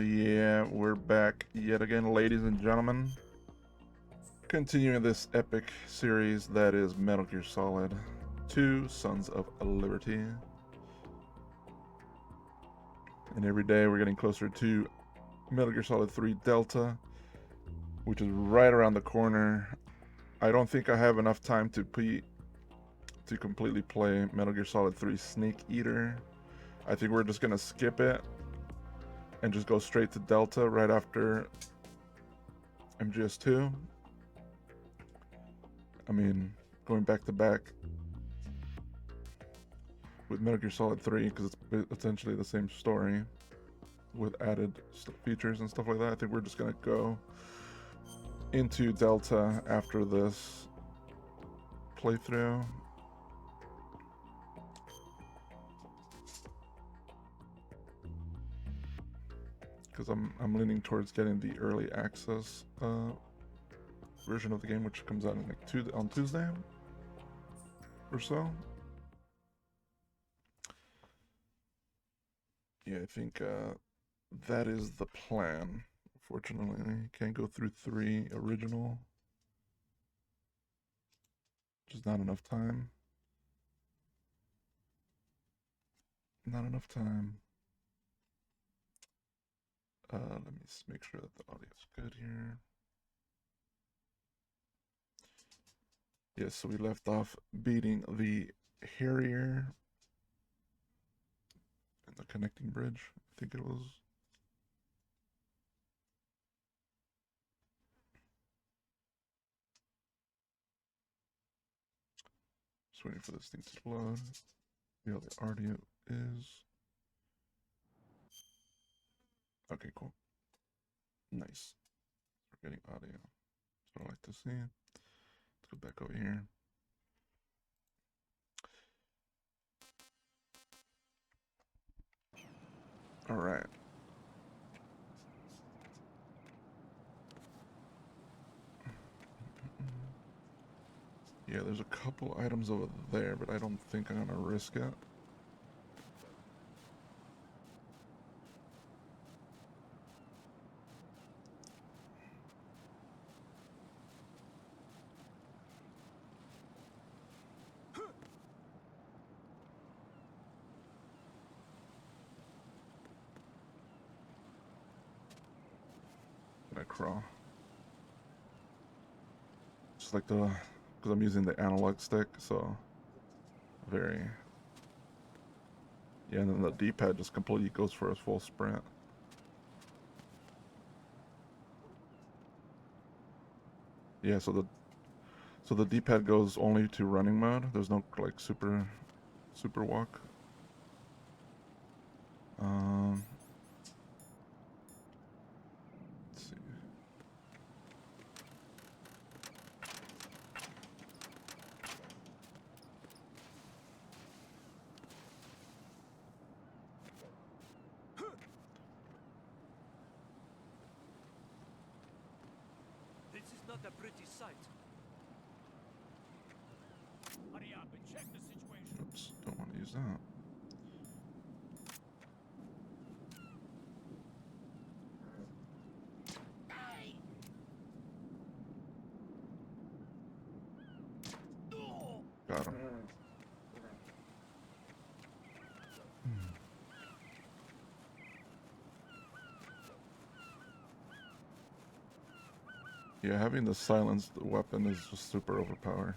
Yeah, we're back yet again, ladies and gentlemen. Continuing this epic series that is Metal Gear Solid 2 Sons of Liberty. And every day we're getting closer to Metal Gear Solid 3 Delta, which is right around the corner. I don't think I have enough time to completely play Metal Gear Solid 3 Snake Eater. I think we're just gonna skip it and just go straight to Delta right after MGS2. I mean, going back to back with Metal Gear Solid 3, because it's essentially the same story with added features and stuff like that. I think we're just gonna go into Delta after this playthrough. Because I'm leaning towards getting the early access version of the game, which comes out in like on Tuesday or so. Yeah, I think that is the plan. Unfortunately, can't go through 3 original. Just not enough time. Not enough time. Let me make sure that the audio is good here. Yes, so we left off beating the Harrier and the connecting bridge, I think it was. Just waiting for this thing to load. See how the audio is. Okay, cool. Nice. We're getting audio. That's what I like to see. Let's go back over here. All right. Yeah, there's a couple items over there, but I don't think I'm gonna risk it. Can I crawl? Just like because I'm using the analog stick, so very. Yeah, and then the D-pad just completely goes for a full sprint. Yeah, so the D-pad goes only to running mode. There's no like super walk. Let's see. This is not a pretty sight. Hurry up and check the situation. Oops, don't want to use that. Got him. Yeah, having the silenced weapon is just super overpowered.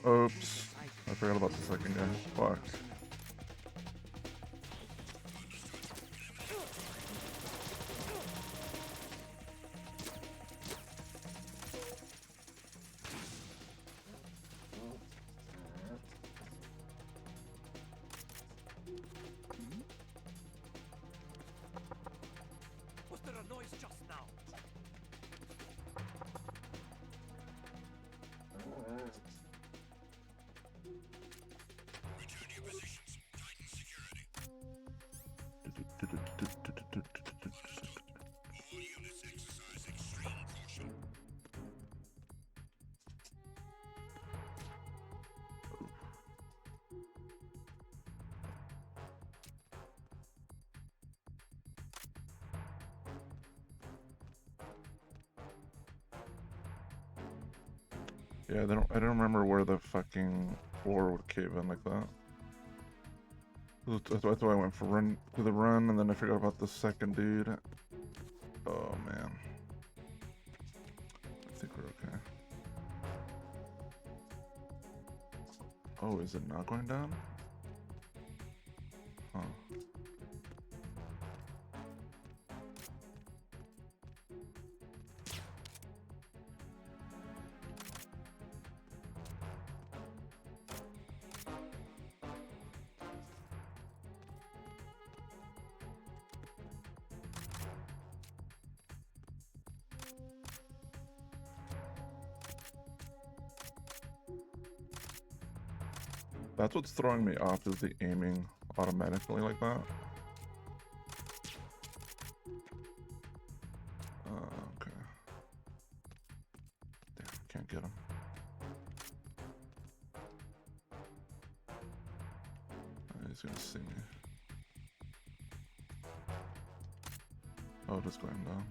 Oops. I forgot about the second guy. Fuck. Was there a noise just now? Yeah, I don't remember where the fucking floor would cave in like that. That's why I went for run to the run, and then I forgot about the second dude. Oh man. I think we're okay. Oh, is it not going down? Huh. That's what's throwing me off, is the aiming automatically like that. Okay. Damn, can't get him. He's gonna see me. Oh, just going down.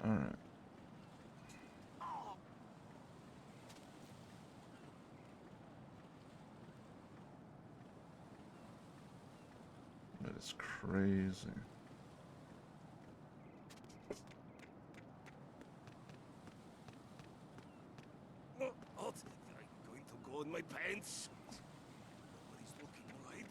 Alright. That is crazy. What? I'm going to go in my pants. Nobody's looking, right?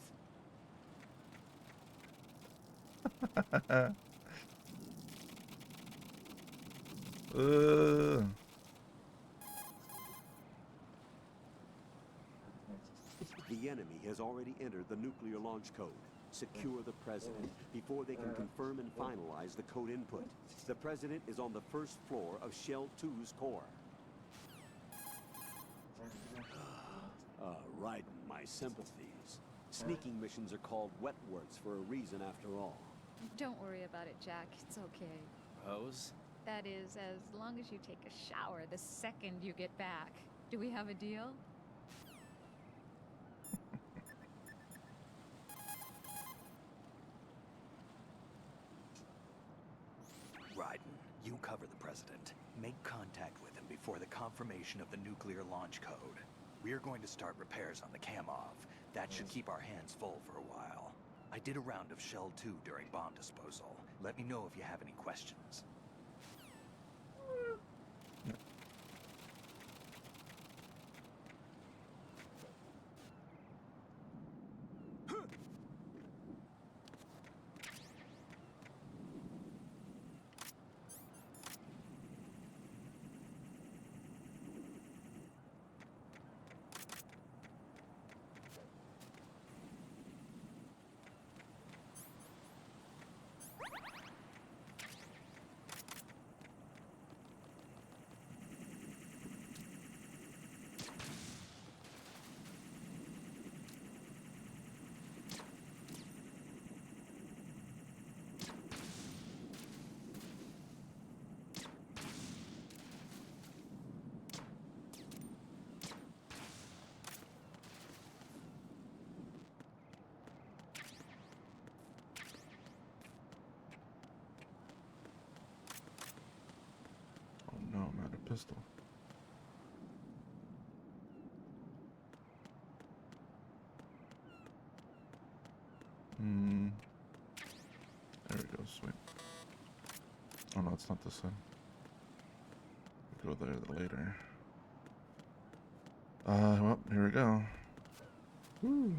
The enemy has already entered the nuclear launch code. Secure the president before they can confirm and finalize the code input. The president is on the first floor of Shell 2's core. Raiden, my sympathies. Sneaking missions are called wet works for a reason after all. Don't worry about it, Jack. It's okay. Rose? That is, as long as you take a shower the second you get back. Do we have a deal? Raiden, you cover the president. Make contact with him before the confirmation of the nuclear launch code. We're going to start repairs on the Kamov. That should keep our hands full for a while. I did a round of Shell 2 during bomb disposal. Let me know if you have any questions. pistol. Hmm. There we go, sweet. Oh no, it's not this one. We'll go there later. Well, here we go. Woo.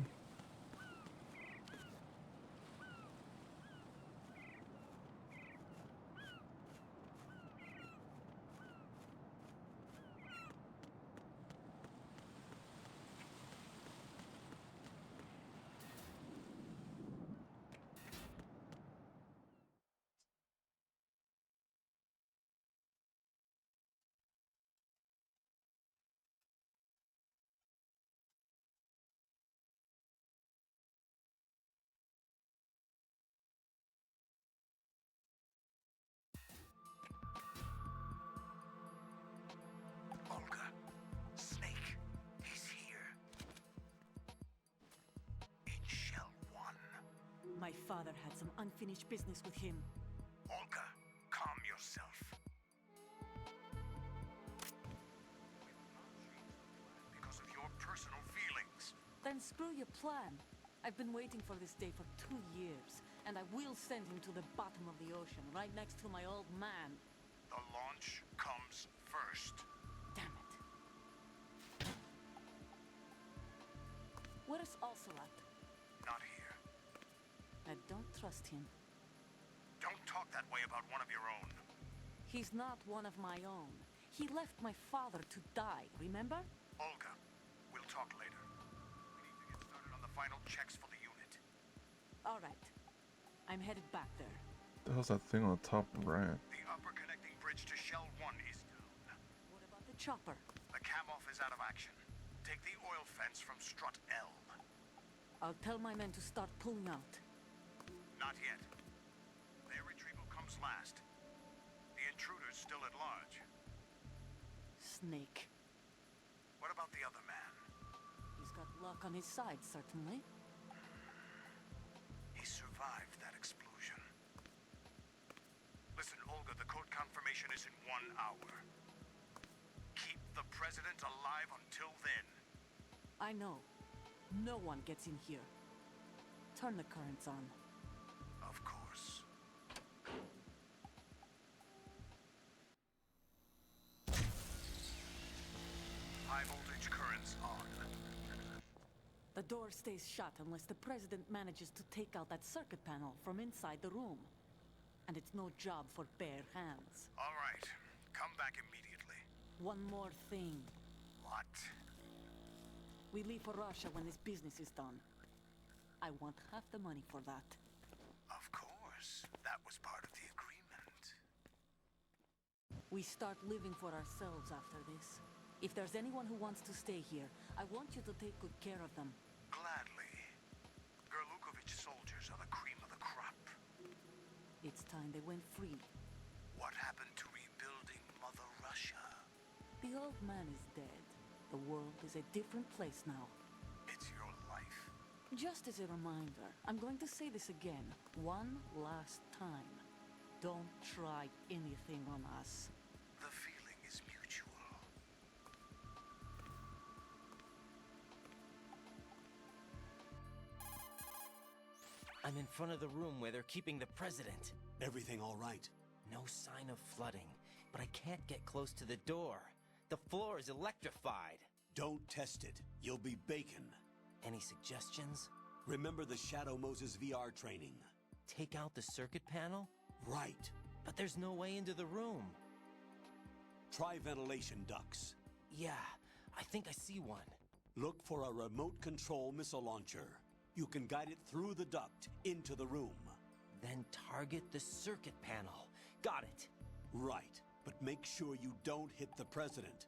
Olga, Snake, he's here. In Shell 1. My father had some unfinished business with him. Olga, calm yourself. Because of your personal feelings. Then screw your plan. I've been waiting for this day for 2 years, and I will send him to the bottom of the ocean, right next to my old man. The launch comes first. Damn it. Where's Ocelot? Not here. I don't trust him. Don't talk that way about one of your own. He's not one of my own. He left my father to die, remember? Olga, we'll talk later. We need to get started on the final checks for the unit. All right. I'm headed back there. The hell's that thing on the top right? The upper connecting bridge to Shell 1 is down. What about the chopper? The cam-off is out of action. Take the oil fence from strut L. I'll tell my men to start pulling out. Not yet. Their retrieval comes last. The intruder's still at large. Snake. What about the other man? He's got luck on his side, certainly. He survived that explosion. Listen, Olga, the code confirmation is in 1 hour. Keep the president alive until then. I know. No one gets in here. Turn the currents on. Of course. High voltage currents on. The door stays shut unless the president manages to take out that circuit panel from inside the room. And it's no job for bare hands. All right. Come back immediately. One more thing. What? We leave for Russia when this business is done. I want half the money for that. Of course. That was part of the agreement. We start living for ourselves after this. If there's anyone who wants to stay here, I want you to take good care of them. Gladly. Gerlukovich soldiers are the cream of the crop. It's time they went free. What happened to rebuilding Mother Russia? The old man is dead. The world is a different place now. It's your life. Just as a reminder, I'm going to say this again, one last time. Don't try anything on us. The feeling is mutual. I'm in front of the room where they're keeping the president. Everything all right? No sign of flooding, but I can't get close to the door. The floor is electrified. Don't test it. You'll be bacon. Any suggestions? Remember the Shadow Moses VR training? Take out the circuit panel? Right. But there's no way into the room. Try ventilation ducts. Yeah, I think I see one. Look for a remote control missile launcher. You can guide it through the duct into the room. Then target the circuit panel. Got it. Right. But make sure you don't hit the president.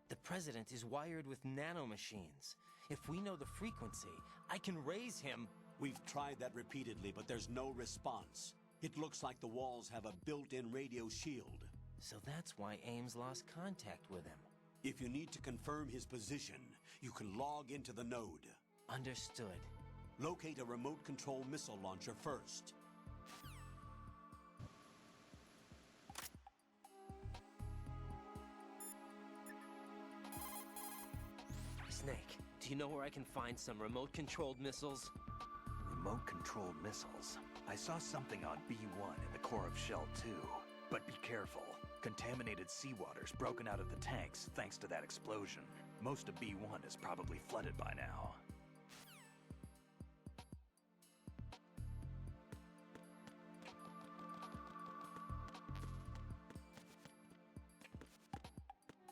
The president is wired with nanomachines. If we know the frequency, I can raise him. We've tried that repeatedly, but there's no response. It looks like the walls have a built-in radio shield. So that's why Ames lost contact with him. If you need to confirm his position, you can log into the node. Understood. Locate a remote control missile launcher first. Snake, do you know where I can find some remote-controlled missiles? Remote-controlled missiles. I saw something on B1 in the core of Shell 2. But be careful. Contaminated seawater's broken out of the tanks thanks to that explosion. Most of B1 is probably flooded by now.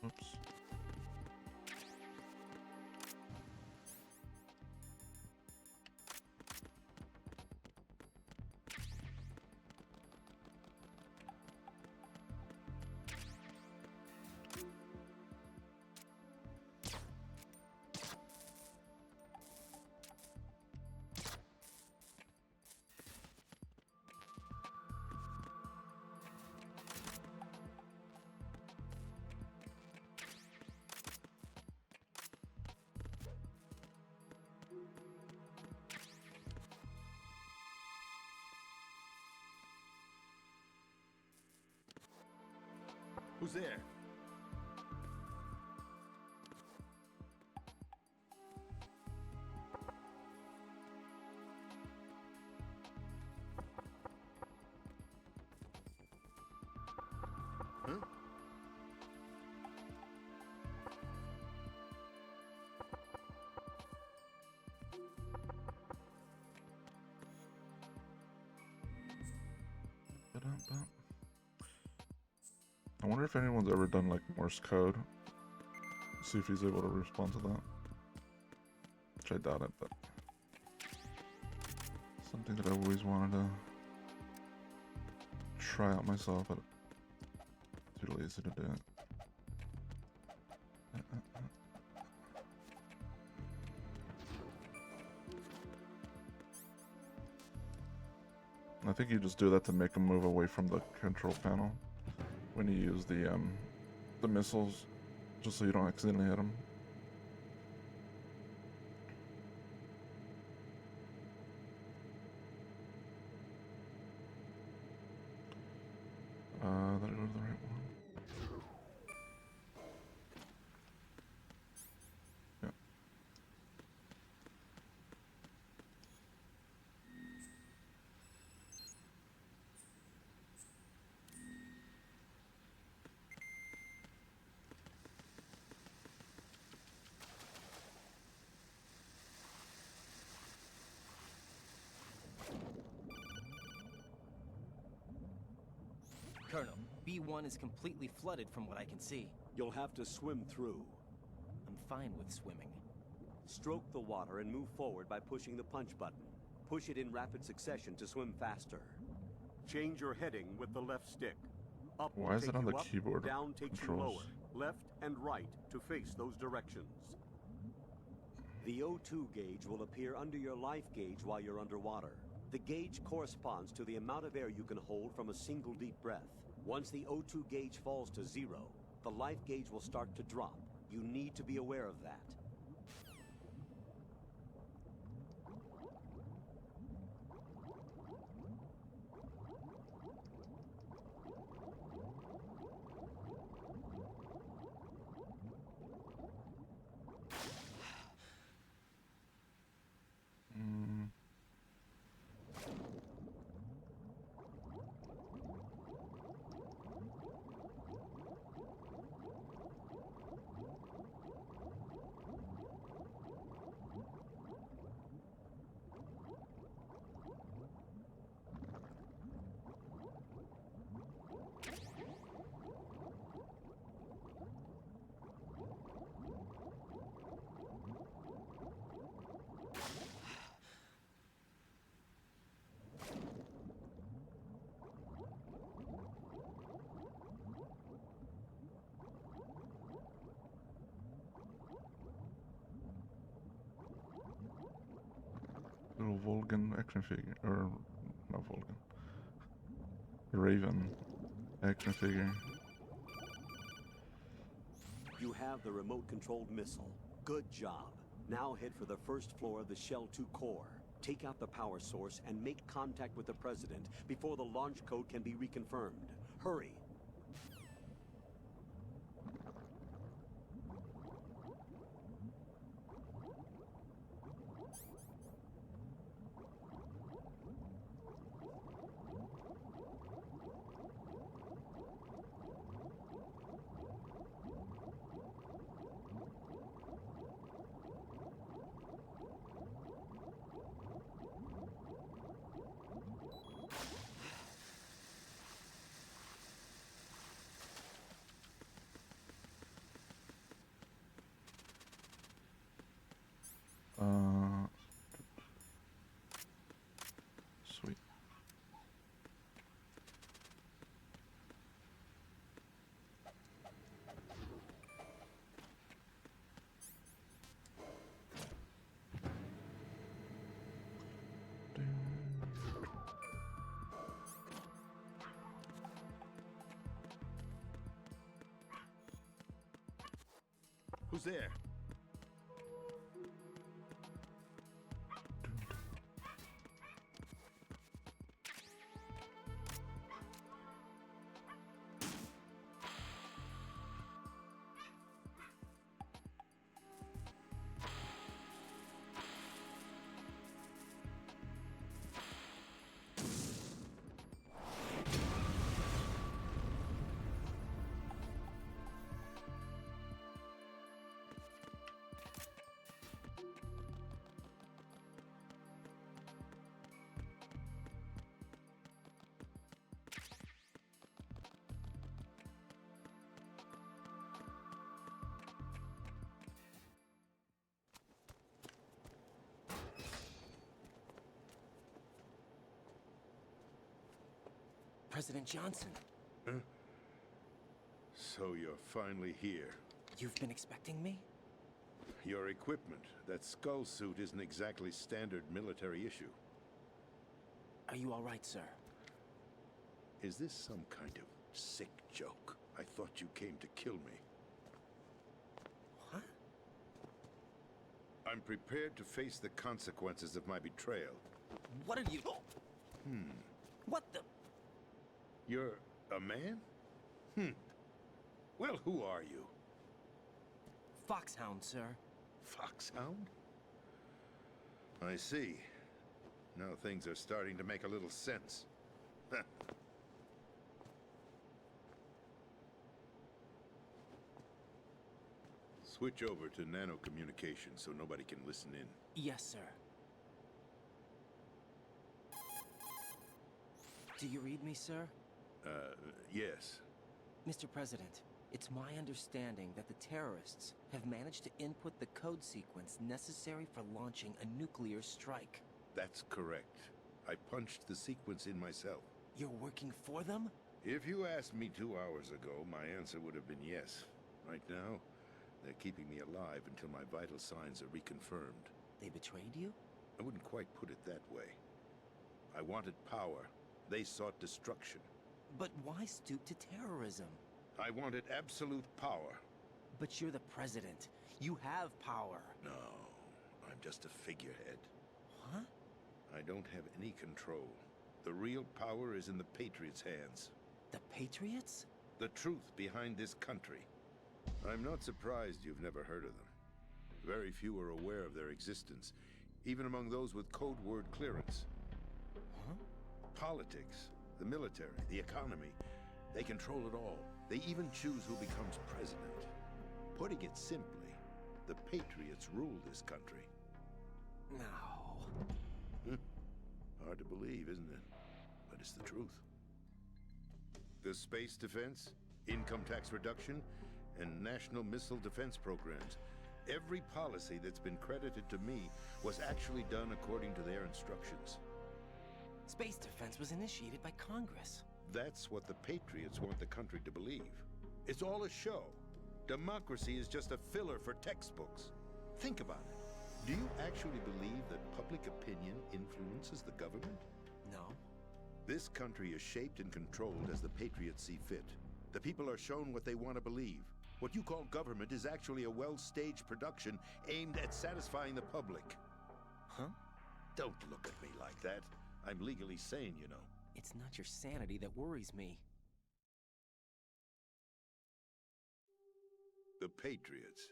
Oops. Who's there? Huh? I wonder if anyone's ever done like Morse code. See if he's able to respond to that. Which I doubt it, but something that I always wanted to try out myself, but too lazy to do it. I think you just do that to make him move away from the control panel when you use the missiles, just so you don't accidentally hit him. Did I go to the right one? Yeah. Colonel, B1 is completely flooded from what I can see. You'll have to swim through. I'm fine with swimming. Stroke the water and move forward by pushing the punch button. Push it in rapid succession to swim faster. Change your heading with the left stick. Up will Why is take it on you the up, keyboard down takes you controls? lower, left and right to face those directions. The O2 gauge will appear under your life gauge while you're underwater. The gauge corresponds to the amount of air you can hold from a single deep breath. Once the O2 gauge falls to 0, the life gauge will start to drop. You need to be aware of that. Little Volgan action figure, or not Volgan, Raven action figure. You have the remote-controlled missile. Good job. Now head for the first floor of the Shell 2 core. Take out the power source and make contact with the President before the launch code can be reconfirmed. Hurry. Who's there? President Johnson, So you're finally here. you've been expecting me? Your equipment, that skull suit isn't exactly standard military issue. Are you all right, sir? Is this some kind of sick joke? I thought you came to kill me. What? I'm prepared to face the consequences of my betrayal. What are you... What the... You're a man? Well, who are you? Foxhound, sir. Foxhound? I see. Now things are starting to make a little sense. Switch over to nano communication so nobody can listen in. Yes, sir. Do you read me, sir? Yes. Mr. President, it's my understanding that the terrorists have managed to input the code sequence necessary for launching a nuclear strike. That's correct. I punched the sequence in myself. You're working for them? If you asked me 2 hours ago, my answer would have been yes. Right now, they're keeping me alive until my vital signs are reconfirmed. They betrayed you? I wouldn't quite put it that way. I wanted power. They sought destruction. But why stoop to terrorism? I wanted absolute power. But you're the president. You have power. No, I'm just a figurehead. Huh? I don't have any control. The real power is in the Patriots' hands. The Patriots? The truth behind this country. I'm not surprised you've never heard of them. Very few are aware of their existence, even among those with code word clearance. Huh? Politics, the military, the economy, they control it all. They even choose who becomes president. Putting it simply, the Patriots rule this country. No. Hard to believe, isn't it? But it's the truth. The space defense, income tax reduction, and national missile defense programs. Every policy that's been credited to me was actually done according to their instructions. Space defense was initiated by Congress. That's what the Patriots want the country to believe. It's all a show. Democracy is just a filler for textbooks. Think about it. Do you actually believe that public opinion influences the government? No. This country is shaped and controlled as the Patriots see fit. The people are shown what they want to believe. What you call government is actually a well-staged production aimed at satisfying the public. Huh? Don't look at me like that. I'm legally sane, you know. It's not your sanity that worries me. The Patriots.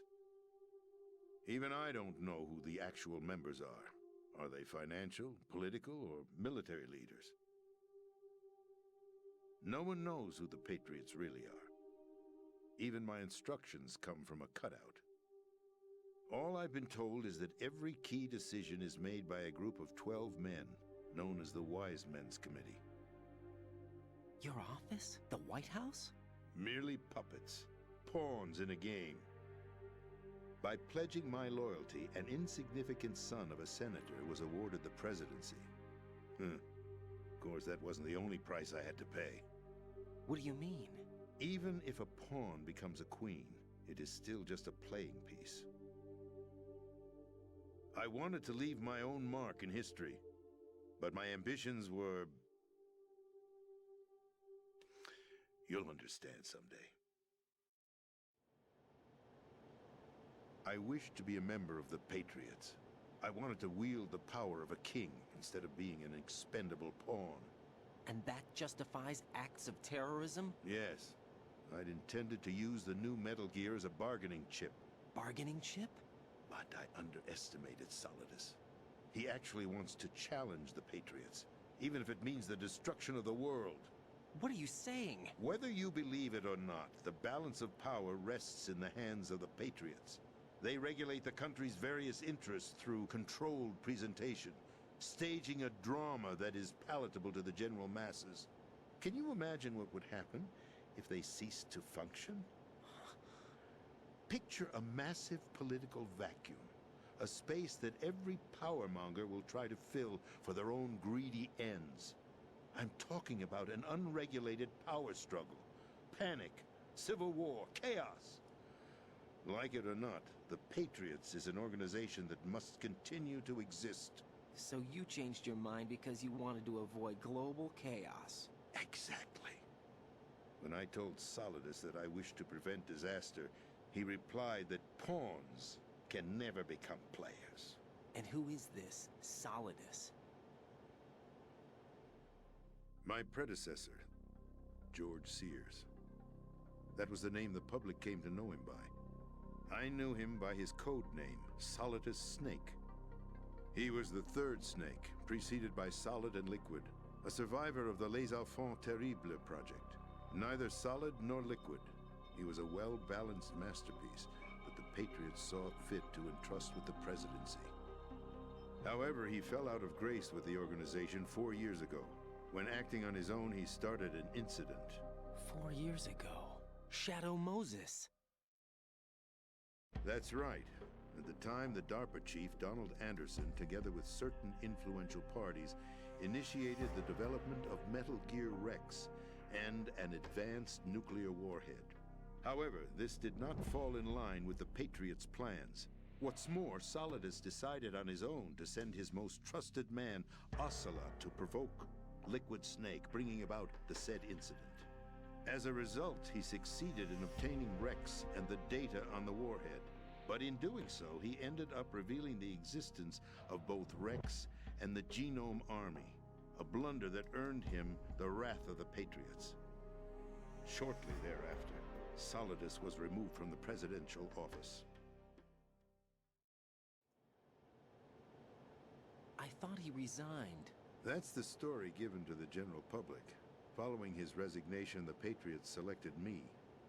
Even I don't know who the actual members are. Are they financial, political, or military leaders? No one knows who the Patriots really are. Even my instructions come from a cutout. All I've been told is that every key decision is made by a group of 12 men, known as the Wise Men's Committee. Your office? The White House? Merely puppets, pawns in a game. By pledging my loyalty, an insignificant son of a senator was awarded the presidency. Of course, that wasn't the only price I had to pay. What do you mean? Even if a pawn becomes a queen, it is still just a playing piece. I wanted to leave my own mark in history, but my ambitions were... You'll understand someday. I wished to be a member of the Patriots. I wanted to wield the power of a king instead of being an expendable pawn. And that justifies acts of terrorism? Yes. I'd intended to use the new Metal Gear as a bargaining chip. Bargaining chip? But I underestimated Solidus. He actually wants to challenge the Patriots, even if it means the destruction of the world. What are you saying? Whether you believe it or not, the balance of power rests in the hands of the Patriots. They regulate the country's various interests through controlled presentation, staging a drama that is palatable to the general masses. Can you imagine what would happen if they ceased to function? Picture a massive political vacuum, a space that every powermonger will try to fill for their own greedy ends. I'm talking about an unregulated power struggle, panic, civil war, chaos. Like it or not, the Patriots is an organization that must continue to exist. So you changed your mind because you wanted to avoid global chaos. Exactly. When I told Solidus that I wished to prevent disaster, he replied that pawns can never become players. And who is this Solidus? My predecessor, George Sears. That was the name the public came to know him by. I knew him by his code name, Solidus Snake. He was the third Snake, preceded by Solid and Liquid, a survivor of the Les Enfants Terribles project. Neither solid nor liquid, he was a well-balanced masterpiece that the Patriots saw fit to entrust with the presidency. However, he fell out of grace with the organization 4 years ago. When acting on his own, he started an incident. 4 years ago. Shadow Moses. That's right. At the time, the DARPA chief, Donald Anderson, together with certain influential parties, initiated the development of Metal Gear Rex and an advanced nuclear warhead. However, this did not fall in line with the Patriots' plans. What's more, Solidus decided on his own to send his most trusted man, Ocelot, to provoke Liquid Snake, bringing about the said incident. As a result, he succeeded in obtaining Rex and the data on the warhead. But in doing so, he ended up revealing the existence of both Rex and the Genome Army, a blunder that earned him the wrath of the Patriots. Shortly thereafter, Solidus was removed from the presidential office. I thought he resigned. That's the story given to the general public. Following his resignation, the Patriots selected me,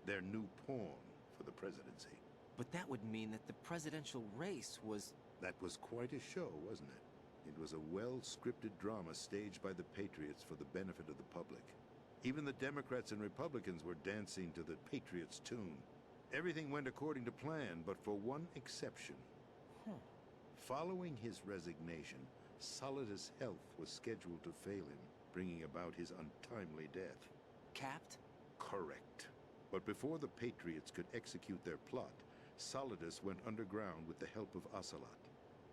their new pawn, for the presidency. But that would mean that the presidential race was... That was quite a show, wasn't it? It was a well-scripted drama staged by the Patriots for the benefit of the public. Even the Democrats and Republicans were dancing to the Patriots' tune. Everything went according to plan, but for one exception. Following his resignation, Solidus' health was scheduled to fail him, bringing about his untimely death. Capped? Correct. But before the Patriots could execute their plot, Solidus went underground with the help of Ocelot.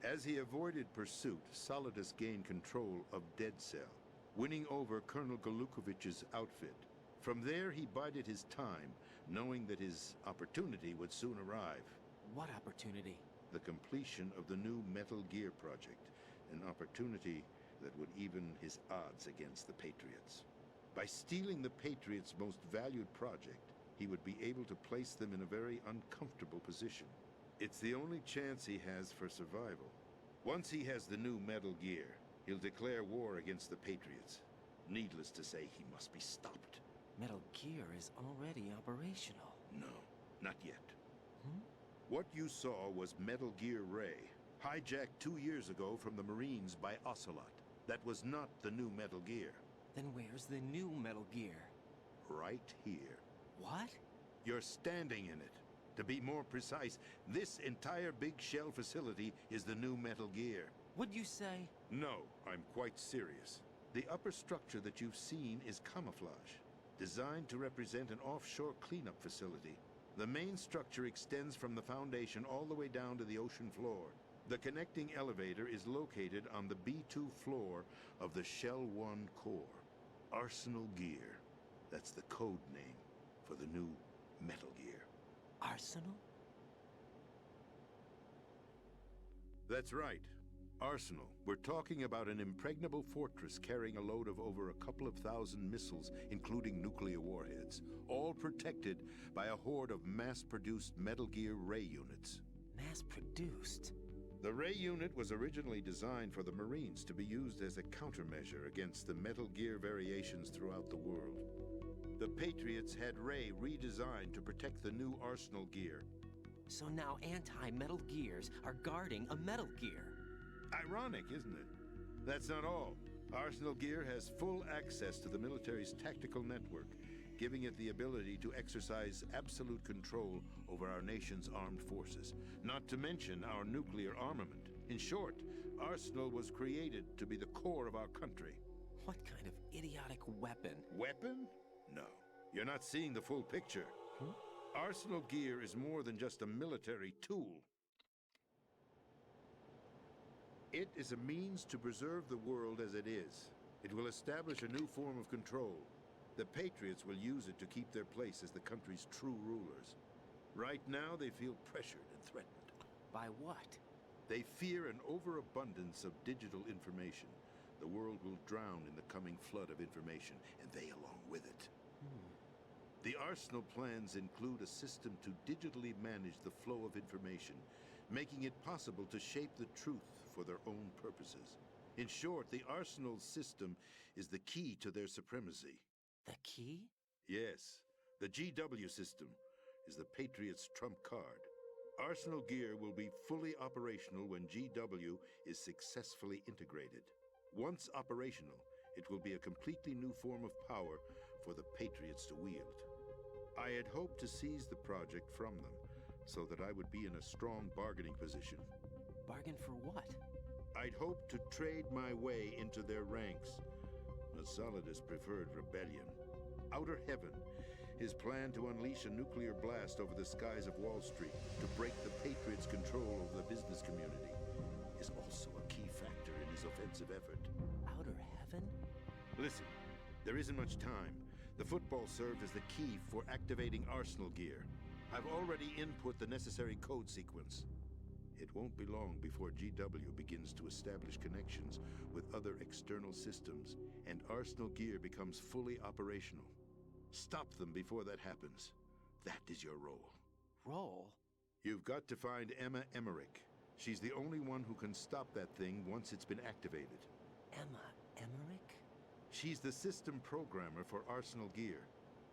As he avoided pursuit, Solidus gained control of Dead Cell, winning over Colonel Golukovich's outfit. From there, he bided his time, knowing that his opportunity would soon arrive. What opportunity? The completion of the new Metal Gear project, an opportunity that would even his odds against the Patriots. By stealing the Patriots' most valued project, he would be able to place them in a very uncomfortable position. It's the only chance he has for survival. Once he has the new Metal Gear, he'll declare war against the Patriots. Needless to say, he must be stopped. Metal Gear is already operational. No, not yet. What you saw was Metal Gear Ray, hijacked 2 years ago from the Marines by Ocelot. That was not the new Metal Gear. Then where's the new Metal Gear? Right here. What? You're standing in it. To be more precise, this entire big shell facility is the new Metal Gear. What'd you say? No, I'm quite serious. The upper structure that you've seen is camouflage, designed to represent an offshore cleanup facility. The main structure extends from the foundation all the way down to the ocean floor. The connecting elevator is located on the B2 floor of the Shell 1 core. Arsenal Gear. That's the code name for the new Metal Gear. Arsenal? That's right. Arsenal. We're talking about an impregnable fortress carrying a load of over a couple of thousand missiles, including nuclear warheads, all protected by a horde of mass-produced Metal Gear Ray units. Mass-produced? The Ray unit was originally designed for the Marines to be used as a countermeasure against the Metal Gear variations throughout the world. The Patriots had Ray redesigned to protect the new Arsenal gear. So now anti-Metal Gears are guarding a Metal Gear. Ironic, isn't it? That's not all. Arsenal Gear has full access to the military's tactical network, giving it the ability to exercise absolute control over our nation's armed forces, not to mention our nuclear armament. In short, Arsenal was created to be the core of our country. What kind of idiotic weapon? Weapon? No. You're not seeing the full picture. Arsenal Gear is more than just a military tool. It is a means to preserve the world as it is. It will establish a new form of control. The Patriots will use it to keep their place as the country's true rulers. Right now, they feel pressured and threatened. By what? They fear an overabundance of digital information. The world will drown in the coming flood of information, and they along with it. The Arsenal plans include a system to digitally manage the flow of information, making it possible to shape the truth for their own purposes. In short, the Arsenal system is the key to their supremacy. The key? Yes, the GW system is the Patriots' trump card. Arsenal Gear will be fully operational when GW is successfully integrated. Once operational, it will be a completely new form of power for the Patriots to wield. I had hoped to seize the project from them, so that I would be in a strong bargaining position. Bargain for what? I'd hoped to trade my way into their ranks. But Solidus preferred rebellion. Outer Heaven, his plan to unleash a nuclear blast over the skies of Wall Street to break the Patriots' control over the business community, is also a key factor in his offensive effort. Outer Heaven? Listen, there isn't much time. The football served as the key for activating Arsenal Gear. I've already input the necessary code sequence. It won't be long before GW begins to establish connections with other external systems, and Arsenal Gear becomes fully operational. Stop them before that happens. That is your role. Role? You've got to find Emma Emmerich. She's the only one who can stop that thing once it's been activated. Emma Emmerich? She's the system programmer for Arsenal Gear.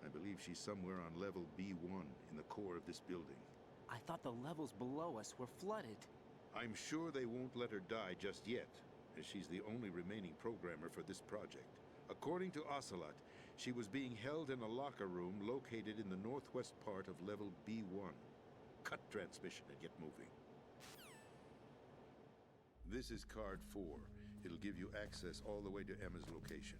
I believe she's somewhere on level B1 in the core of this building. I thought the levels below us were flooded. I'm sure they won't let her die just yet, as she's the only remaining programmer for this project. According to Ocelot, she was being held in a locker room located in the northwest part of level B1. Cut transmission and get moving. This is card 4. It'll give you access all the way to Emma's location.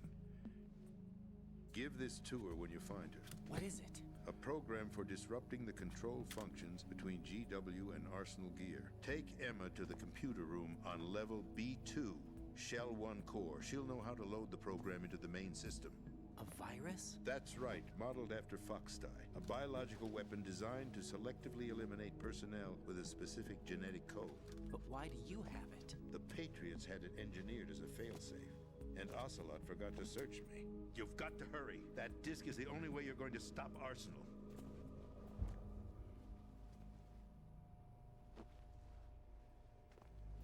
Give this to her when you find her. What is it? A program for disrupting the control functions between GW and Arsenal Gear. Take Emma to the computer room on level B2, Shell 1 core. She'll know how to load the program into the main system. A virus? That's right, modeled after Foxdie. A biological weapon designed to selectively eliminate personnel with a specific genetic code. But why do you have it? The Patriots had it engineered as a failsafe, and Ocelot forgot to search me. You've got to hurry. That disk is the only way you're going to stop Arsenal.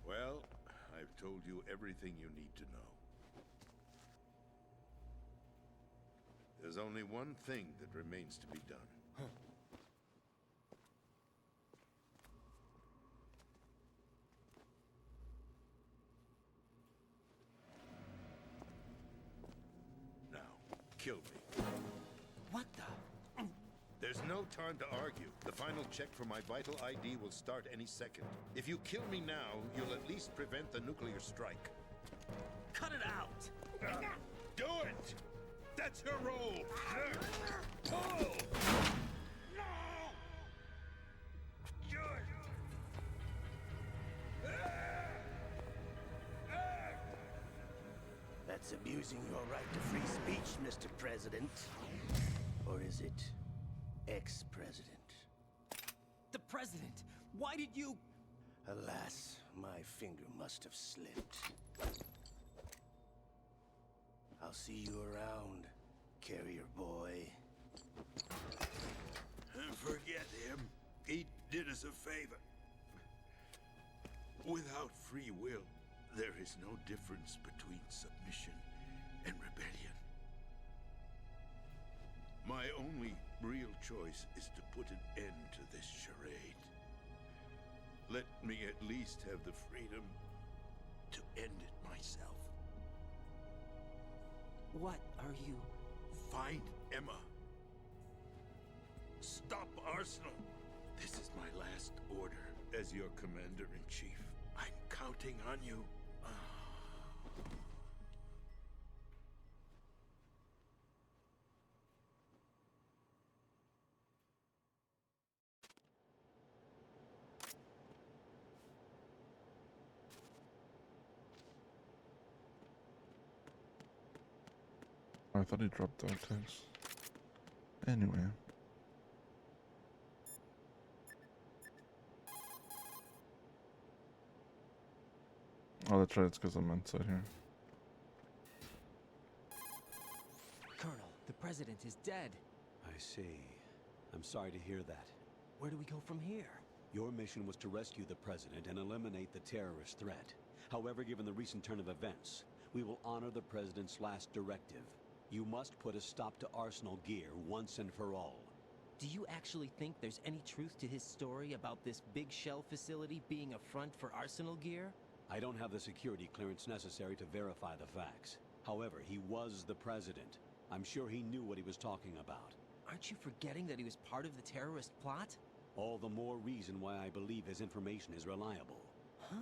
Well, I've told you everything you need to know. There's only one thing that remains to be done. Now, kill me. What the? There's no time to argue. The final check for my vital ID will start any second. If you kill me now, you'll at least prevent the nuclear strike. Cut it out! Do it! That's your role! Pull! No! Do it! That's abusing your right to free speech, Mr. President. Or is it ex-president? The president! Why did you... Alas, My finger must have slipped. I'll see you around, carrier boy. Forget him. He did us a favor. Without free will, there is no difference between submission and rebellion. My only real choice is to put an end to this charade. Let me at least have the freedom to end it myself. What are you... Find Emma. Stop Arsenal. This is my last order as your commander-in-chief. I'm counting on you. Oh, I thought he dropped dog tags. Anyway. Oh, that's right. It's because I'm inside here. Colonel, the president is dead. I see. I'm sorry to hear that. Where do we go from here? Your mission was to rescue the president and eliminate the terrorist threat. However, given the recent turn of events, we will honor the president's last directive. You must put a stop to Arsenal Gear once and for all. Do you actually think there's any truth to his story about this big shell facility being a front for Arsenal Gear? I don't have the security clearance necessary to verify the facts. However, he was the president. I'm sure he knew what he was talking about. Aren't you forgetting that he was part of the terrorist plot? All the more reason why I believe his information is reliable. Huh?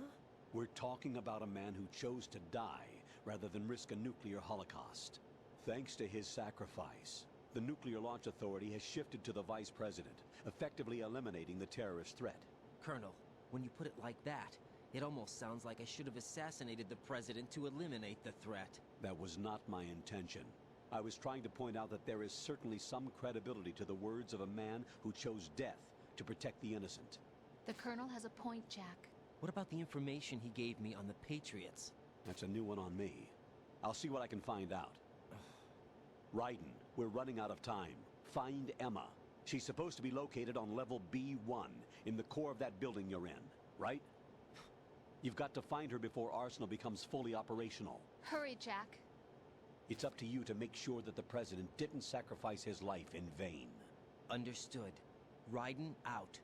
We're talking about a man who chose to die rather than risk a nuclear holocaust. Thanks to his sacrifice, the Nuclear Launch Authority has shifted to the vice president, effectively eliminating the terrorist threat. Colonel, when you put it like that, it almost sounds like I should have assassinated the president to eliminate the threat. That was not my intention. I was trying to point out that there is certainly some credibility to the words of a man who chose death to protect the innocent. The Colonel has a point, Jack. What about the information he gave me on the Patriots? That's a new one on me. I'll see what I can find out. Raiden, we're running out of time. Find Emma. She's supposed to be located on level B1, in the core of that building you're in, right? You've got to find her before Arsenal becomes fully operational. Hurry, Jack. It's up to you to make sure that the president didn't sacrifice his life in vain. Understood. Raiden out.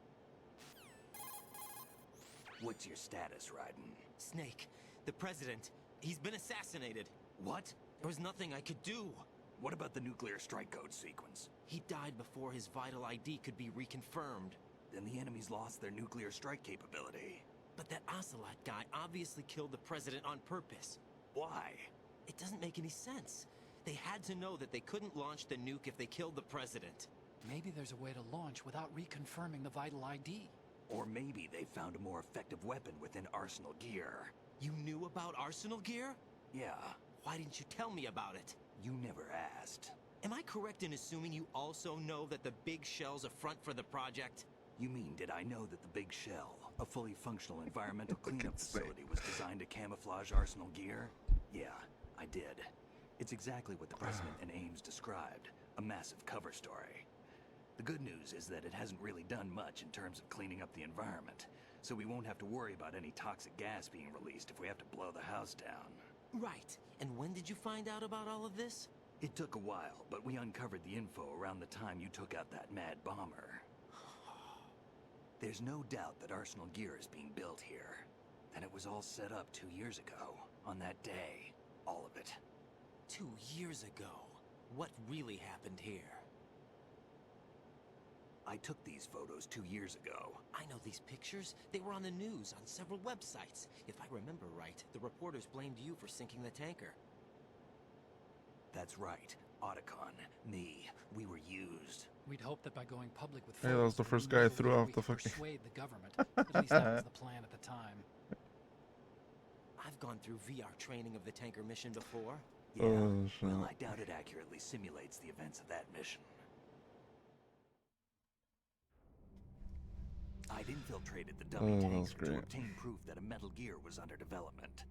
What's your status, Raiden? Snake, the president, he's been assassinated. What? There was nothing I could do. What about the nuclear strike code sequence? He died before his vital ID could be reconfirmed. Then the enemy's lost their nuclear strike capability. But that Ocelot guy obviously killed the president on purpose. Why? It doesn't make any sense. They had to know that they couldn't launch the nuke if they killed the president. Maybe there's a way to launch without reconfirming the vital ID. Or maybe they found a more effective weapon within Arsenal Gear. You knew about Arsenal Gear? Yeah, Why didn't you tell me about it? you never asked. Am I correct in assuming you also know that the big shell's a front for the project? You mean, did I know that the Big Shell, a fully functional environmental cleanup facility, was designed to camouflage Arsenal Gear? Yeah, I did. It's exactly what the President and Ames described, a massive cover story. The good news is that it hasn't really done much in terms of cleaning up the environment, so we won't have to worry about any toxic gas being released if we have to blow the house down. Right. And when did you find out about all of this? It took a while, but we uncovered the info around the time you took out that mad bomber. There's no doubt that Arsenal Gear is being built here. And it was all set up 2 years ago, on that day. All of it. 2 years ago. What really happened here? I took these photos 2 years ago. I know these pictures. They were on the news, on several websites. If I remember right, the reporters blamed you for sinking the tanker. That's right. Otacon, me, we were used. We'd hoped that by going public with Hey, that was the photos, first we guy I believed threw we off could the fucking... persuade the government. At least that was the plan at the time. I've gone through VR training of the tanker mission before. Yeah, Oh, shit. well, I doubt it accurately simulates the events of that mission. I'd infiltrated the Oh, dummy that was tanker to great. obtain proof that a Metal Gear was under development.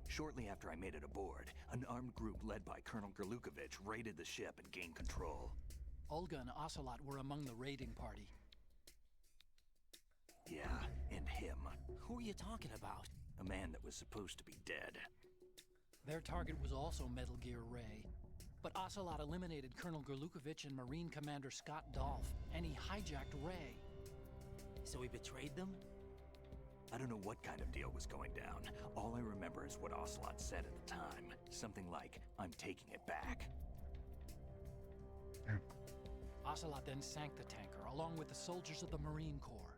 Shortly after I made it aboard, an armed group led by Colonel Gerlukovich raided the ship and gained control. Olga and Ocelot were among the raiding party. Yeah, and him. Who are you talking about? A man that was supposed to be dead. Their target was also Metal Gear Ray. But Ocelot eliminated Colonel Gerlukovich and Marine Commander Scott Dolph, and he hijacked Ray. So he betrayed them? I don't know what kind of deal was going down. All I remember is what Ocelot said at the time. Something like, "I'm taking it back." Ocelot then sank the tanker, along with the soldiers of the Marine Corps.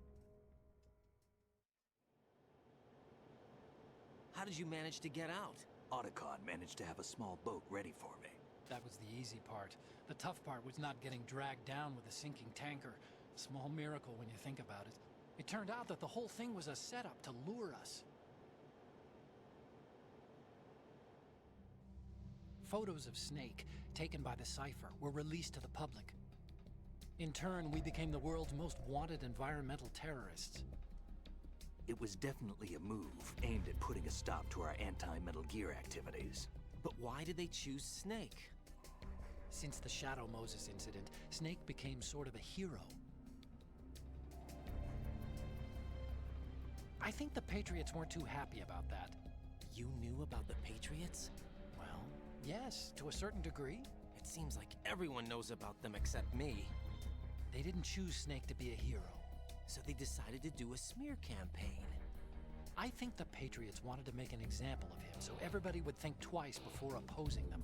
How did you manage to get out? Otacon managed to have a small boat ready for me. That was the easy part. The tough part was not getting dragged down with a sinking tanker. Small miracle when you think about it. It turned out that the whole thing was a setup to lure us. Photos of Snake, taken by the Cypher, were released to the public. In turn, we became the world's most wanted environmental terrorists. It was definitely a move aimed at putting a stop to our anti-Metal Gear activities. But why did they choose Snake? Since the Shadow Moses incident, Snake became sort of a hero. I think the Patriots weren't too happy about that. You knew about the Patriots? Well, yes, to a certain degree. It seems like everyone knows about them except me. They didn't choose Snake to be a hero. So they decided to do a smear campaign. I think the Patriots wanted to make an example of him so everybody would think twice before opposing them.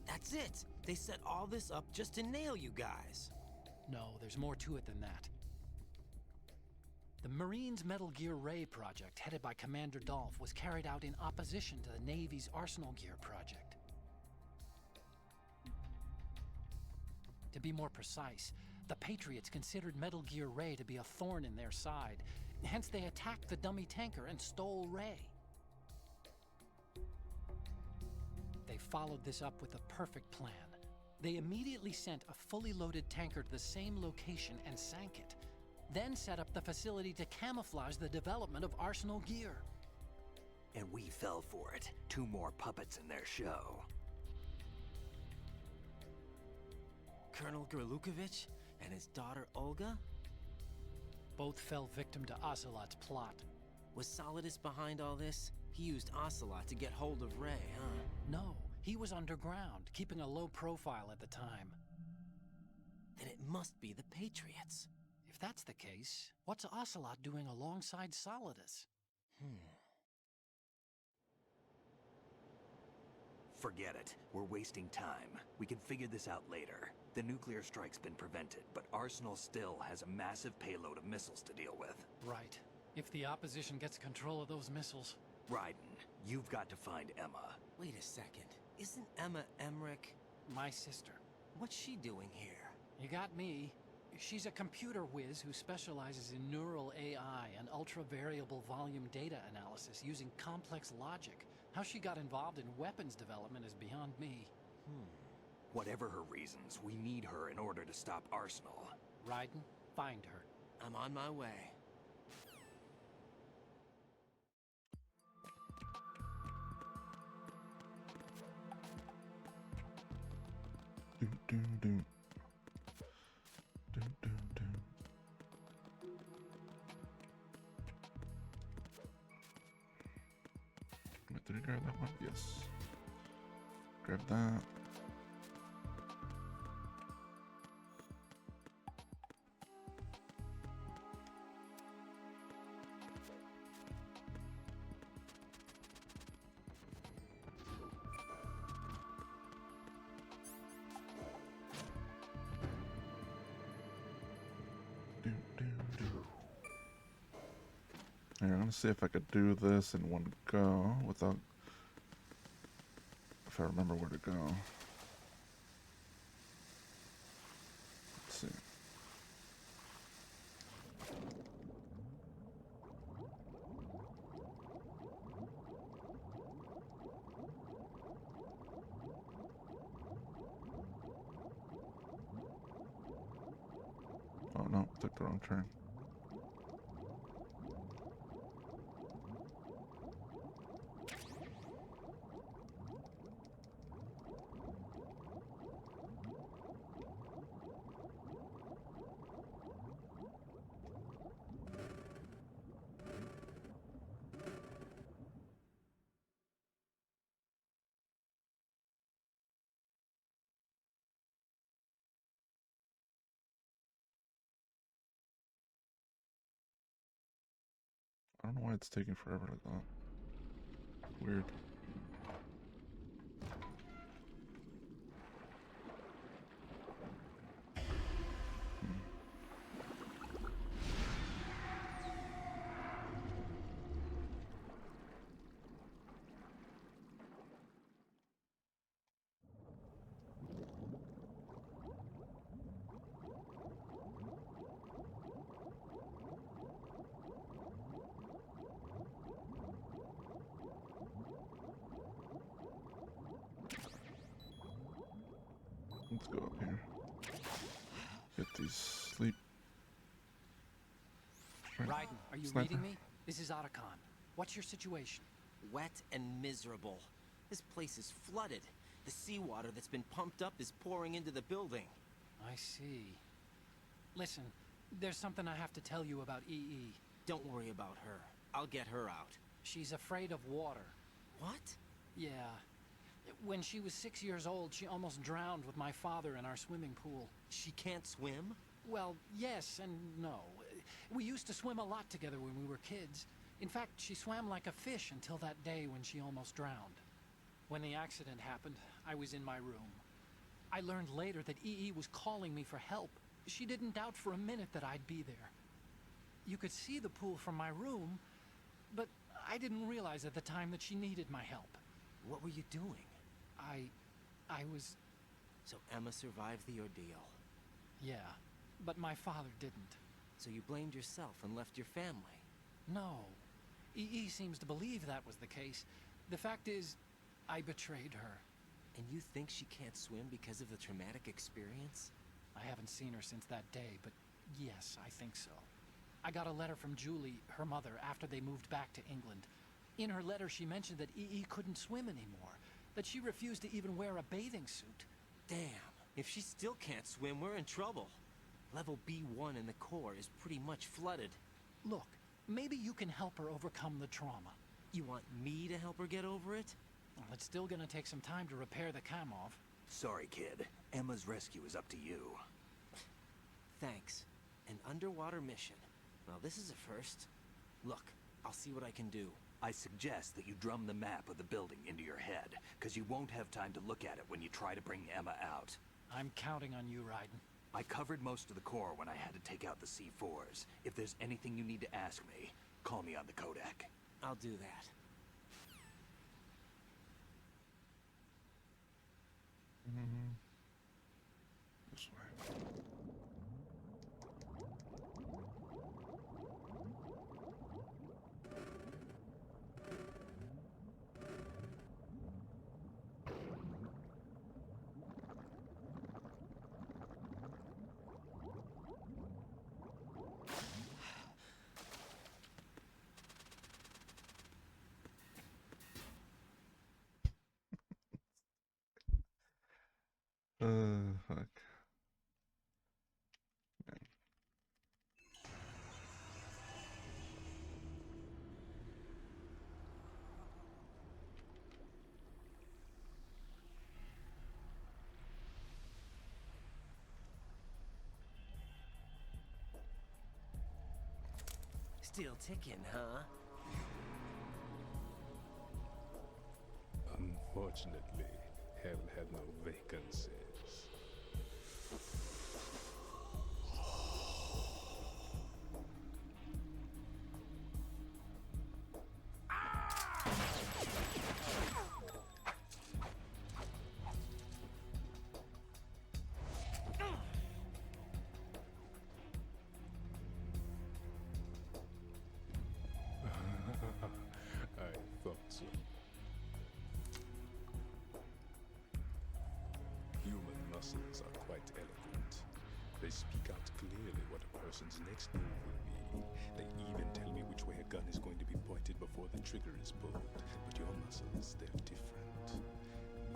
That's it! They set all this up just to nail you guys. No, there's more to it than that. The Marines' Metal Gear Ray project, headed by Commander Dolph, was carried out in opposition to the Navy's Arsenal Gear project. To be more precise, the Patriots considered Metal Gear Ray to be a thorn in their side. Hence, they attacked the dummy tanker and stole Ray. They followed this up with a perfect plan. They immediately sent a fully loaded tanker to the same location and sank it. Then set up the facility to camouflage the development of Arsenal Gear. And we fell for it. 2 more puppets in their show. Colonel Gerlukovich and his daughter Olga? Both fell victim to Ocelot's plot. Was Solidus behind all this? He used Ocelot to get hold of Ray, huh? No, he was underground, keeping a low profile at the time. Then it must be the Patriots. If that's the case, what's Ocelot doing alongside Solidus? Forget it. We're wasting time. We can figure this out later. The nuclear strike's been prevented, but Arsenal still has a massive payload of missiles to deal with. Right. If the opposition gets control of those missiles... Raiden, you've got to find Emma. Wait a second. Isn't Emma Emmerich... My sister. What's she doing here? You got me. She's a computer whiz who specializes in neural AI and ultra-variable volume data analysis using complex logic. How she got involved in weapons development is beyond me. Whatever her reasons, we need her in order to stop Arsenal. Raiden, find her. I'm on my way. Do, do, do. Do, do, do. Wait, did I grab that one? Yes. Grab that. Do, do, do. Here, I'm gonna see if I could do this in one go without, if I remember where to go. Let's see. Oh no, took the wrong turn. I don't know why it's taking forever like that. Weird. Let's go up here. Get these sleep. Raiden, are you Sniper. reading me? This is Otacon. What's your situation? Wet and miserable. This place is flooded. The seawater that's been pumped up is pouring into the building. I see. Listen, there's something I have to tell you about EE. Don't worry about her. I'll get her out. She's afraid of water. What? Yeah. When she was 6 years old, she almost drowned with my father in our swimming pool. She can't swim? Well, yes and no. We used to swim a lot together when we were kids. In fact, she swam like a fish until that day when she almost drowned. When the accident happened, I was in my room. I learned later that EE was calling me for help. She didn't doubt for a minute that I'd be there. You could see the pool from my room, but I didn't realize at the time that she needed my help. What were you doing? I was... So Emma survived the ordeal. Yeah, but my father didn't. So you blamed yourself and left your family? No. EE seems to believe that was the case. The fact is, I betrayed her. And you think she can't swim because of the traumatic experience? I haven't seen her since that day, but yes, I think so. I got a letter from Julie, her mother, after they moved back to England. In her letter, she mentioned that EE couldn't swim anymore, that she refused to even wear a bathing suit. Damn, if she still can't swim, we're in trouble. Level B1 in the core is pretty much flooded. Look, maybe you can help her overcome the trauma. You want me to help her get over it? Well, it's still gonna take some time to repair the Kamov. Sorry, kid. Emma's rescue is up to you. Thanks. An underwater mission. Well, this is a first. Look, I'll see what I can do. I suggest that you drum the map of the building into your head, because you won't have time to look at it when you try to bring Emma out. I'm counting on you, Raiden. I covered most of the core when I had to take out the C4s. If there's anything you need to ask me, call me on the Kodak. I'll do that. This way. Fuck. Still ticking, huh? Unfortunately, hell had no vacancies. I thought so. Human muscles are quite eloquent. They speak out clearly what a person's next move will be. They even tell me which way a gun is going to be pointed before the trigger is pulled. But your muscles, they're different.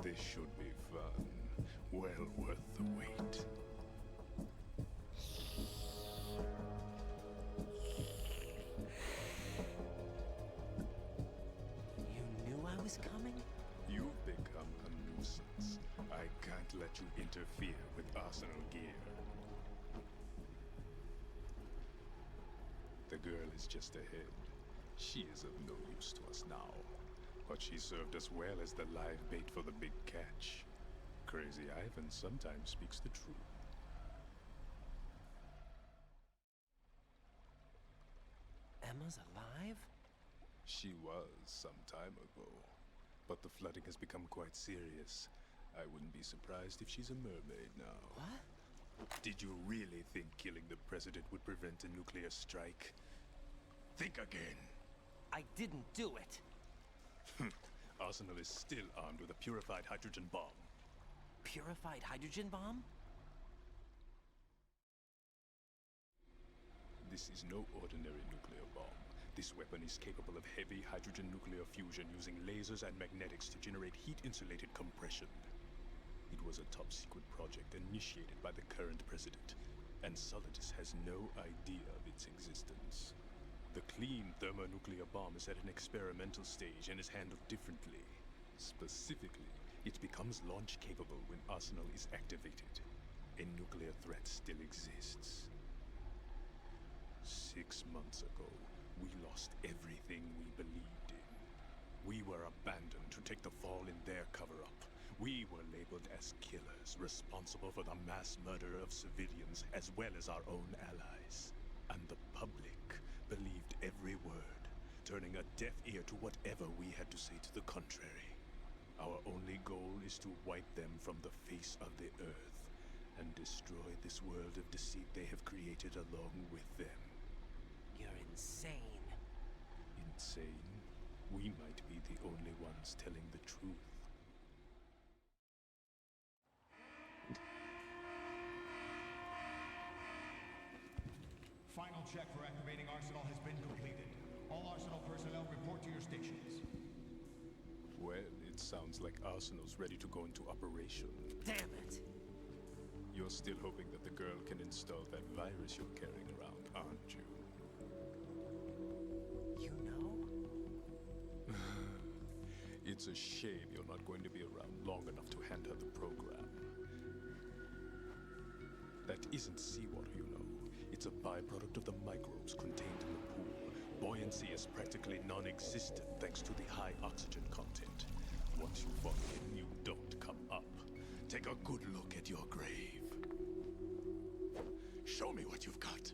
This should be fun. Well worth the wait. You knew I was coming? You've become a nuisance. I can't let you interfere with arsenal gear. The girl is just ahead. She is of no use to us now, but she served us well as the live bait for the big catch. Crazy Ivan sometimes speaks the truth. Emma's alive? She was some time ago, but the flooding has become quite serious. I wouldn't be surprised if she's a mermaid now. What? Did you really think killing the president would prevent a nuclear strike? Think again. I didn't do it. Arsenal is still armed with a purified hydrogen bomb. Purified hydrogen bomb? This is no ordinary nuclear bomb. This weapon is capable of heavy hydrogen nuclear fusion using lasers and magnetics to generate heat-insulated compression. It was a top-secret project initiated by the current president, and Solidus has no idea of its existence. The clean thermonuclear bomb is at an experimental stage and is handled differently. Specifically, it becomes launch-capable when Arsenal is activated. A nuclear threat still exists. 6 months ago, we lost everything we believed in. We were abandoned to take the fall in their cover-up. We were labeled as killers, responsible for the mass murder of civilians as well as our own allies. And the public believed every word, turning a deaf ear to whatever we had to say to the contrary. Our only goal is to wipe them from the face of the earth and destroy this world of deceit they have created along with them. You're insane. Insane? We might be the only ones telling the truth. Final check for activating Arsenal has been completed. All Arsenal personnel report to your stations. Well, it sounds like Arsenal's ready to go into operation. Damn it! You're still hoping that the girl can install that virus you're carrying around, aren't you? You know? It's a shame you're not going to be around long enough to hand her the program. That isn't seawater, you know. It's a byproduct of the microbes contained in the pool. Buoyancy is practically non-existent thanks to the high oxygen content. Once you fall in, you don't come up. Take a good look at your grave. Show me what you've got.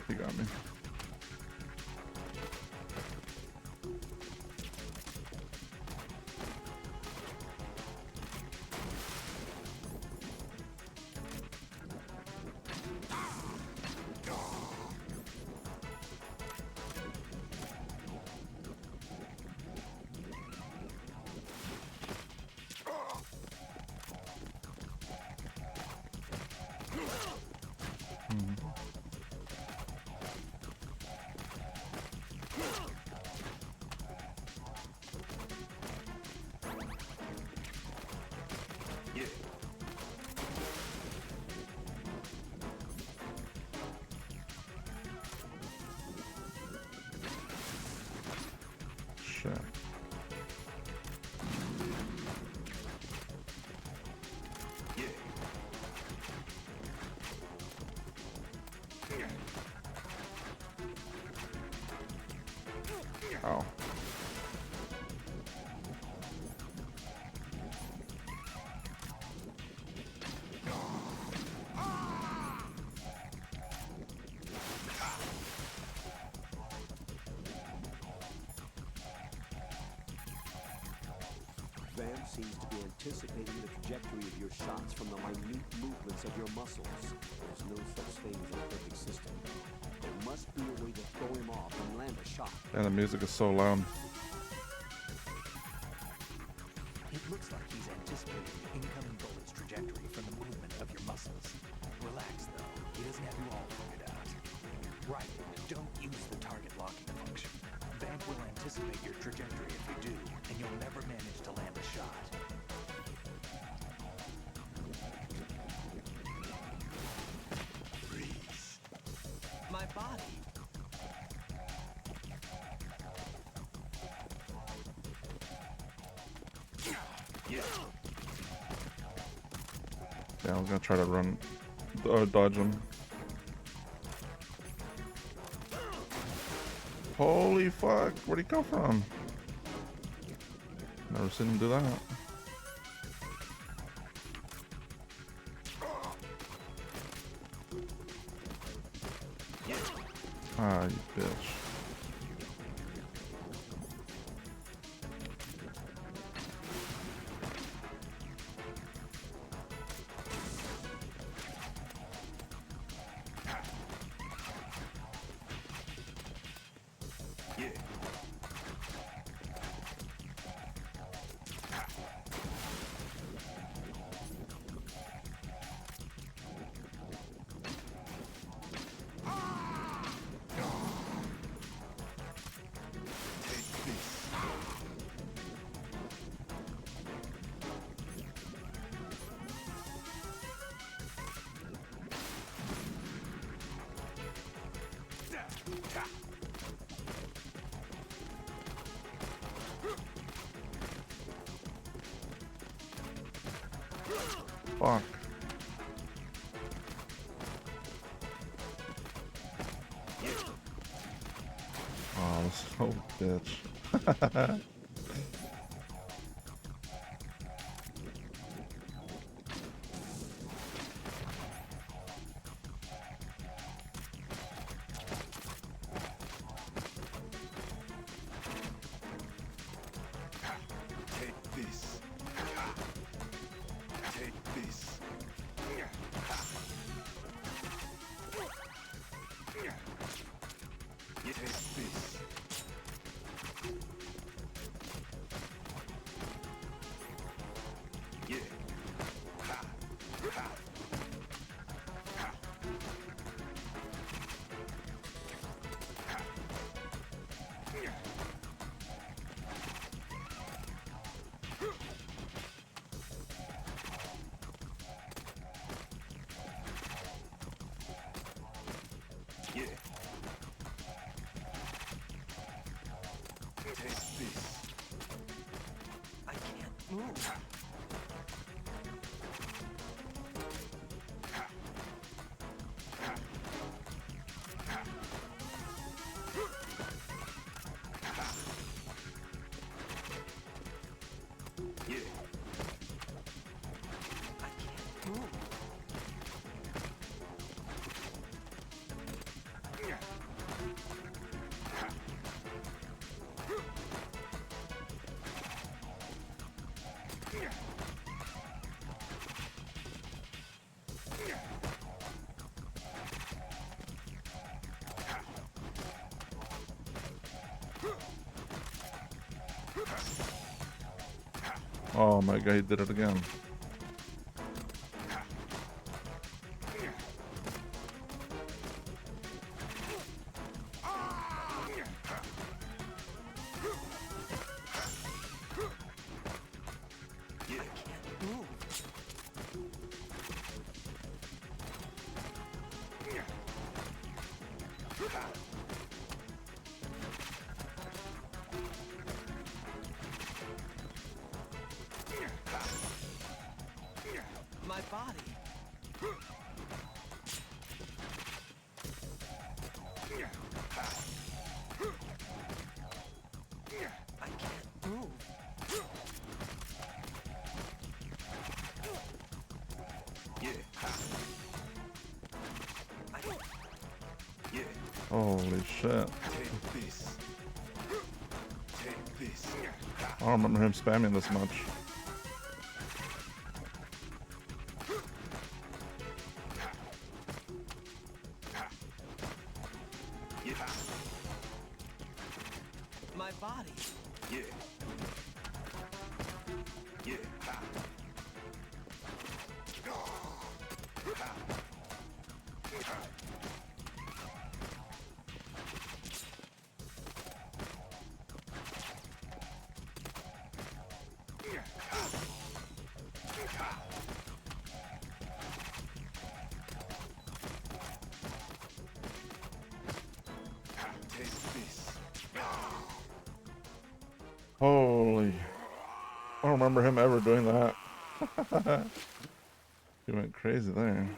He got me. Shit. Oh. Vam seems to be anticipating the trajectory of your shots from the minute movements of your muscles. There's no such thing as a perfect system. There must be a way to throw him off and land a shot. And the music is so loud. It looks like he's anticipating the incoming bullet's trajectory from the movement of your muscles. Relax, though. He doesn't have you all figured out. Right. Don't use the target locking function. Vamp will anticipate your trajectory if you do, and you'll never manage to land a shot. Freeze. My body. Yeah, I was gonna try to run, dodge him. Holy fuck, where'd he come from? Never seen him do that. Ah, you bitch. Fuck. Oh, so bitch. Take this. Take this. Take this. Yeah. Ha. Ha. Ha. Yeah. Take this. I can't move. Yeah. I can't move. Oh my god, he did it again. I can't move. body. I can't move. Holy shit. Take this. Take this. I don't remember him spamming this much. My body. Take this. Holy. I don't remember him ever doing that. He went crazy there.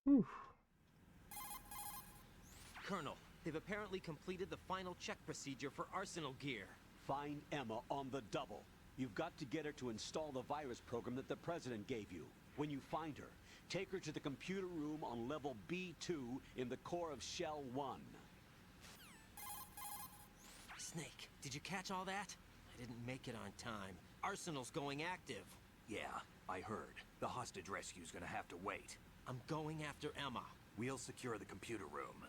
Whew. Colonel, they've apparently completed the final check procedure for arsenal gear. Find Emma on the double. You've got to get her to install the virus program that the President gave you. When you find her, take her to the computer room on level B2 in the core of Shell 1. Snake, did you catch all that? I didn't make it on time. Arsenal's going active. Yeah, I heard. The hostage rescue's gonna have to wait. I'm going after Emma. We'll secure the computer room.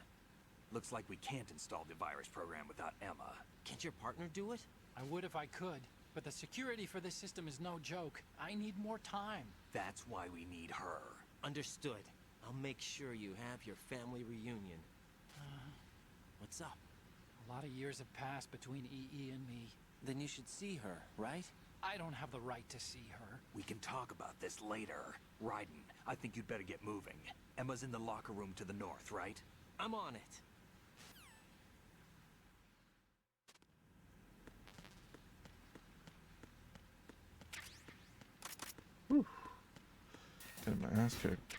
Looks like we can't install the virus program without Emma. Can't your partner do it? I would if I could, but the security for this system is no joke. I need more time. That's why we need her. Understood. I'll make sure you have your family reunion. What's up? A lot of years have passed between EE and me. Then you should see her, right? I don't have the right to see her. We can talk about this later. Raiden, I think you'd better get moving. Emma's in the locker room to the north, right? I'm on it. Whew. Getting my ass kicked.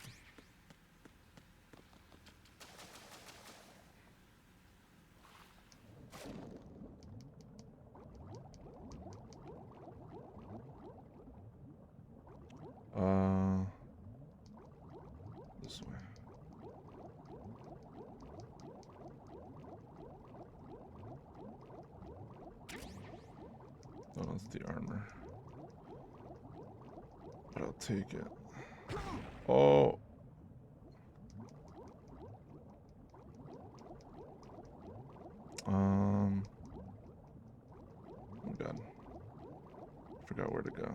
This way. Oh, that's the armor. But I'll take it. Oh. Oh God. Forgot where to go.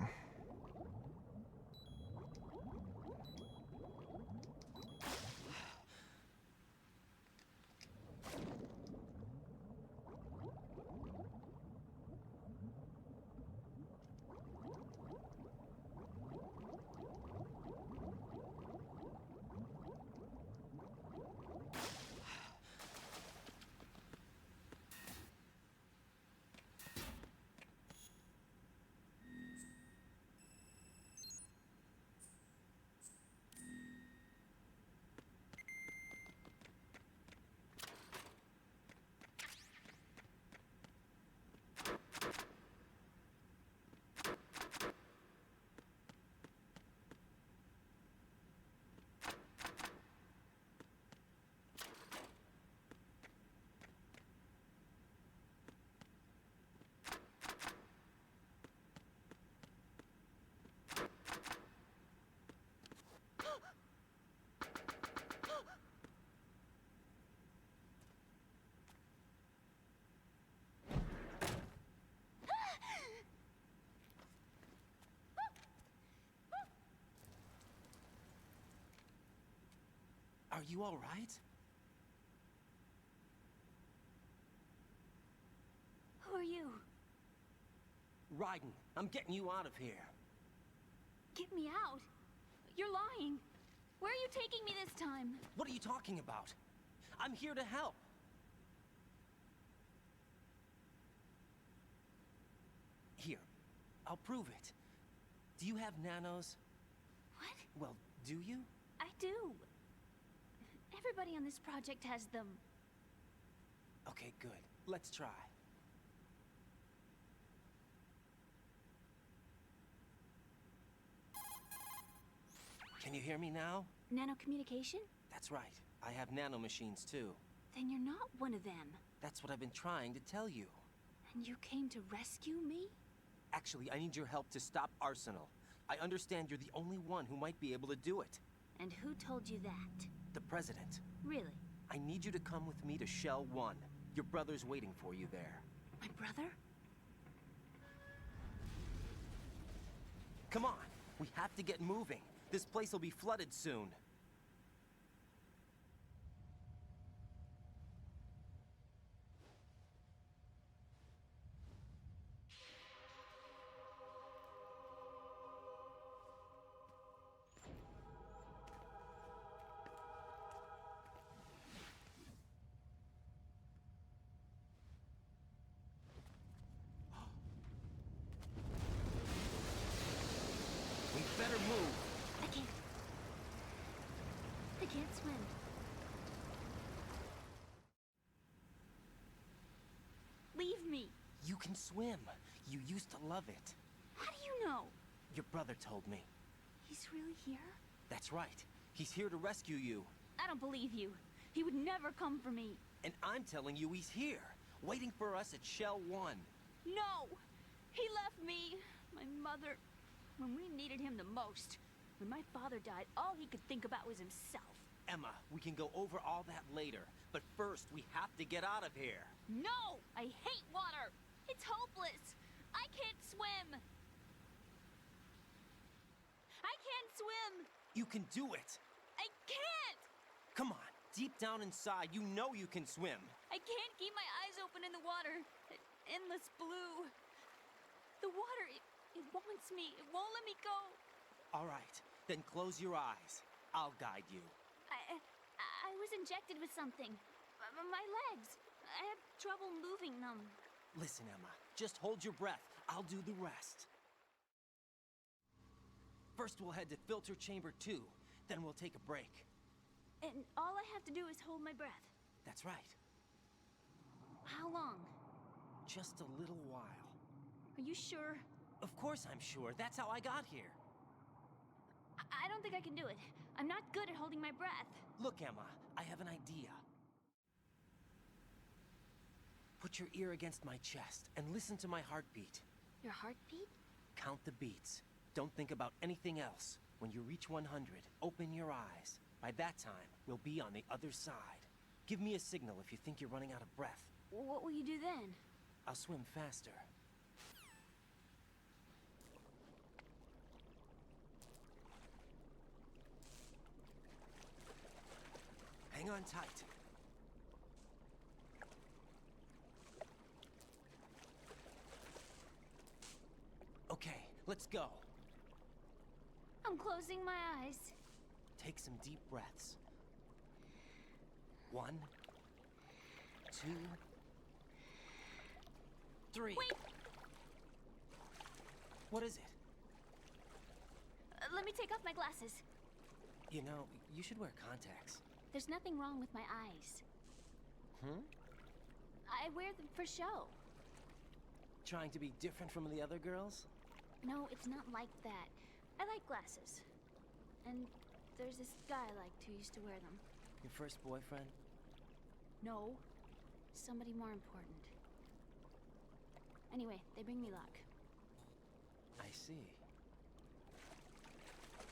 Are you all right? you? Raiden, I'm getting you out of here. Get me out? You're lying. Where are you taking me this time? What are you talking about? I'm here to help. Here, I'll prove it. Do you have nanos? What? Well, do you? I do. Everybody on this project has them. Okay, good. Let's try. Can you hear me now? Nanocommunication? That's right. I have nanomachines too. Then you're not one of them. That's what I've been trying to tell you. And you came to rescue me? Actually, I need your help to stop Arsenal. I understand you're the only one who might be able to do it. And who told you that? The President. Really? I need you to come with me to Shell 1. Your brother's waiting for you there. My brother? Come on, we have to get moving. This place will be flooded soon. We better move. I can't. I can't swim. Leave me. You can swim. You used to love it. How do you know? Your brother told me. He's really here? That's right. He's here to rescue you. I don't believe you. He would never come for me. And I'm telling you he's here, waiting for us at Shell 1. No! He left me, my mother, when we needed him the most. When my father died, all he could think about was himself. Emma, we can go over all that later. But first, we have to get out of here. No! I hate water! It's hopeless! I can't swim! I can't swim! You can do it. I can't! Come on, deep down inside, you know you can swim. I can't keep my eyes open in the water. That endless blue. The water, it wants me. It won't let me go. All right, then close your eyes. I'll guide you. I was injected with something. My legs. I have trouble moving them. Listen, Emma, just hold your breath. I'll do the rest. First, we'll head to filter chamber 2. Then we'll take a break. And all I have to do is hold my breath. That's right. How long? Just a little while. Are you sure? Of course I'm sure. That's how I got here. I don't think I can do it. I'm not good at holding my breath. Look, Emma, I have an idea. Put your ear against my chest and listen to my heartbeat. Your heartbeat? Count the beats. Don't think about anything else. When you reach 100, open your eyes. By that time, we'll be on the other side. Give me a signal if you think you're running out of breath. What will you do then? I'll swim faster. Hang on tight. Okay, let's go. I'm closing my eyes. Take some deep breaths. 1, 2, 3. Wait! What is it? Let me take off my glasses. You know, you should wear contacts. There's nothing wrong with my eyes. Hmm? I wear them for show. Trying to be different from the other girls? No, it's not like that. I like glasses. And there's this guy I liked who used to wear them. Your first boyfriend? No. Somebody more important. Anyway, they bring me luck. I see.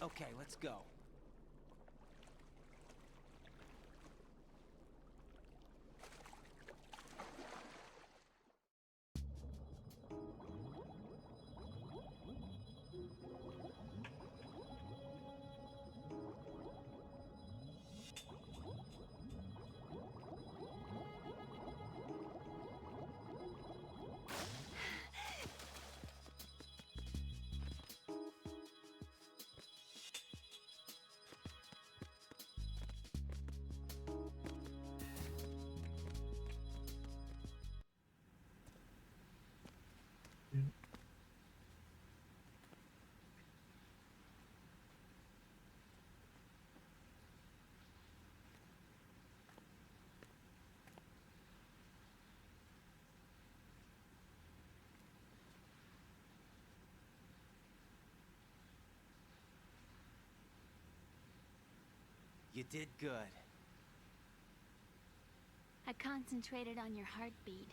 Okay, let's go. did good. I concentrated on your heartbeat.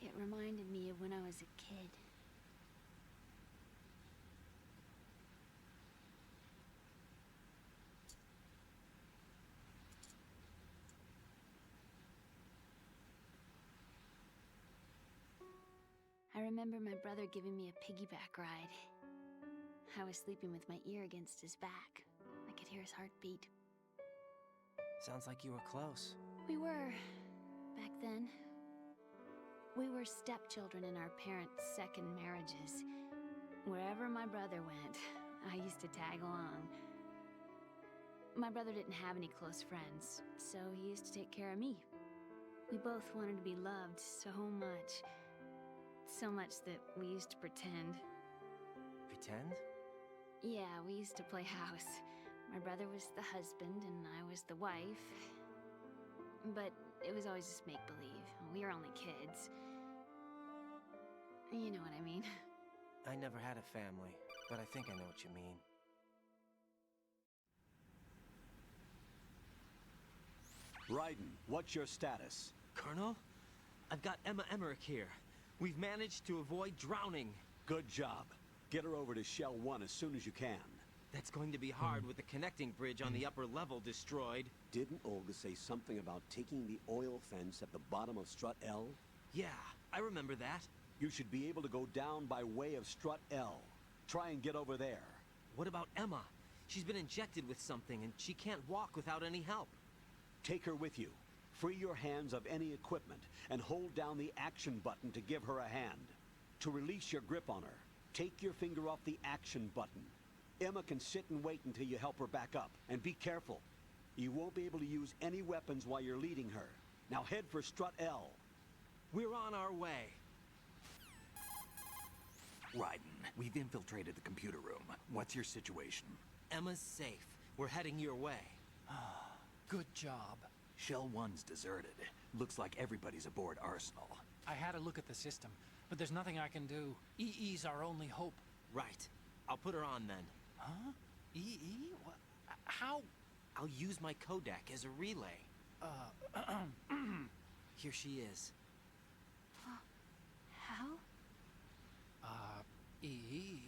It reminded me of when I was a kid. I remember my brother giving me a piggyback ride. I was sleeping with my ear against his back. I could hear his heartbeat. Sounds like you were close. We were, back then. We were stepchildren in our parents' second marriages. Wherever my brother went, I used to tag along. My brother didn't have any close friends, so he used to take care of me. We both wanted to be loved so much. So much that we used to pretend. Pretend? Yeah, we used to play house. My brother was the husband and I was the wife. But it was always just make-believe. We were only kids. You know what I mean. I never had a family, but I think I know what you mean. Raiden, what's your status? Colonel? I've got Emma Emmerich here. We've managed to avoid drowning. Good job. Get her over to Shell 1 as soon as you can. That's going to be hard with the connecting bridge on the upper level destroyed. Didn't Olga say something about taking the oil fence at the bottom of Strut L? Yeah, I remember that. You should be able to go down by way of Strut L. Try and get over there. What about Emma? She's been injected with something and she can't walk without any help. Take her with you. Free your hands of any equipment and hold down the action button to give her a hand. To release your grip on her, take your finger off the action button. Emma can sit and wait until you help her back up. And be careful. You won't be able to use any weapons while you're leading her. Now head for Strut L. We're on our way. Raiden, we've infiltrated the computer room. What's your situation? Emma's safe. We're heading your way. Good job. Shell 1's deserted. Looks like everybody's aboard Arsenal. I had a look at the system, but there's nothing I can do. EE's our only hope. Right. I'll put her on then. Huh? EE? What? How? I'll use my Kodak as a relay. Here she is. How? EE,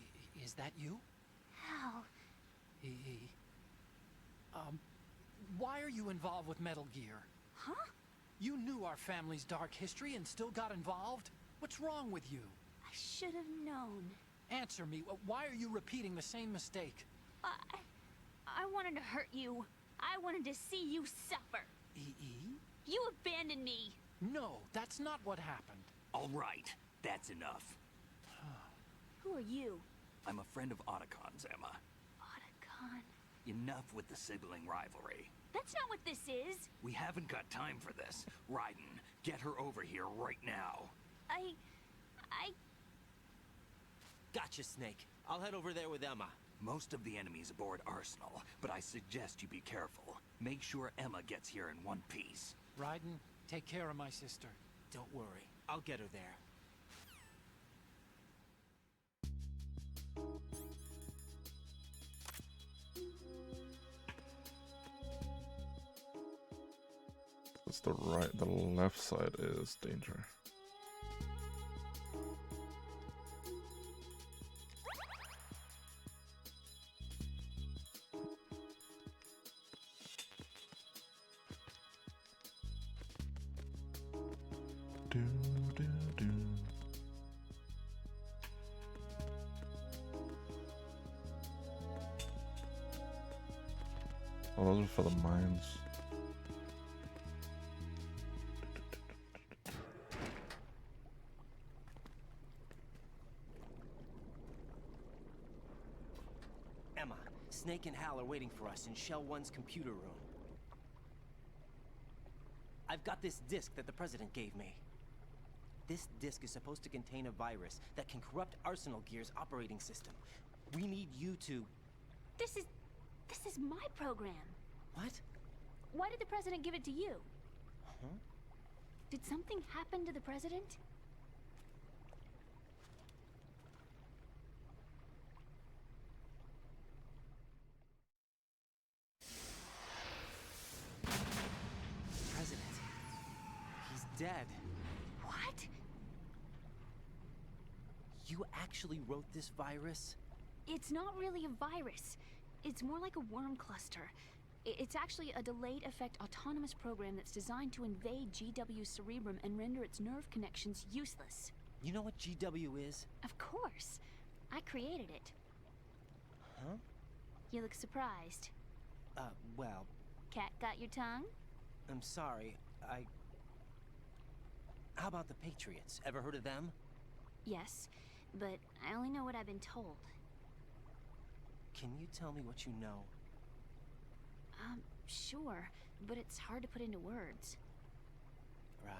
is that you? How? EE. Why are you involved with Metal Gear? Huh? You knew our family's dark history and still got involved? What's wrong with you? I should have known. Answer me. Why are you repeating the same mistake? I wanted to hurt you. I wanted to see you suffer. EE? You abandoned me. No, that's not what happened. All right, that's enough. Who are you? I'm a friend of Otacon's, Emma. Otacon. Enough with the sibling rivalry. That's not what this is. We haven't got time for this. Raiden, get her over here right now. I... Gotcha, Snake. I'll head over there with Emma. Most of the enemy's aboard Arsenal, but I suggest you be careful. Make sure Emma gets here in one piece. Raiden, take care of my sister. Don't worry. I'll get her there. It's the right, the left side is danger. Do, do, do. Oh, those are for the mines. Emma, Snake and Hal are waiting for us in Shell 1's computer room. I've got this disk that the President gave me. This disk is supposed to contain a virus that can corrupt Arsenal Gear's operating system. We need you to... This is my program. What? Why did the President give it to you? Huh? Did something happen to the President? dead. What? You actually wrote this virus? It's not really a virus. It's more like a worm cluster. It's actually a delayed effect autonomous program that's designed to invade GW's cerebrum and render its nerve connections useless. You know what GW is? Of course. I created it. Huh? You look surprised. Well, Cat got your tongue? I'm sorry. How about the Patriots? Ever heard of them? Yes, but I only know what I've been told. Can you tell me what you know? Sure, but it's hard to put into words. Right.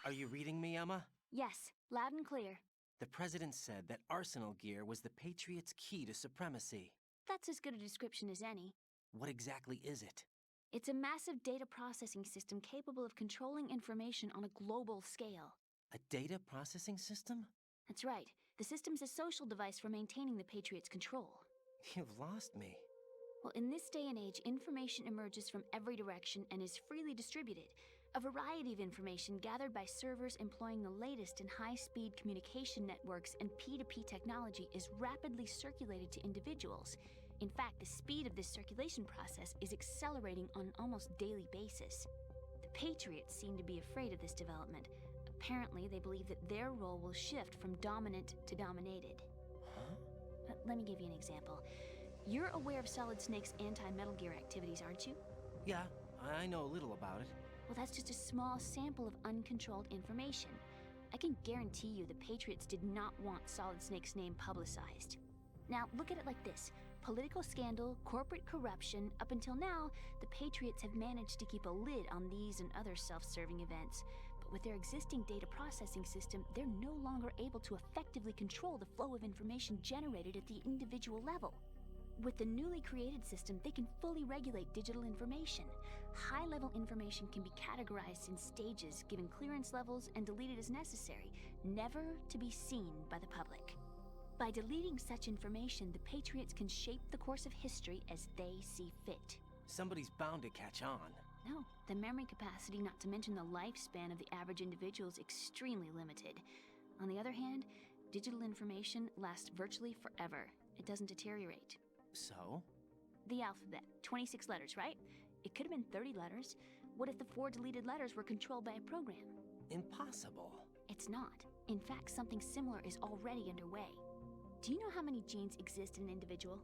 Are you reading me, Emma? Yes, loud and clear. The President said that Arsenal gear was the Patriots' key to supremacy. That's as good a description as any. What exactly is it? It's a massive data processing system capable of controlling information on a global scale. A data processing system? That's right. The system's a social device for maintaining the Patriots' control. You've lost me. Well, in this day and age, information emerges from every direction and is freely distributed. A variety of information gathered by servers employing the latest in high-speed communication networks and P2P technology is rapidly circulated to individuals. In fact, the speed of this circulation process is accelerating on an almost daily basis. The Patriots seem to be afraid of this development. Apparently, they believe that their role will shift from dominant to dominated. Huh? Let me give you an example. You're aware of Solid Snake's anti-Metal Gear activities, aren't you? Yeah, I know a little about it. Well, that's just a small sample of uncontrolled information. I can guarantee you the Patriots did not want Solid Snake's name publicized. Now, look at it like this. Political scandal, corporate corruption, up until now, the Patriots have managed to keep a lid on these and other self-serving events. But with their existing data processing system, they're no longer able to effectively control the flow of information generated at the individual level. With the newly created system, they can fully regulate digital information. High-level information can be categorized in stages, given clearance levels, and deleted as necessary, never to be seen by the public. By deleting such information, the Patriots can shape the course of history as they see fit. Somebody's bound to catch on. No, the memory capacity, not to mention the lifespan of the average individual, is extremely limited. On the other hand, digital information lasts virtually forever. It doesn't deteriorate. So? The alphabet, 26 letters, right? It could have been 30 letters. What if the 4 deleted letters were controlled by a program? Impossible. It's not. In fact, something similar is already underway. Do you know how many genes exist in an individual?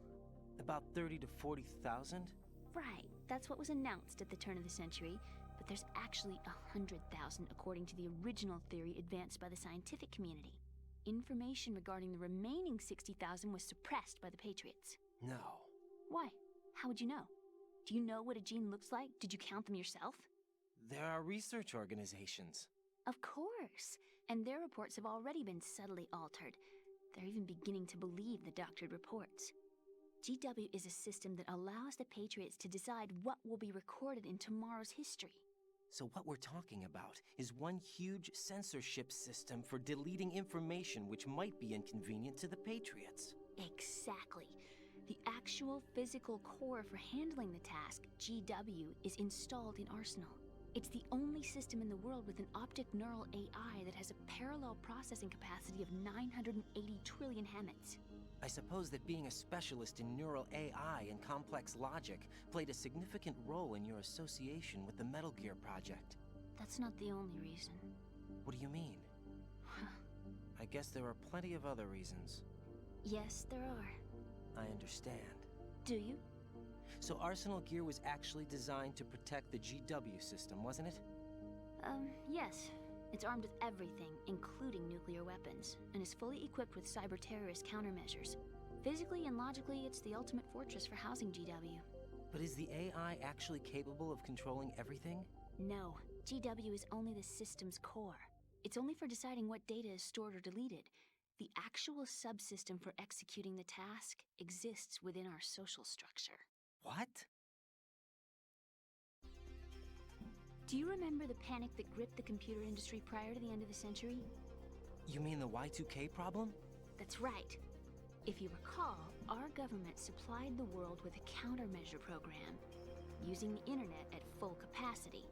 About 30 to 40,000? Right. That's what was announced at the turn of the century. But there's actually 100,000 according to the original theory advanced by the scientific community. Information regarding the remaining 60,000 was suppressed by the Patriots. No. Why? How would you know? Do you know what a gene looks like? Did you count them yourself? There are research organizations. Of course. And their reports have already been subtly altered. They're even beginning to believe the doctored reports. GW is a system that allows the Patriots to decide what will be recorded in tomorrow's history. So what we're talking about is one huge censorship system for deleting information which might be inconvenient to the Patriots. Exactly. The actual physical core for handling the task, GW, is installed in Arsenal. It's the only system in the world with an optic neural AI that has a parallel processing capacity of 980 trillion Hammets. I suppose that being a specialist in neural AI and complex logic played a significant role in your association with the Metal Gear project. That's not the only reason. What do you mean? I guess there are plenty of other reasons. Yes, there are. I understand. Do you? So Arsenal Gear was actually designed to protect the GW system, wasn't it? Yes. It's armed with everything, including nuclear weapons, and is fully equipped with cyber-terrorist countermeasures. Physically and logically, it's the ultimate fortress for housing GW. But is the AI actually capable of controlling everything? No. GW is only the system's core. It's only for deciding what data is stored or deleted. The actual subsystem for executing the task exists within our social structure. What? Do you remember the panic that gripped the computer industry prior to the end of the century? You mean the Y2K problem? That's right. If you recall, our government supplied the world with a countermeasure program. using the internet at full capacity.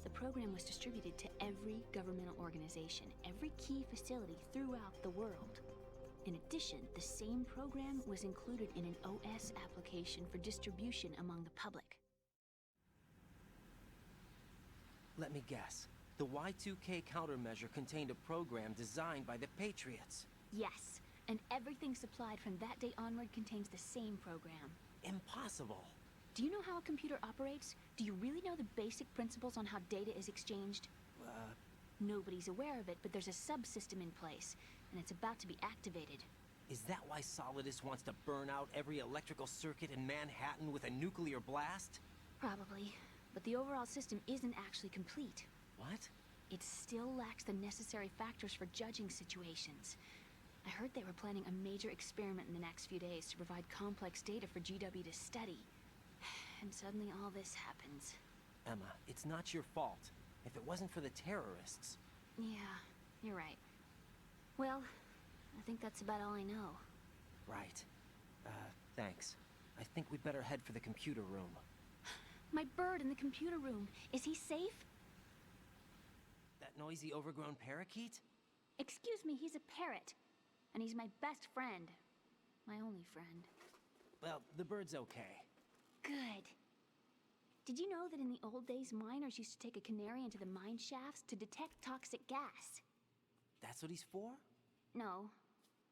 The program was distributed to every governmental organization, every key facility throughout the world. In addition, the same program was included in an OS application for distribution among the public. Let me guess. The Y2K countermeasure contained a program designed by the Patriots. Yes, and everything supplied from that day onward contains the same program. Impossible. Do you know how a computer operates? Do you really know the basic principles on how data is exchanged? Nobody's aware of it, but there's a subsystem in place, and it's about to be activated. Is that why Solidus wants to burn out every electrical circuit in Manhattan with a nuclear blast? Probably, but the overall system isn't actually complete. What? It still lacks the necessary factors for judging situations. I heard they were planning a major experiment in the next few days to provide complex data for GW to study. And suddenly all this happens. Emma, it's not your fault. If it wasn't for the terrorists... Yeah, you're right. Well, I think that's about all I know. Right. Thanks. I think we'd better head for the computer room. My bird in the computer room. Is he safe? That noisy, overgrown parakeet? Excuse me, he's a parrot. And he's my best friend. My only friend. Well, the bird's okay. Good. Did you know that in the old days, miners used to take a canary into the mine shafts to detect toxic gas? That's what he's for? No.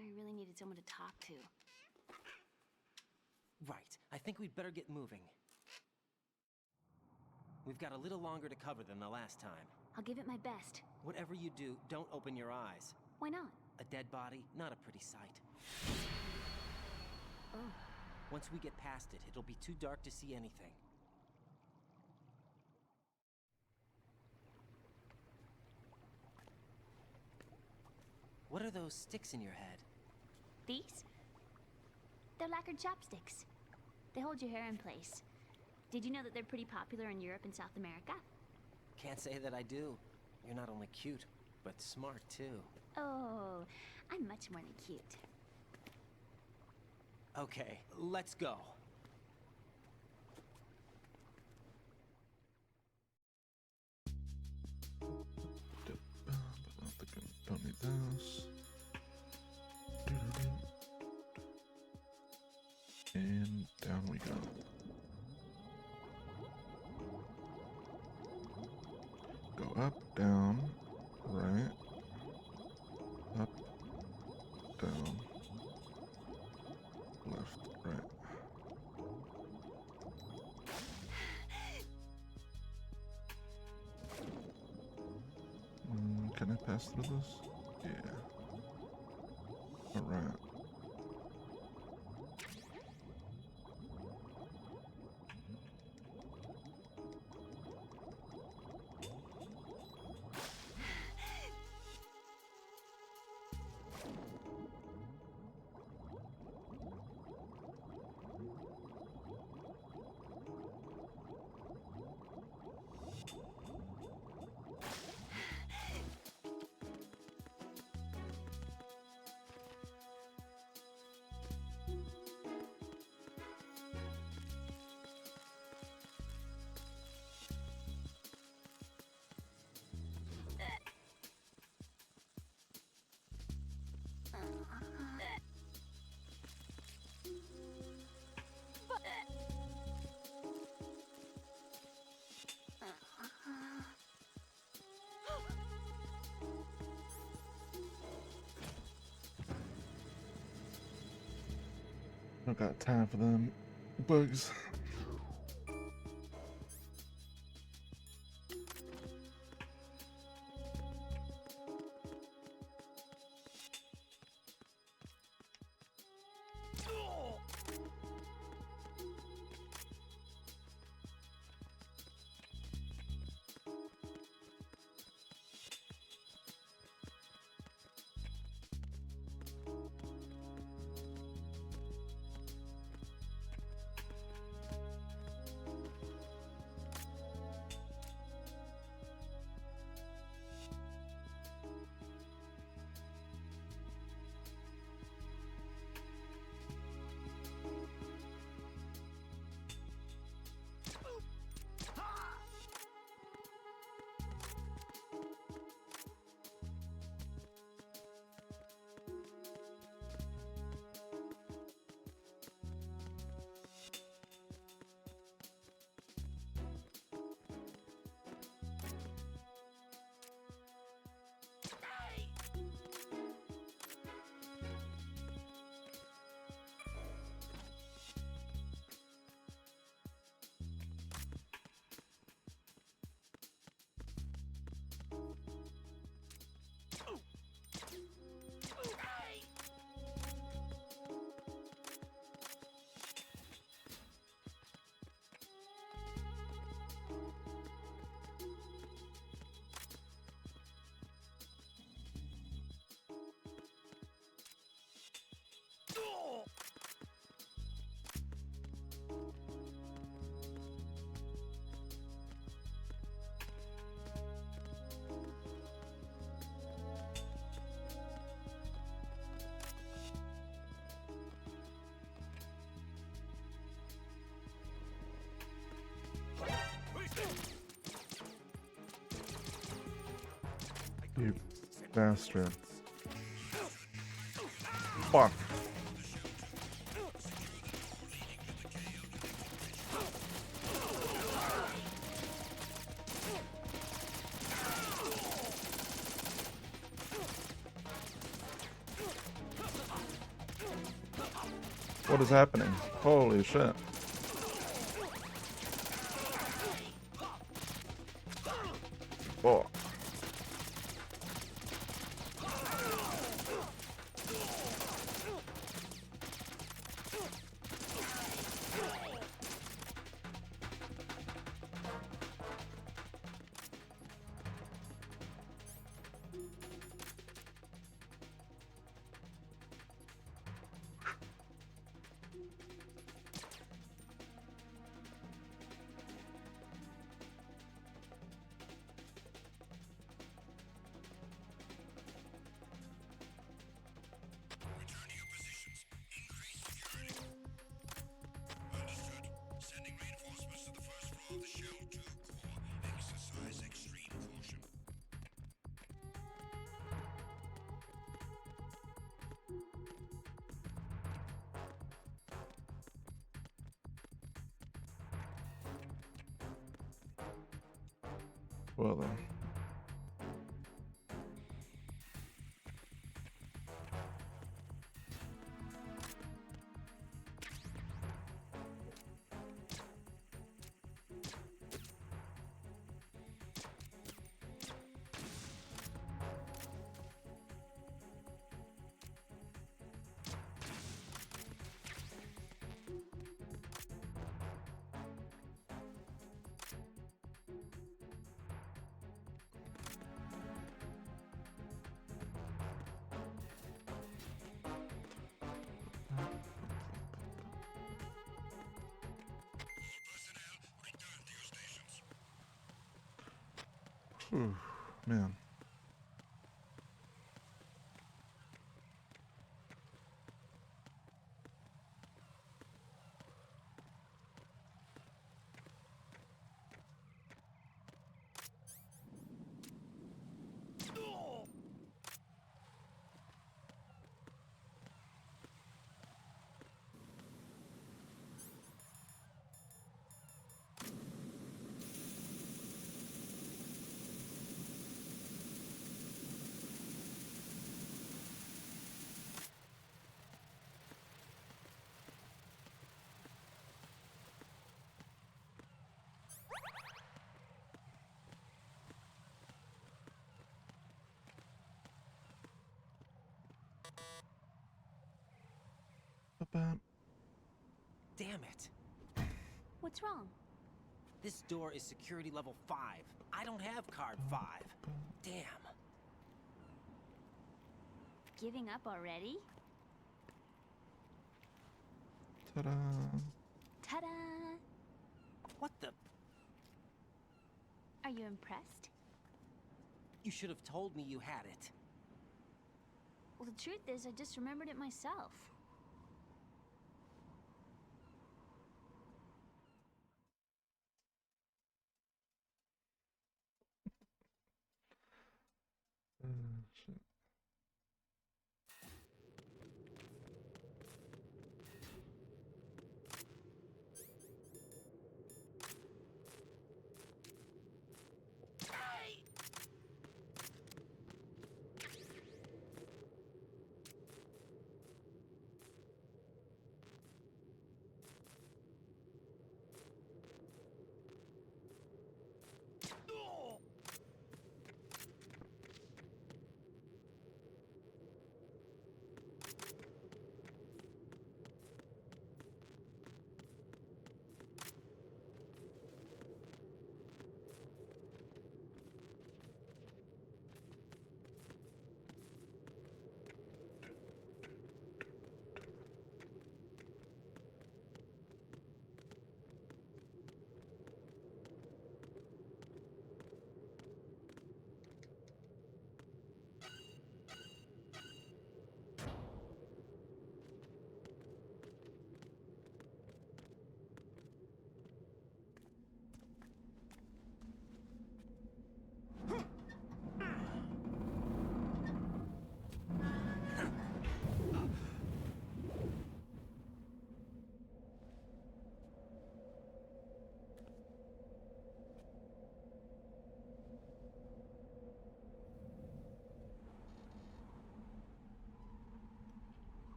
I really needed someone to talk to. Right. I think we'd better get moving. We've got a little longer to cover than the last time. I'll give it my best. Whatever you do, don't open your eyes. Why not? A dead body, not a pretty sight. Oh. Once we get past it, it'll be too dark to see anything. What are those sticks in your head? These? They're lacquered chopsticks. They hold your hair in place. Did you know that they're pretty popular in Europe and South America? Can't say that I do. You're not only cute, but smart too. Oh, I'm much more than cute. Okay, let's go. Don't need those. And down we go. Go up, down, right, up, down, left, right. Can I pass through this? Yeah. Alright. Don't got time for them bugs. You bastard. Fuck. What is happening? Holy shit. Fuck. Well then. Whew, man. Damn it. What's wrong? This door is security level 5. I don't have card 5. Damn. Giving up already? Ta-da. Ta-da! What the? Are you impressed? You should have told me you had it. Well, the truth is, I just remembered it myself. Shit.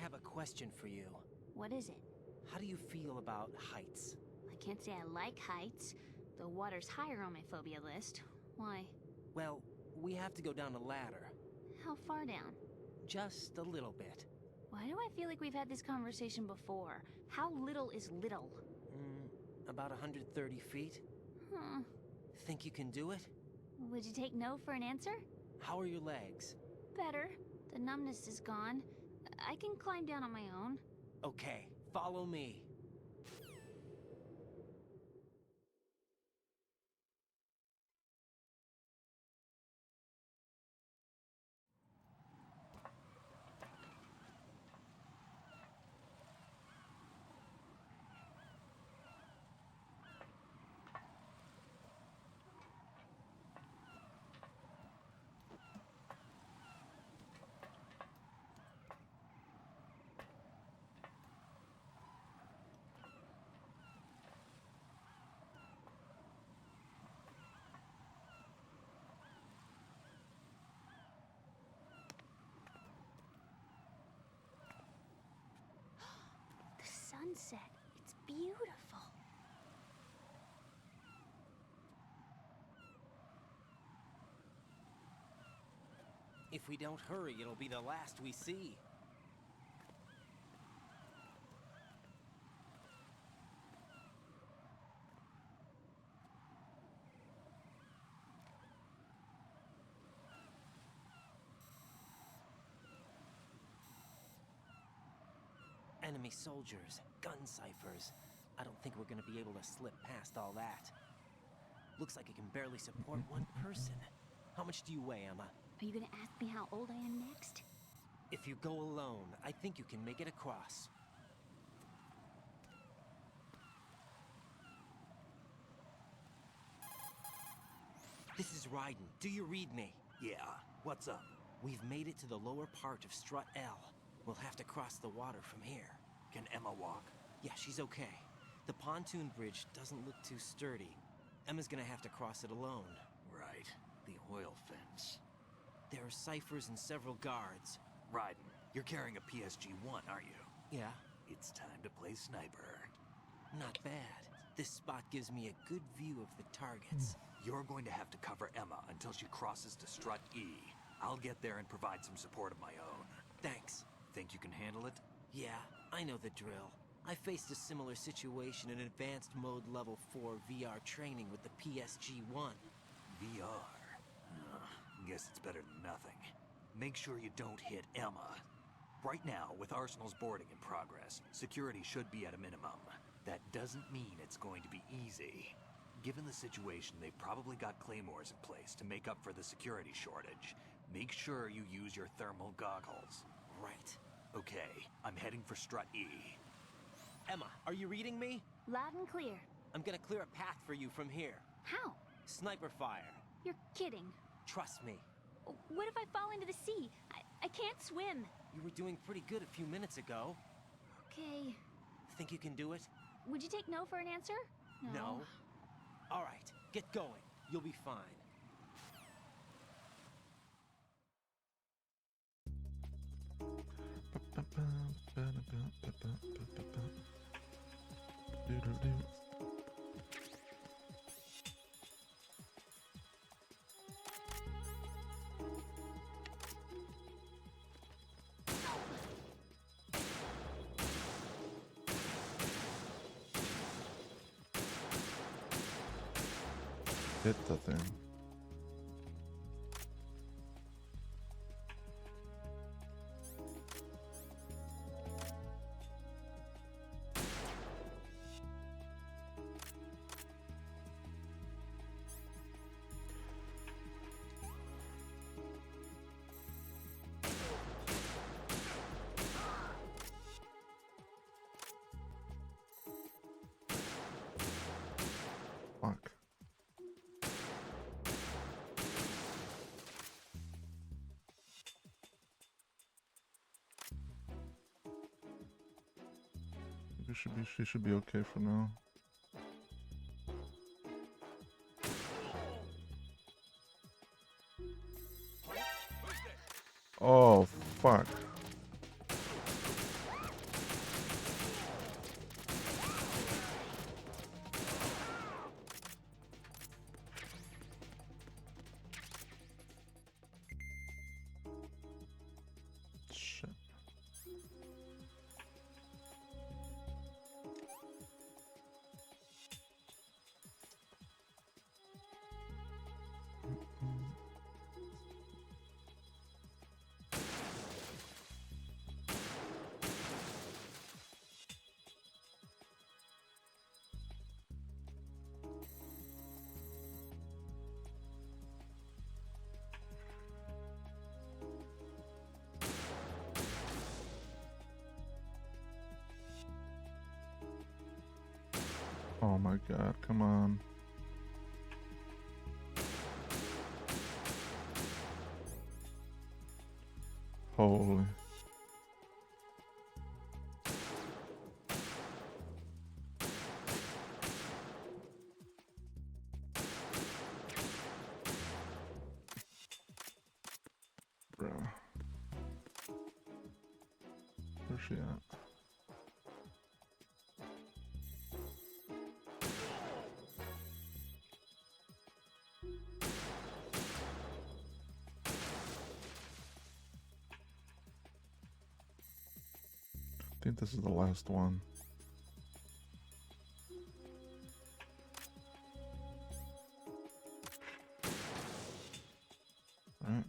have a question for you. What is it? How do you feel about heights? I can't say I like heights. The water's higher on my phobia list. Why? Well, we have to go down a ladder. How far down? Just a little bit. Why do I feel like we've had this conversation before? How little is little? About 130 feet. Huh. Think you can do it? Would you take no for an answer? How are your legs? Better. The numbness is gone. I can climb down on my own. Okay, follow me. The sunset. It's beautiful. If we don't hurry, it'll be the last we see. Enemy soldiers, gun ciphers. I don't think we're gonna be able to slip past all that. Looks like it can barely support one person. How much do you weigh, Emma? Are you gonna ask me how old I am next? If you go alone, I think you can make it across. This is Raiden. Do you read me? Yeah, what's up? We've made it to the lower part of Strut L. We'll have to cross the water from here. Can Emma walk? Yeah, she's okay. The pontoon bridge doesn't look too sturdy. Emma's gonna have to cross it alone. Right, the oil fence. There are ciphers and several guards. Raiden, you're carrying a PSG-1, aren't you? Yeah, It's time to play sniper. not bad. This spot gives me a good view of the targets. You're going to have to cover Emma until she crosses to Strut E. I'll get there and provide some support of my own. Thanks. Think you can handle it? Yeah, I know the drill. I faced a similar situation in Advanced Mode Level 4 VR training with the PSG-1. VR? Guess it's better than nothing. Make sure you don't hit Emma. Right now, with Arsenal's boarding in progress, security should be at a minimum. That doesn't mean it's going to be easy. Given the situation, they've probably got claymores in place to make up for the security shortage. Make sure you use your thermal goggles. Right. Okay, I'm heading for Strut E. Emma, are you reading me? Loud and clear. I'm gonna clear a path for you from here. How? Sniper fire. You're kidding. Trust me. What if I fall into the sea? I can't swim. You were doing pretty good a few minutes ago. Okay. Think you can do it? Would you take no for an answer? No. All right, get going. You'll be fine. Hit the thing. Fuck. She should be okay for now. Oh fuck. Oh my god, come on. Holy. Bro. Where's she at? I think this is the last one. Right.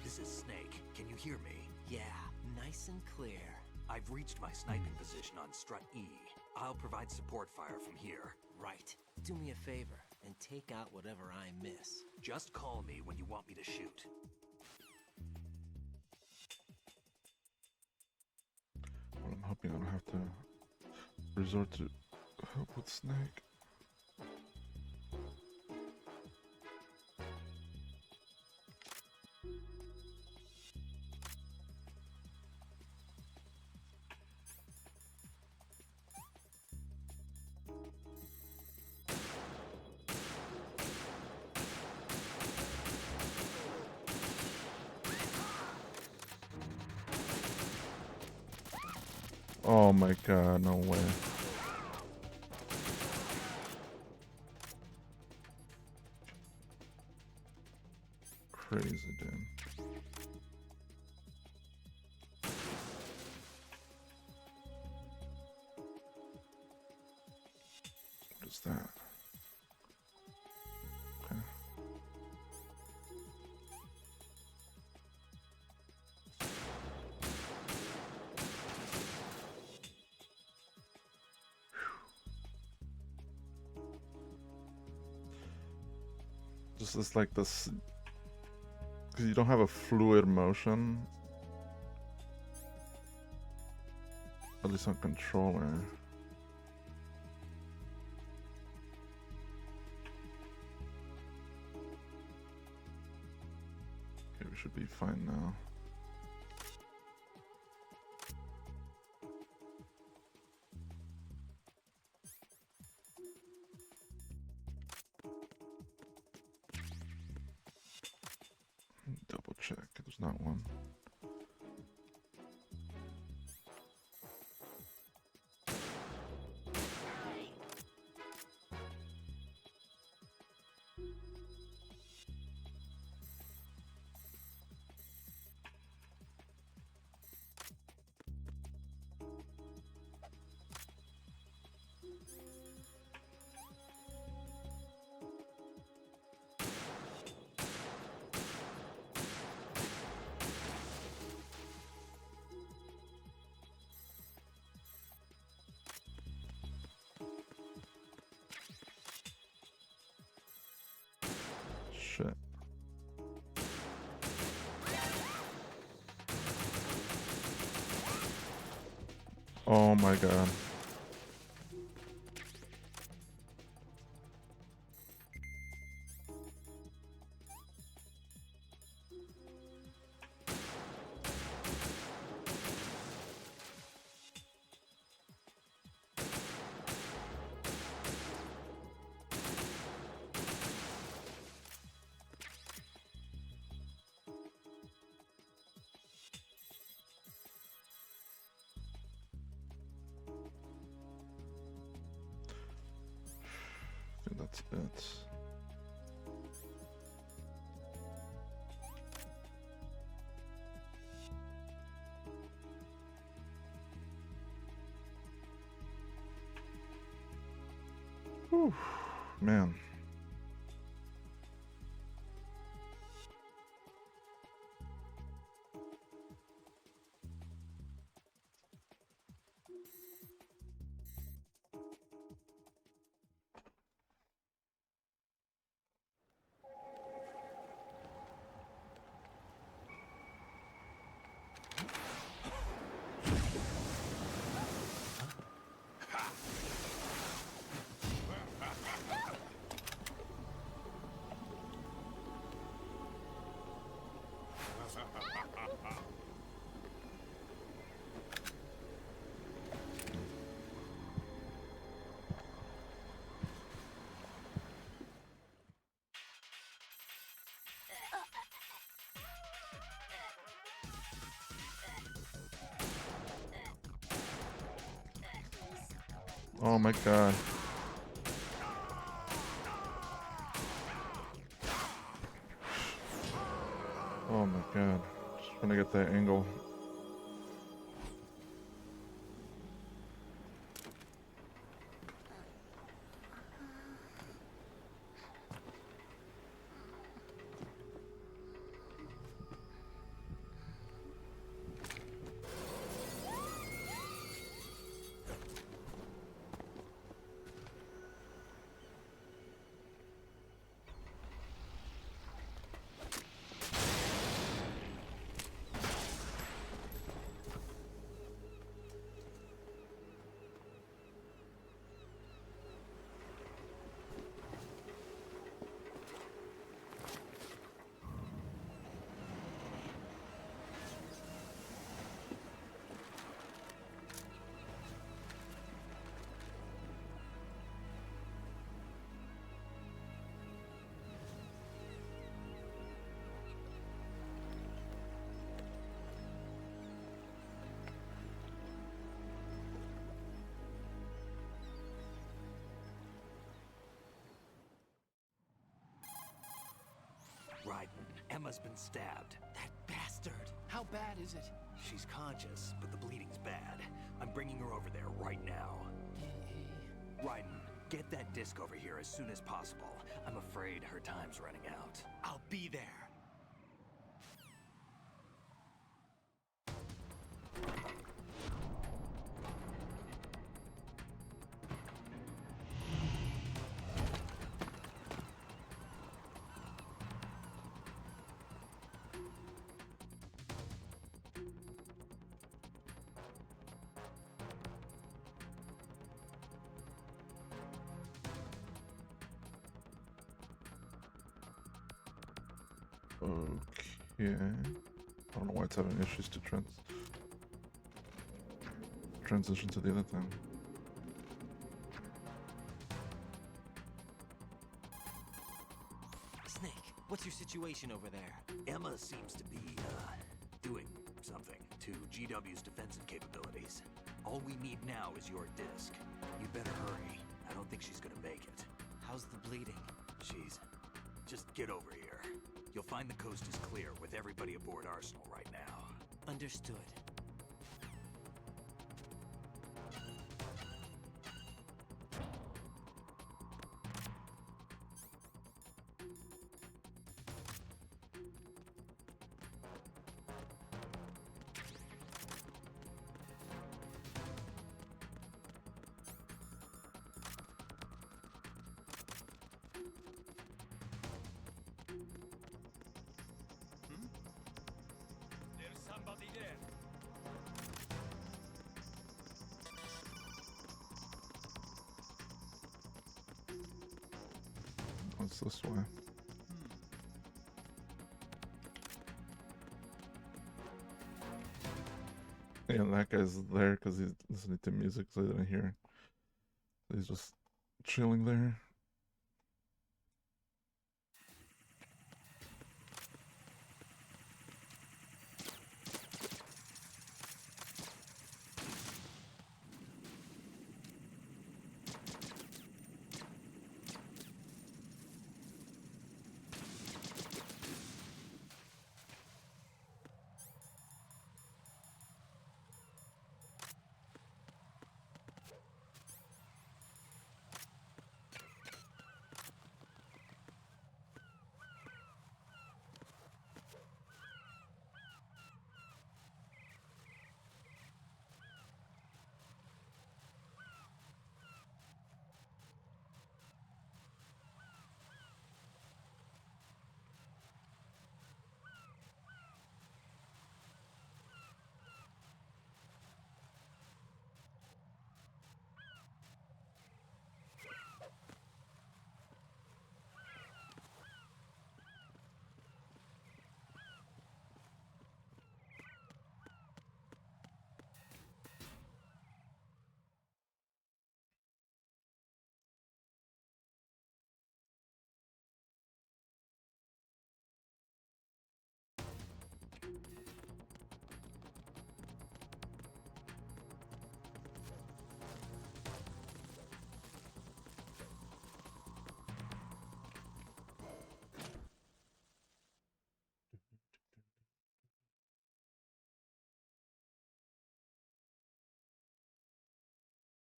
This is Snake. Can you hear me? Yeah, nice and clear. I've reached my sniping position on strut E. I'll provide support fire from here. Right. Do me a favor and take out whatever I miss. Just call me when you want me to shoot. Well, I'm hoping I don't have to resort to help with Snake. Oh my god, no way. Crazy, dude. What is that? Okay. Just this like this, because you don't have a fluid motion, at least on controller. Okay, we should be fine now. Double check, there's not one. Shit. Oh my god. I think that's it. Whew, man. Oh my god. Oh my god. Just trying to get that angle. Raiden, Emma's been stabbed. That bastard! How bad is it? She's conscious, but the bleeding's bad. I'm bringing her over there right now. Raiden, get that disc over here as soon as possible. I'm afraid her time's running out. I'll be there. Okay. I don't know why it's having issues to transition to the other thing. Snake, what's your situation over there? Emma seems to be, doing something to GW's defensive capabilities. All we need now is your disc. You better hurry. I don't think she's gonna make it. How's the bleeding? Just get over here. You'll find the coast is clear with everybody aboard Arsenal right now. Understood. There's somebody there. What's this way? Yeah, that guy's there because he's listening to music, so he didn't hear. He's just chilling there.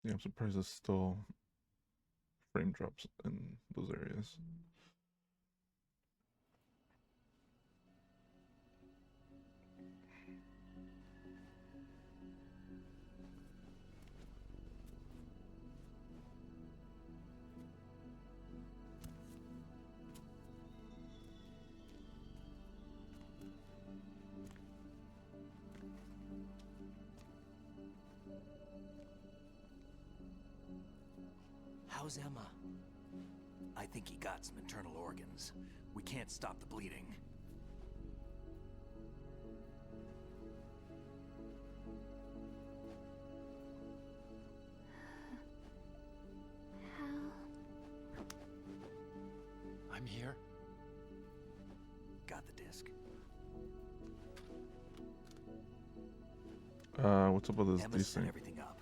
Yeah, I'm surprised it's still frame drops in those areas. How's Emma? I think he got some internal organs. We can't stop the bleeding. I'm here. Got the disc. What's up with this Emma set desync? everything up.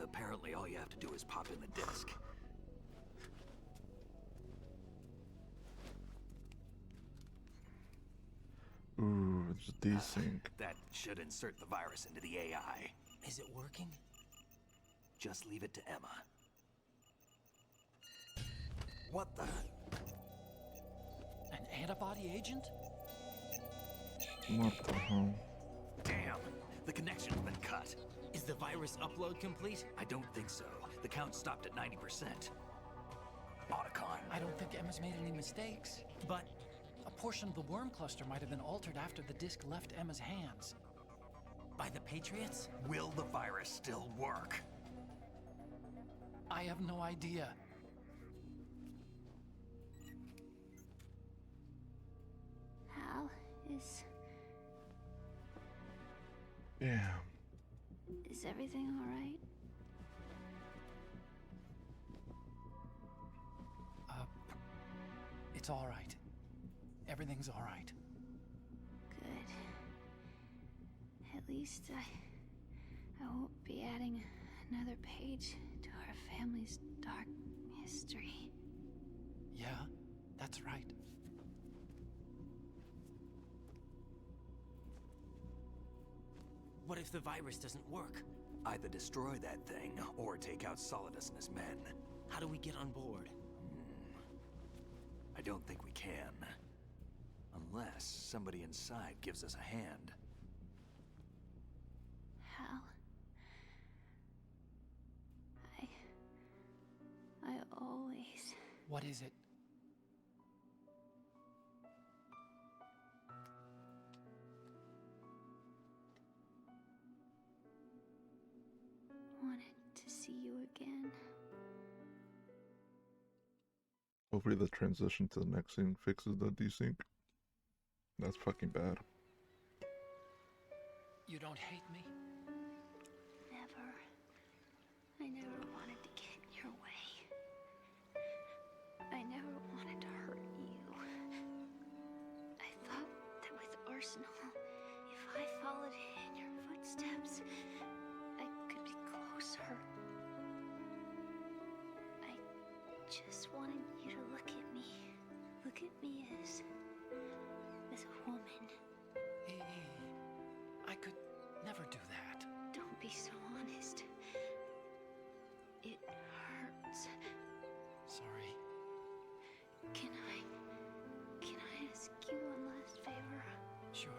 Apparently all you have to do is pop in the disc. Ooh, it's desync. That should insert the virus into the AI. Is it working? Just leave it to Emma. What the? An antibody agent? What the hell? Damn! The connection's been cut. Is the virus upload complete? I don't think so. The count stopped at 90%. Otacon. I don't think Emma's made any mistakes. But a portion of the worm cluster might have been altered after the disc left Emma's hands. By the Patriots? Will the virus still work? I have no idea. Hal, Yeah. is everything all right? It's all right. Everything's all right. Good. At least I won't be adding another page to our family's dark history. Yeah, that's right. What if the virus doesn't work? Either destroy that thing, or take out Solidus and his men. How do we get on board? I don't think we can. Unless somebody inside gives us a hand. Hal, I always... What is it? wanted to see you again. Hopefully the transition to the next scene fixes the desync. That's fucking bad. You don't hate me? Never. I never wanted to get in your way. I never wanted to hurt you. I thought that with Arsenal, if I followed in your footsteps, I could be closer. I just wanted you to look at me. Look at me as a woman. I could never do that. Don't be so honest. It hurts. Sorry. Can I ask you one last favor? Sure.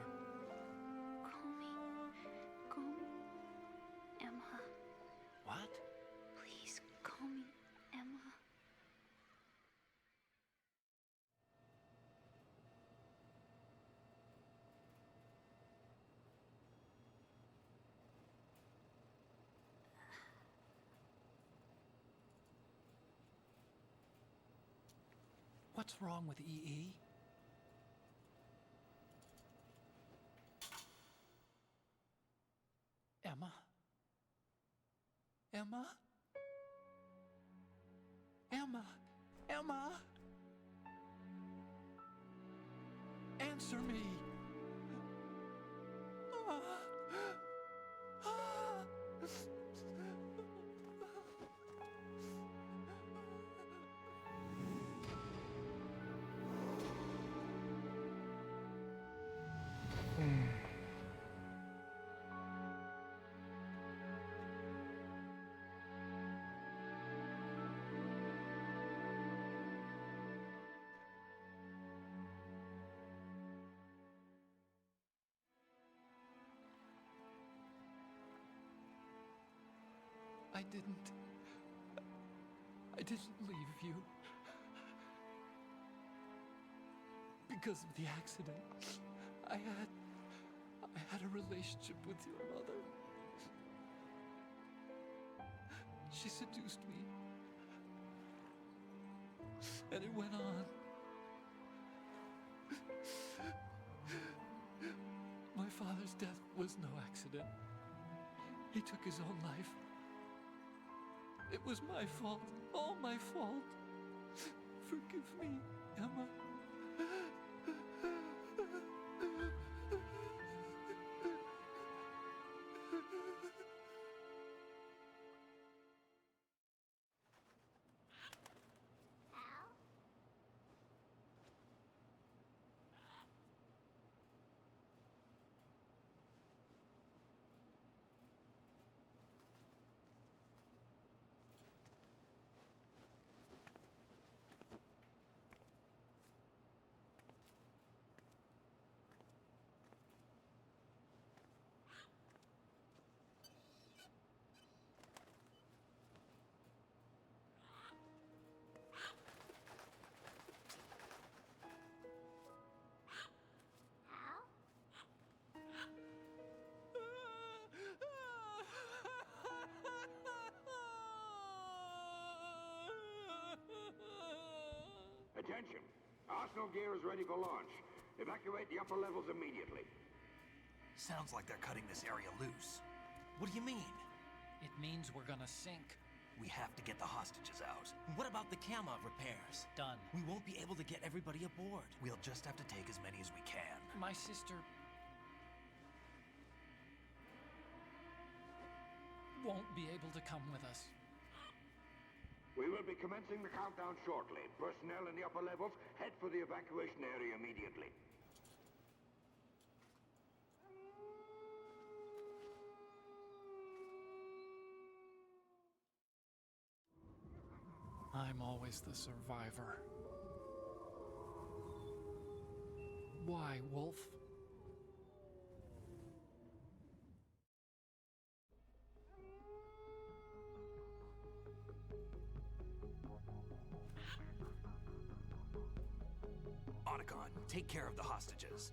Call me Emma. What? Please call me Emma. What's wrong with EE? Emma? Emma? Emma? Emma? Answer me! Ah. Ah. I didn't leave you. Because of the accident, I had a relationship with your mother. She seduced me. And it went on. My father's death was no accident. He took his own life. It was my fault, all my fault. Forgive me, Emma. Attention! Arsenal gear is ready for launch. Evacuate the upper levels immediately. Sounds like they're cutting this area loose. What do you mean? It means we're gonna sink. We have to get the hostages out. What about the Camov repairs? Done. We won't be able to get everybody aboard. We'll just have to take as many as we can. My sister won't be able to come with us. We will be commencing the countdown shortly. Personnel in the upper levels, head for the evacuation area immediately. I'm always the survivor. Why, Wolf? Otacon, take care of the hostages.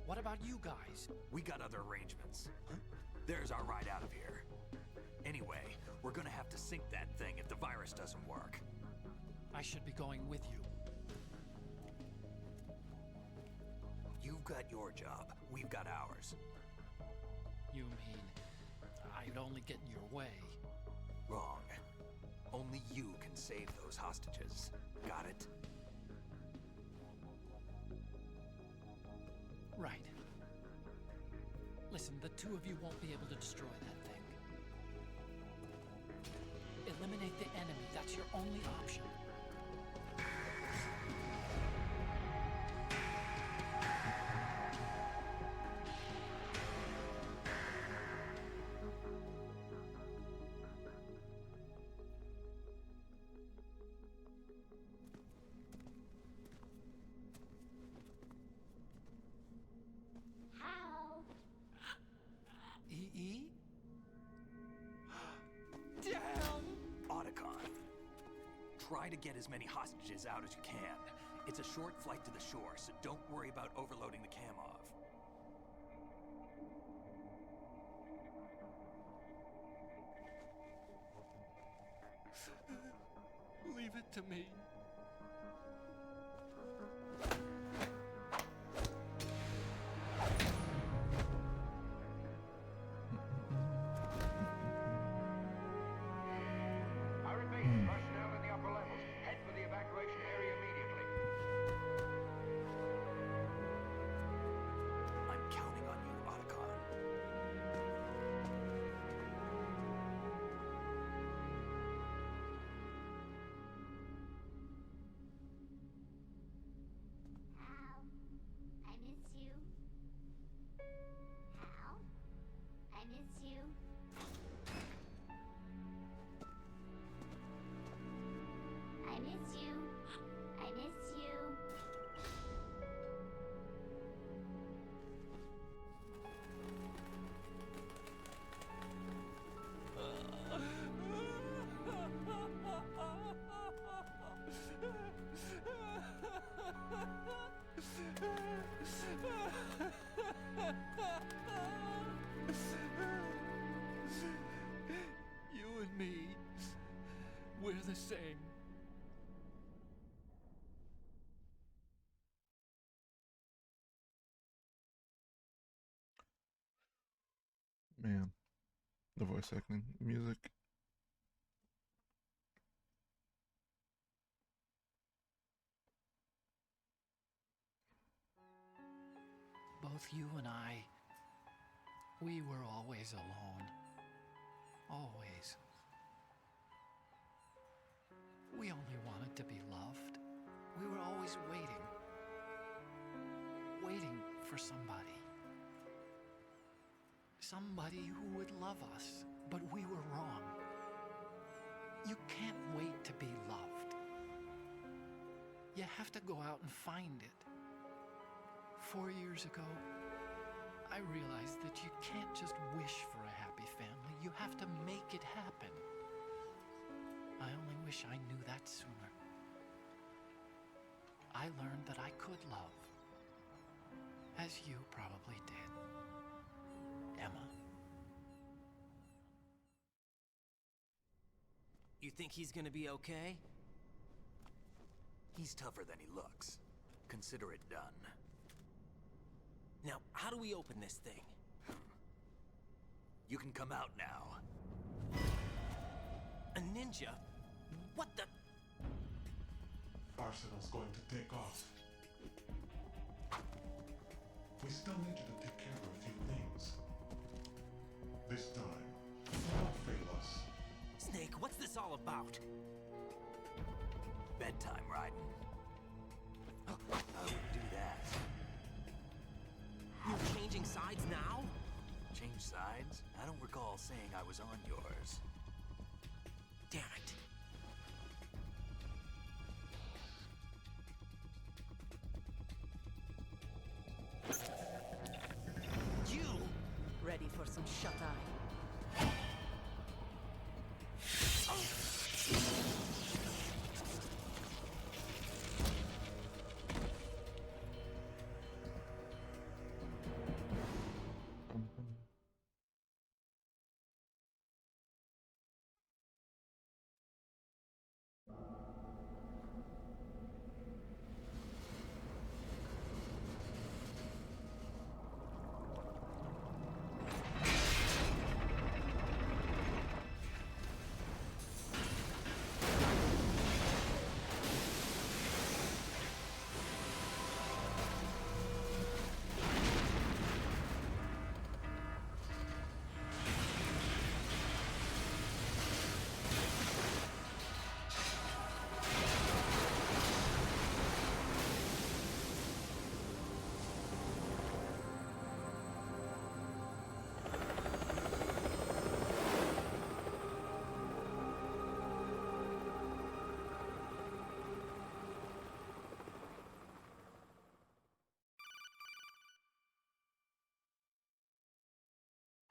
What about you guys? We got other arrangements. There's our ride out of here. Anyway, we're gonna have to sink that thing if the virus doesn't work. I should be going with you. You've got your job. We've got ours. You mean I'd only get in your way? Wrong. Only you can save those hostages. Got it? Right. Listen, the two of you won't be able to destroy that thing. Eliminate the enemy. That's your only option. E? Damn! Otacon. Try to get as many hostages out as you can. It's a short flight to the shore, so don't worry about overloading the Camov. Leave it to me. I repeat, personnel in the upper levels, head for the evacuation area immediately. I'm counting on you, Otacon. Hal, I miss you. Hal, I miss you. I miss you. I miss you. Man, the voice acting, music. Both you and I, we were always alone. Always. We only wanted to be loved. We were always waiting. Waiting for somebody. Somebody who would love us, but we were wrong. You can't wait to be loved. You have to go out and find it. 4 years ago, I realized that you can't just wish for a happy family. You have to make it happen. I only wish I knew that sooner. I learned that I could love, as you probably did, Emma. You think he's gonna be okay? He's tougher than he looks. Consider it done. Now, how do we open this thing? You can come out now. A ninja? What the? Arsenal's going to take off. We still need you to take care of a few things. This time, don't fail us. Snake, what's this all about? Bedtime, Raiden. I wouldn't do that. You're changing sides now? Change sides? I don't recall saying I was on yours. Damn it. You! Ready for some shut-eye?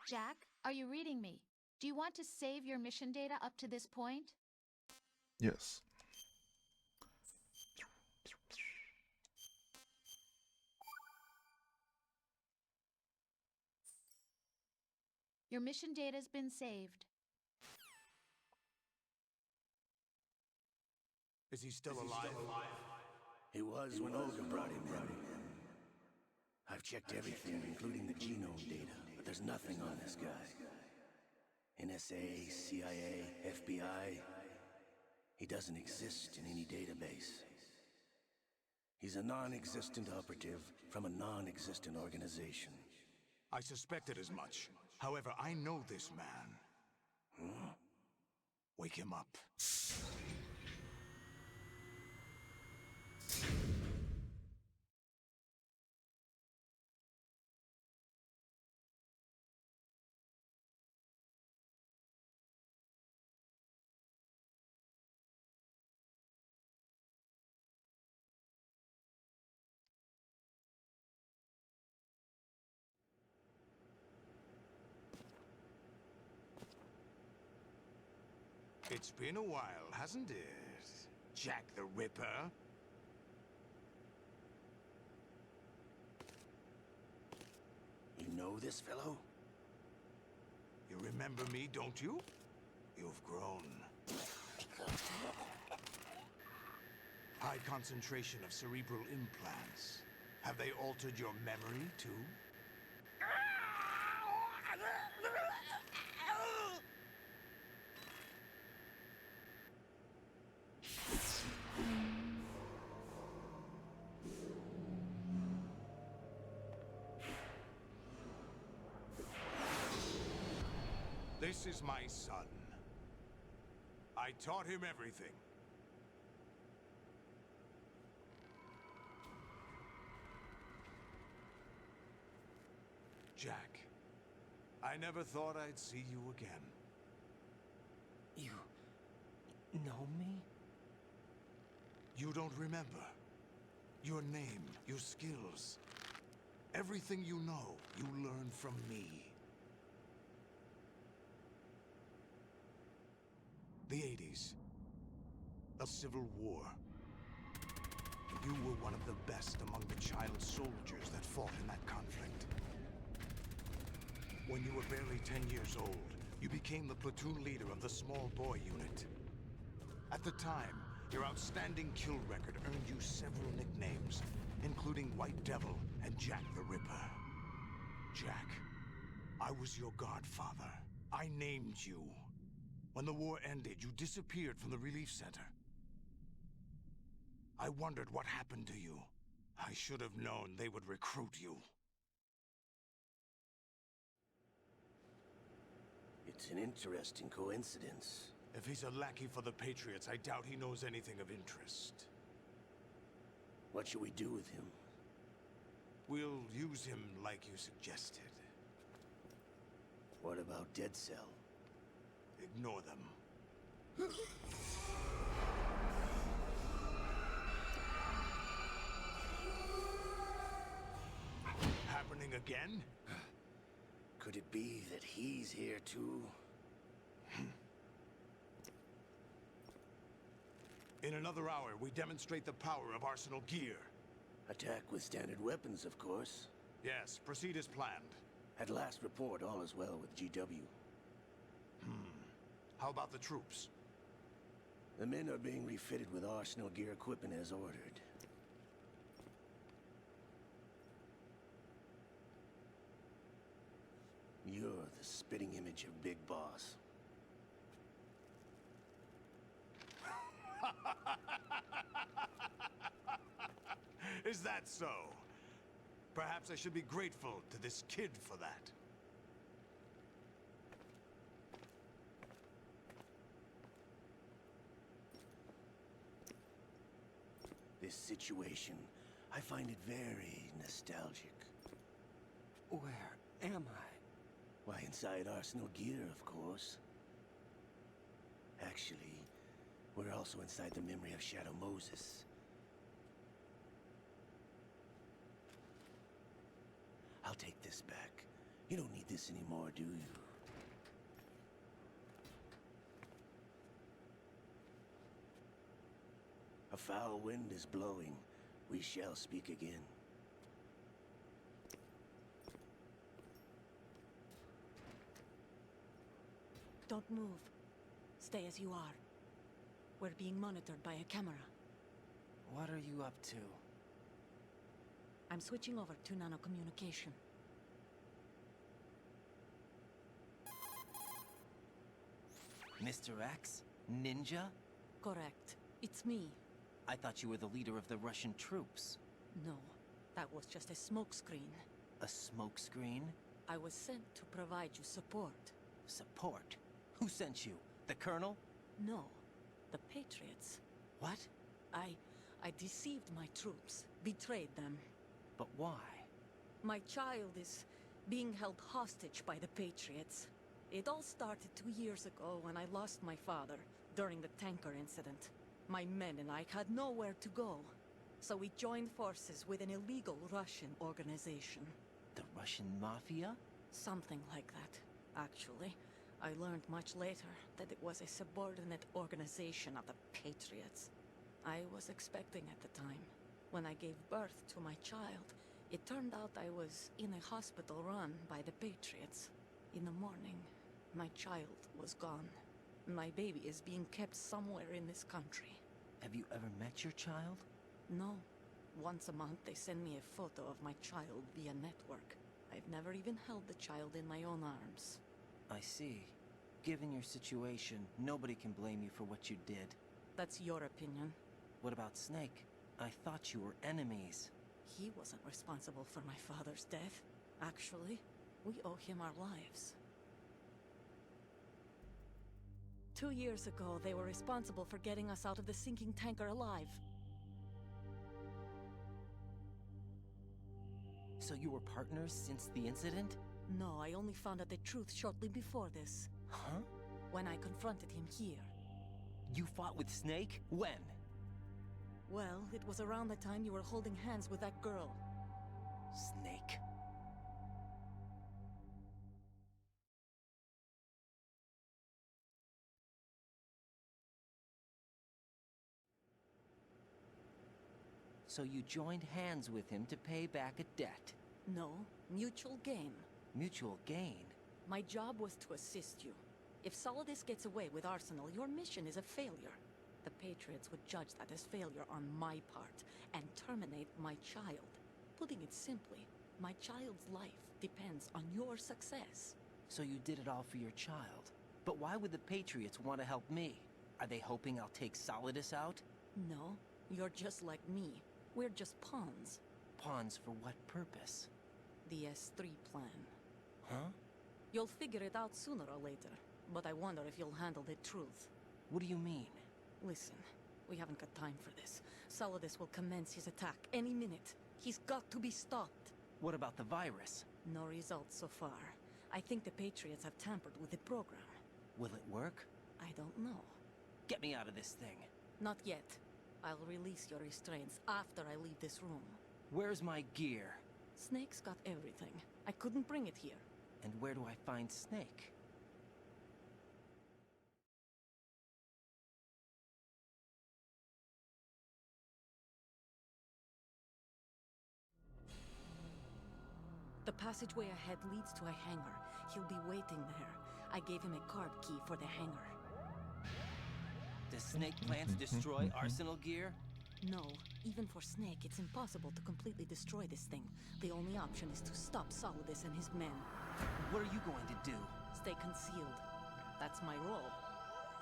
Jack, are you reading me? Do you want to save your mission data up to this point? Yes. Your mission data's been saved. Is he still alive? He was when Olga brought him in. I've checked everything, including the genome data, but there's nothing on this guy. NSA, CIA, FBI. He doesn't exist in any database. He's a non-existent operative from a non-existent organization. I suspected as much. However, I know this man. Huh? Wake him up. It's been a while, hasn't it? Jack the Ripper? You know this fellow? You remember me, don't you? You've grown. High concentration of cerebral implants. Have they altered your memory, too? This is my son. I taught him everything. Jack, I never thought I'd see you again. You know me? You don't remember. Your name, your skills. Everything you know, you learned from me. The 80s. A civil war. You were one of the best among the child soldiers that fought in that conflict. When you were barely 10 years old, you became the platoon leader of the small boy unit. At the time, your outstanding kill record earned you several nicknames, including White Devil and Jack the Ripper. Jack, I was your godfather. I named you. When the war ended, you disappeared from the relief center. I wondered what happened to you. I should have known they would recruit you. It's an interesting coincidence. If he's a lackey for the Patriots, I doubt he knows anything of interest. What should we do with him? We'll use him like you suggested. What about Dead Cell? Ignore them. Happening again? Could it be that he's here too? In another hour, we demonstrate the power of Arsenal gear. Attack with standard weapons, of course. Yes, proceed as planned. At last report, all is well with GW. How about the troops? The men are being refitted with Arsenal gear equipment as ordered. You're the spitting image of Big Boss. Is that so? Perhaps I should be grateful to this kid for that. This situation, I find it very nostalgic. Where am I? Why, inside Arsenal gear, of course. Actually, we're also inside the memory of Shadow Moses. I'll take this back. You don't need this anymore, do you? A foul wind is blowing. We shall speak again. Don't move. Stay as you are. We're being monitored by a camera. What are you up to? I'm switching over to nanocommunication. Mr. X? Ninja? Correct. It's me. I thought you were the leader of the Russian troops. No, that was just a smokescreen. A smokescreen? I was sent to provide you support. Support? Who sent you? The Colonel? No, the Patriots. What? I deceived my troops, betrayed them. But why? My child is being held hostage by the Patriots. It all started 2 years ago when I lost my father during the tanker incident. My men and I had nowhere to go, so we joined forces with an illegal Russian organization. The Russian Mafia? Something like that, actually. I learned much later that it was a subordinate organization of the Patriots. I was expecting at the time. When I gave birth to my child, it turned out I was in a hospital run by the Patriots. In the morning, my child was gone. My baby is being kept somewhere in this country. Have you ever met your child? No. Once a month, they send me a photo of my child via network. I've never even held the child in my own arms. I see. Given your situation, nobody can blame you for what you did. That's your opinion. What about Snake? I thought you were enemies. He wasn't responsible for my father's death. Actually, we owe him our lives. 2 years ago, they were responsible for getting us out of the sinking tanker alive. So you were partners since the incident? No, I only found out the truth shortly before this. Huh? When I confronted him here. You fought with Snake? When? Well, it was around the time you were holding hands with that girl. Snake. So you joined hands with him to pay back a debt? No, mutual gain. Mutual gain? My job was to assist you. If Solidus gets away with Arsenal, your mission is a failure. The Patriots would judge that as failure on my part, and terminate my child. Putting it simply, my child's life depends on your success. So you did it all for your child. But why would the Patriots want to help me? Are they hoping I'll take Solidus out? No, you're just like me. We're just pawns. Pawns for what purpose? The S3 plan. Huh? You'll figure it out sooner or later, but I wonder if you'll handle the truth. What do you mean? Listen, we haven't got time for this. Solidus will commence his attack any minute. He's got to be stopped. What about the virus? No results so far. I think the Patriots have tampered with the program. Will it work? I don't know. Get me out of this thing. Not yet. I'll release your restraints after I leave this room. Where's my gear? Snake's got everything. I couldn't bring it here. And where do I find Snake? The passageway ahead leads to a hangar. He'll be waiting there. I gave him a card key for the hangar. Does Snake plan to destroy Arsenal gear? No. Even for Snake, it's impossible to completely destroy this thing. The only option is to stop Solidus and his men. What are you going to do? Stay concealed. That's my role.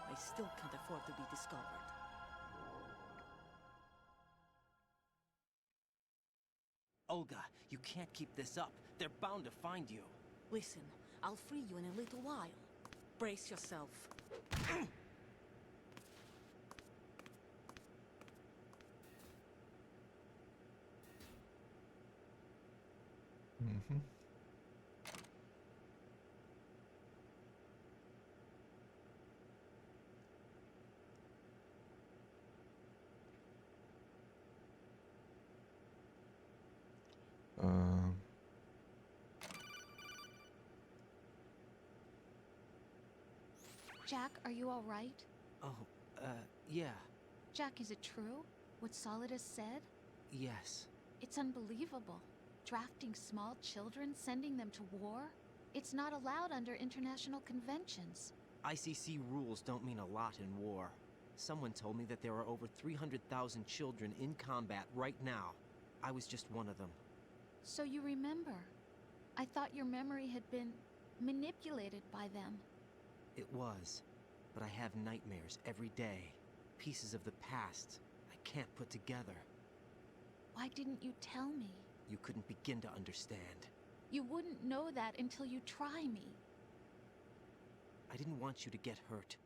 I still can't afford to be discovered. Olga, you can't keep this up. They're bound to find you. Listen, I'll free you in a little while. Brace yourself. Mm-hmm. Jack, are you all right? Oh, yeah. Jack, is it true? What Solidus said? Yes. It's unbelievable. Drafting small children, sending them to war? It's not allowed under international conventions. ICC rules don't mean a lot in war. Someone told me that there are over 300,000 children in combat right now. I was just one of them. So you remember. I thought your memory had been manipulated by them. It was, but I have nightmares every day. Pieces of the past I can't put together. Why didn't you tell me? You couldn't begin to understand. You wouldn't know that until you try me. I didn't want you to get hurt.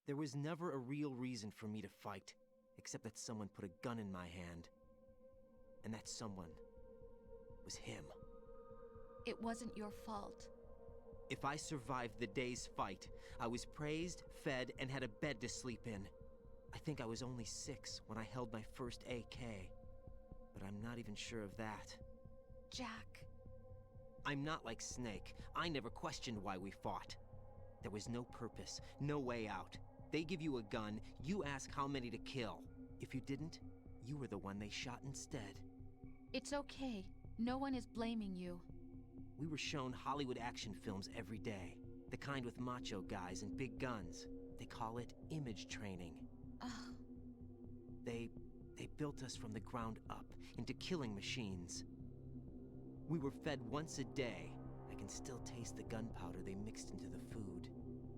There was never a real reason for me to fight, except that someone put a gun in my hand. And that someone was him. It wasn't your fault. If I survived the day's fight, I was praised, fed, and had a bed to sleep in. I think I was only 6 when I held my first AK. But I'm not even sure of that. Jack. I'm not like Snake. I never questioned why we fought. There was no purpose, no way out. They give you a gun, you ask how many to kill. If you didn't, you were the one they shot instead. It's okay. No one is blaming you. We were shown Hollywood action films every day. The kind with macho guys and big guns. They call it image training. Ugh. They built us from the ground up into killing machines. We were fed once a day. I can still taste the gunpowder they mixed into the food.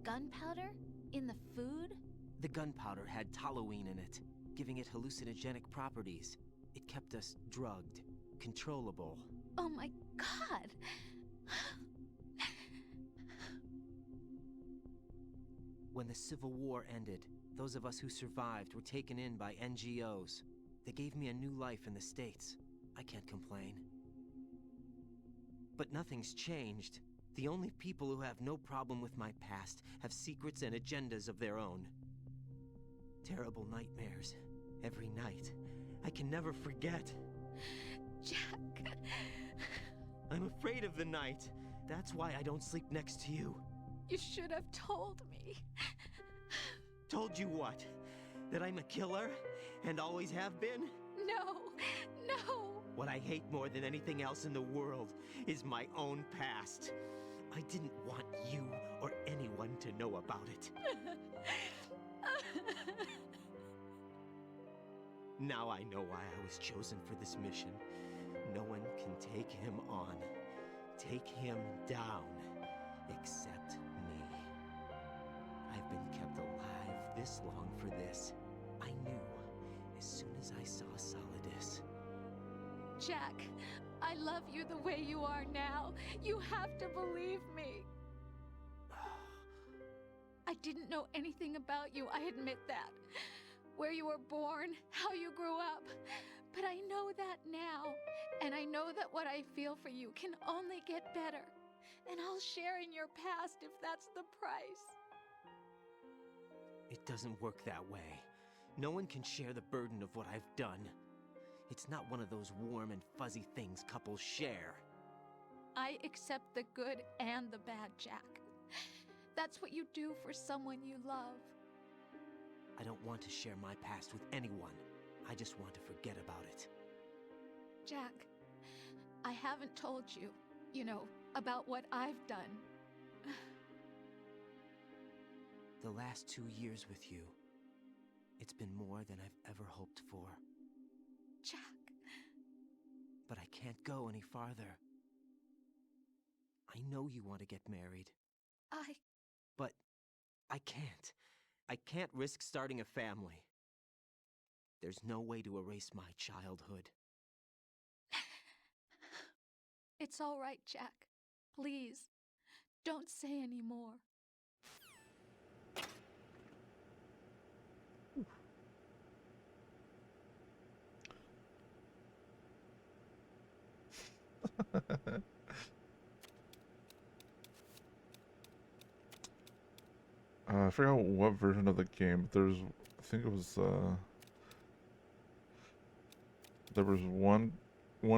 Gunpowder? In the food? The gunpowder had toluene in it, giving it hallucinogenic properties. It kept us drugged, controllable. Oh my God! When the Civil War ended, those of us who survived were taken in by NGOs. They gave me a new life in the States. I can't complain. But nothing's changed. The only people who have no problem with my past have secrets and agendas of their own. Terrible nightmares. Every night. I can never forget. Jack. I'm afraid of the night. That's why I don't sleep next to you. You should have told me. Told you what? That I'm a killer? And always have been? No, no. What I hate more than anything else in the world is my own past. I didn't want you or anyone to know about it. Now I know why I was chosen for this mission. No one can take him on, take him down, except me. I've been kept alive this long for this. I knew as soon as I saw Solidus. Jack, I love you the way you are now. You have to believe me. I didn't know anything about you, I admit that. Where you were born, how you grew up. But I know that now. And I know that what I feel for you can only get better. And I'll share in your past if that's the price. It doesn't work that way. No one can share the burden of what I've done. It's not one of those warm and fuzzy things couples share. I accept the good and the bad, Jack. That's what you do for someone you love. I don't want to share my past with anyone. I just want to forget about it. Jack, I haven't told you, about what I've done. The last 2 years with you, it's been more than I've ever hoped for. Jack. But I can't go any farther. I know you want to get married. But I can't. I can't risk starting a family. There's no way to erase my childhood. It's all right, Jack. Please, don't say any more. I forgot what version of the game, but I think it was, there was one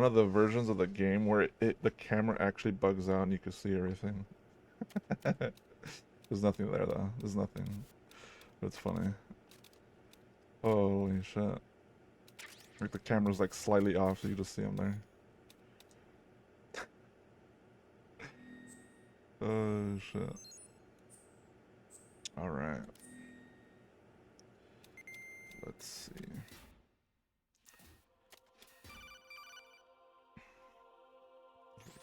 of the versions of the game where the camera actually bugs out and you can see everything. There's nothing there though. There's nothing. But it's funny. Holy shit. Like the camera's like slightly off so you just see him there. Oh shit. Alright. Let's see.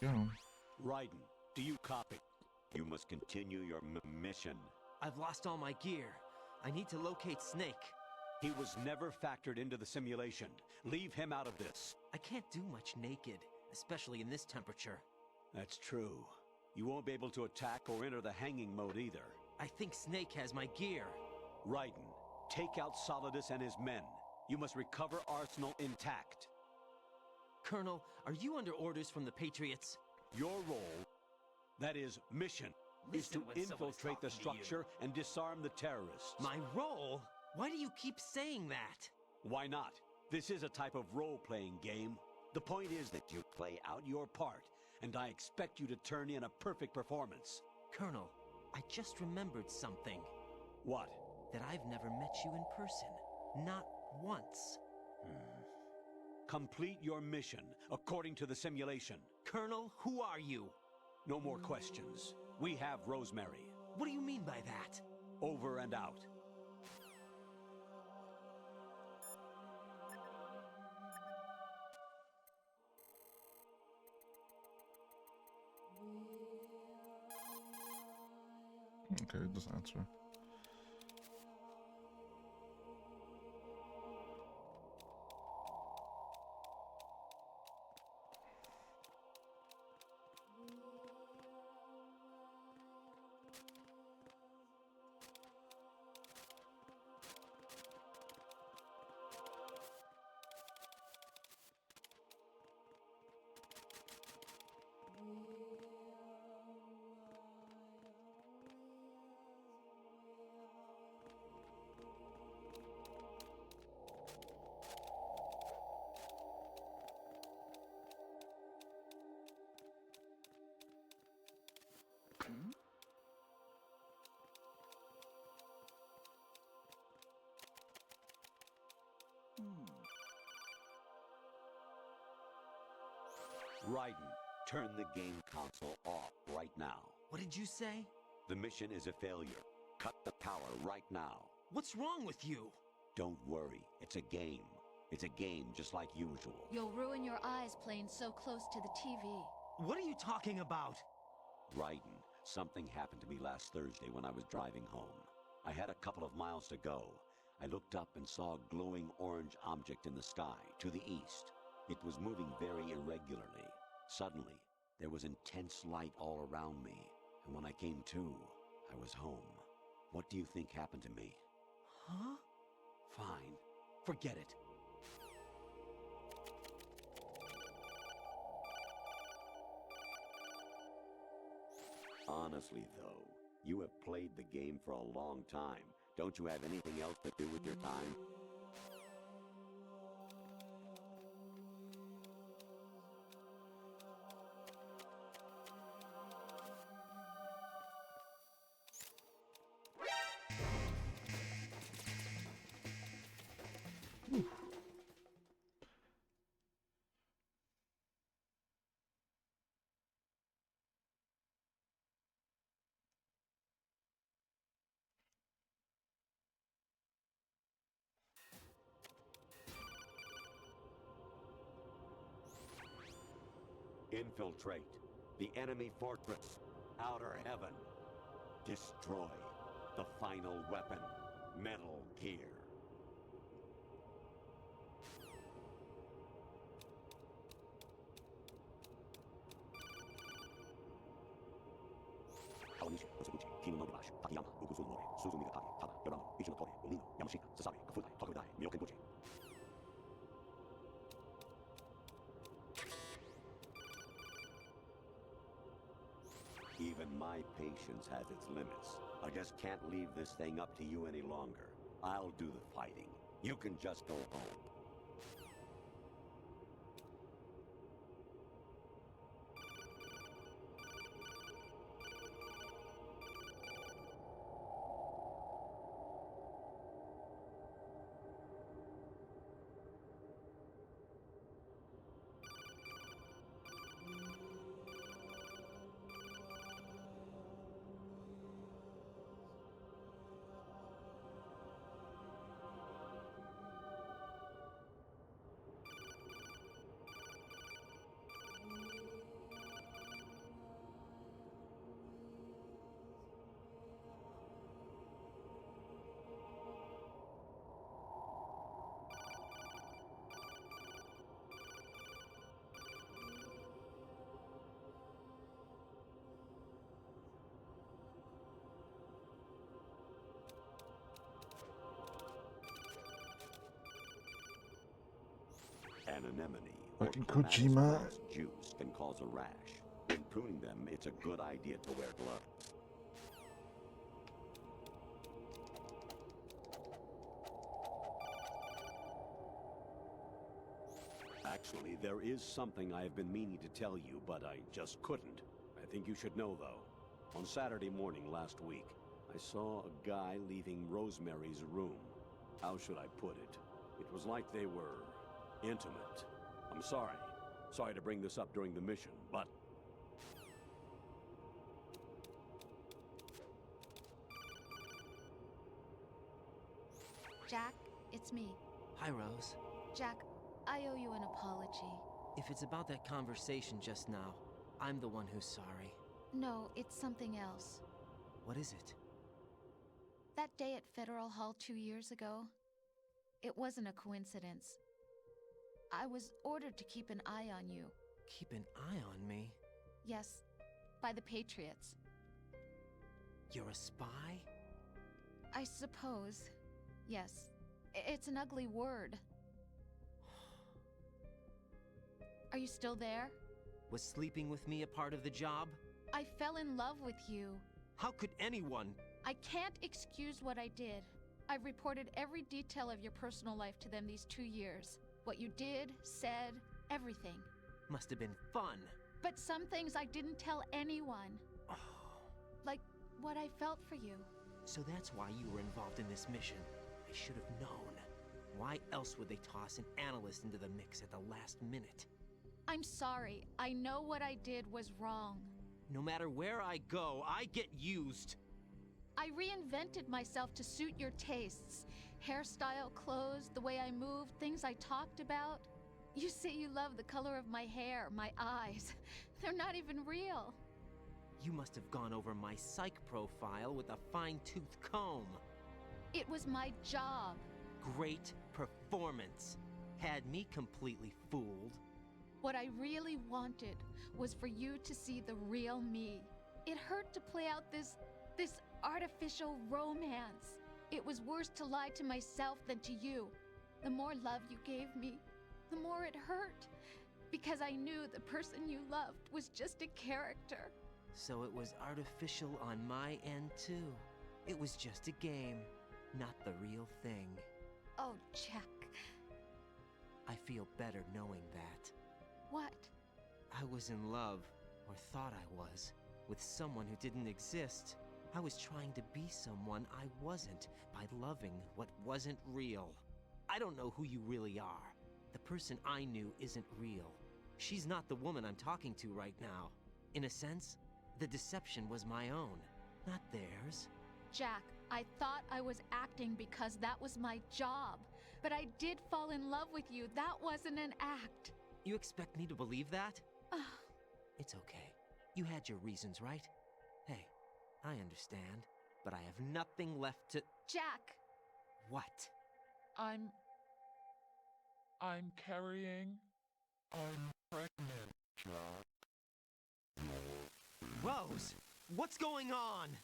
Here we go. Raiden, do you copy? You must continue your mission. I've lost all my gear. I need to locate Snake. He was never factored into the simulation. Leave him out of this. I can't do much naked, especially in this temperature. That's true. You won't be able to attack or enter the hanging mode either. I think Snake has my gear. Raiden, take out Solidus and his men. You must recover Arsenal intact. Colonel, are you under orders from the Patriots? Your role, that is mission, is to infiltrate the structure and disarm the terrorists. My role? Why do you keep saying that? Why not? This is a type of role-playing game. The point is that you play out your part, and I expect you to turn in a perfect performance. Colonel, I just remembered something. What? That I've never met you in person. Not once. Complete your mission, according to the simulation. Colonel, who are you? No more questions. We have Rosemary. What do you mean by that? Over and out. Okay, just answer. Raiden, turn the game console off right now. What did you say? The mission is a failure. Cut the power right now. What's wrong with you? Don't worry, it's a game. It's a game just like usual. You'll ruin your eyes playing so close to the TV. What are you talking about? Raiden, something happened to me last Thursday when I was driving home. I had a couple of miles to go. I looked up and saw a glowing orange object in the sky, to the east. It was moving very irregularly. Suddenly, there was intense light all around me, and when I came to, I was home. What do you think happened to me? Huh? Fine. Forget it. Honestly, though, you have played the game for a long time. Don't you have anything else to do with your time? Infiltrate the enemy fortress. Outer Heaven. Destroy the final weapon. Metal Gear. Even my patience has its limits. I just can't leave this thing up to you any longer. I'll do the fighting. You can just go home. An anemone or Fucking clematis Kojima. grass juice can cause a rash. When pruning them, it's a good idea to wear gloves. Actually, there is something I have been meaning to tell you, but I just couldn't. I think you should know, though. On Saturday morning last week, I saw a guy leaving Rosemary's room. How should I put it? It was like they were intimate. I'm sorry. Sorry to bring this up during the mission, but... Jack, it's me. Hi, Rose. Jack, I owe you an apology. If it's about that conversation just now, I'm the one who's sorry. No, it's something else. What is it? That day at Federal Hall 2 years ago, it wasn't a coincidence. I was ordered to keep an eye on you. Keep an eye on me? Yes, by the Patriots. You're a spy? I suppose. Yes. It's an ugly word. Are you still there? Was sleeping with me a part of the job? I fell in love with you. How could anyone? I can't excuse what I did. I've reported every detail of your personal life to them these 2 years. What you did, said, everything. Must have been fun. But some things I didn't tell anyone. Like what I felt for you. So that's why you were involved in this mission. I should have known. Why else would they toss an analyst into the mix at the last minute? I'm sorry. I know what I did was wrong. No matter where I go, I get used. I reinvented myself to suit your tastes. Hairstyle, clothes, the way I moved, things I talked about. You say you love the color of my hair, my eyes. They're not even real. You must have gone over my psych profile with a fine-tooth comb. It was my job. Great performance. Had me completely fooled. What I really wanted was for you to see the real me. It hurt to play out this artificial romance. It was worse to lie to myself than to you. The more love you gave me, the more it hurt. Because I knew the person you loved was just a character. So it was artificial on my end too. It was just a game, not the real thing. Oh, Jack. I feel better knowing that. What? I was in love, or thought I was, with someone who didn't exist. I was trying to be someone I wasn't by loving what wasn't real. I don't know who you really are. The person I knew isn't real. She's not the woman I'm talking to right now. In a sense, the deception was my own, not theirs. Jack, I thought I was acting because that was my job. But I did fall in love with you. That wasn't an act. You expect me to believe that? It's okay. You had your reasons, right? Hey, I understand, but I have nothing left to— Jack! What? I'm carrying. I'm pregnant, Jack. Rose! What's going on?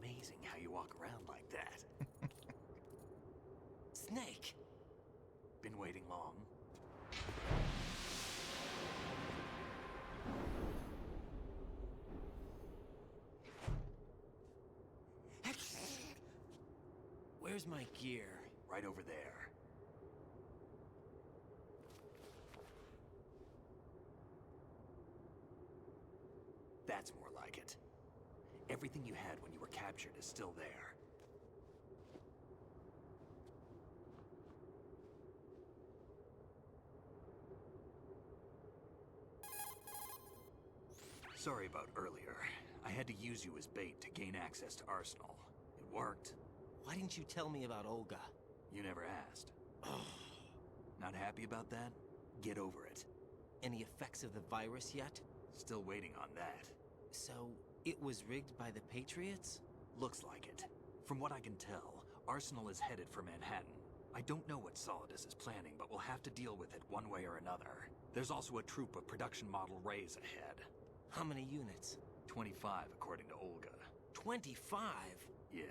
Amazing how you walk around like that. Snake! Been waiting long? Where's my gear? Right over there. That's more like it. Everything you had when you were captured is still there. Sorry about earlier. I had to use you as bait to gain access to Arsenal. It worked. Why didn't you tell me about Olga? You never asked. Not happy about that? Get over it. Any effects of the virus yet? Still waiting on that. So, it was rigged by the Patriots? Looks like it. From what I can tell, Arsenal is headed for Manhattan. I don't know what Solidus is planning, but we'll have to deal with it one way or another. There's also a troop of production model Rays ahead. How many units? 25, according to Olga. 25? Yeah.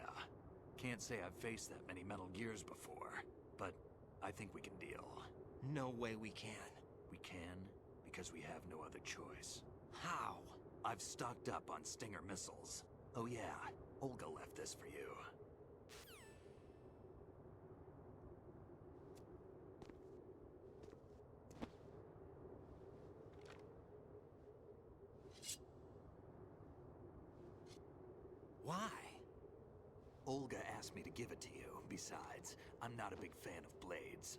Can't say I've faced that many Metal Gears before, but I think we can deal. No way we can. We can, because we have no other choice. How? I've stocked up on Stinger missiles. Oh yeah, Olga left this for you. Why? Olga asked me to give it to you. Besides, I'm not a big fan of blades.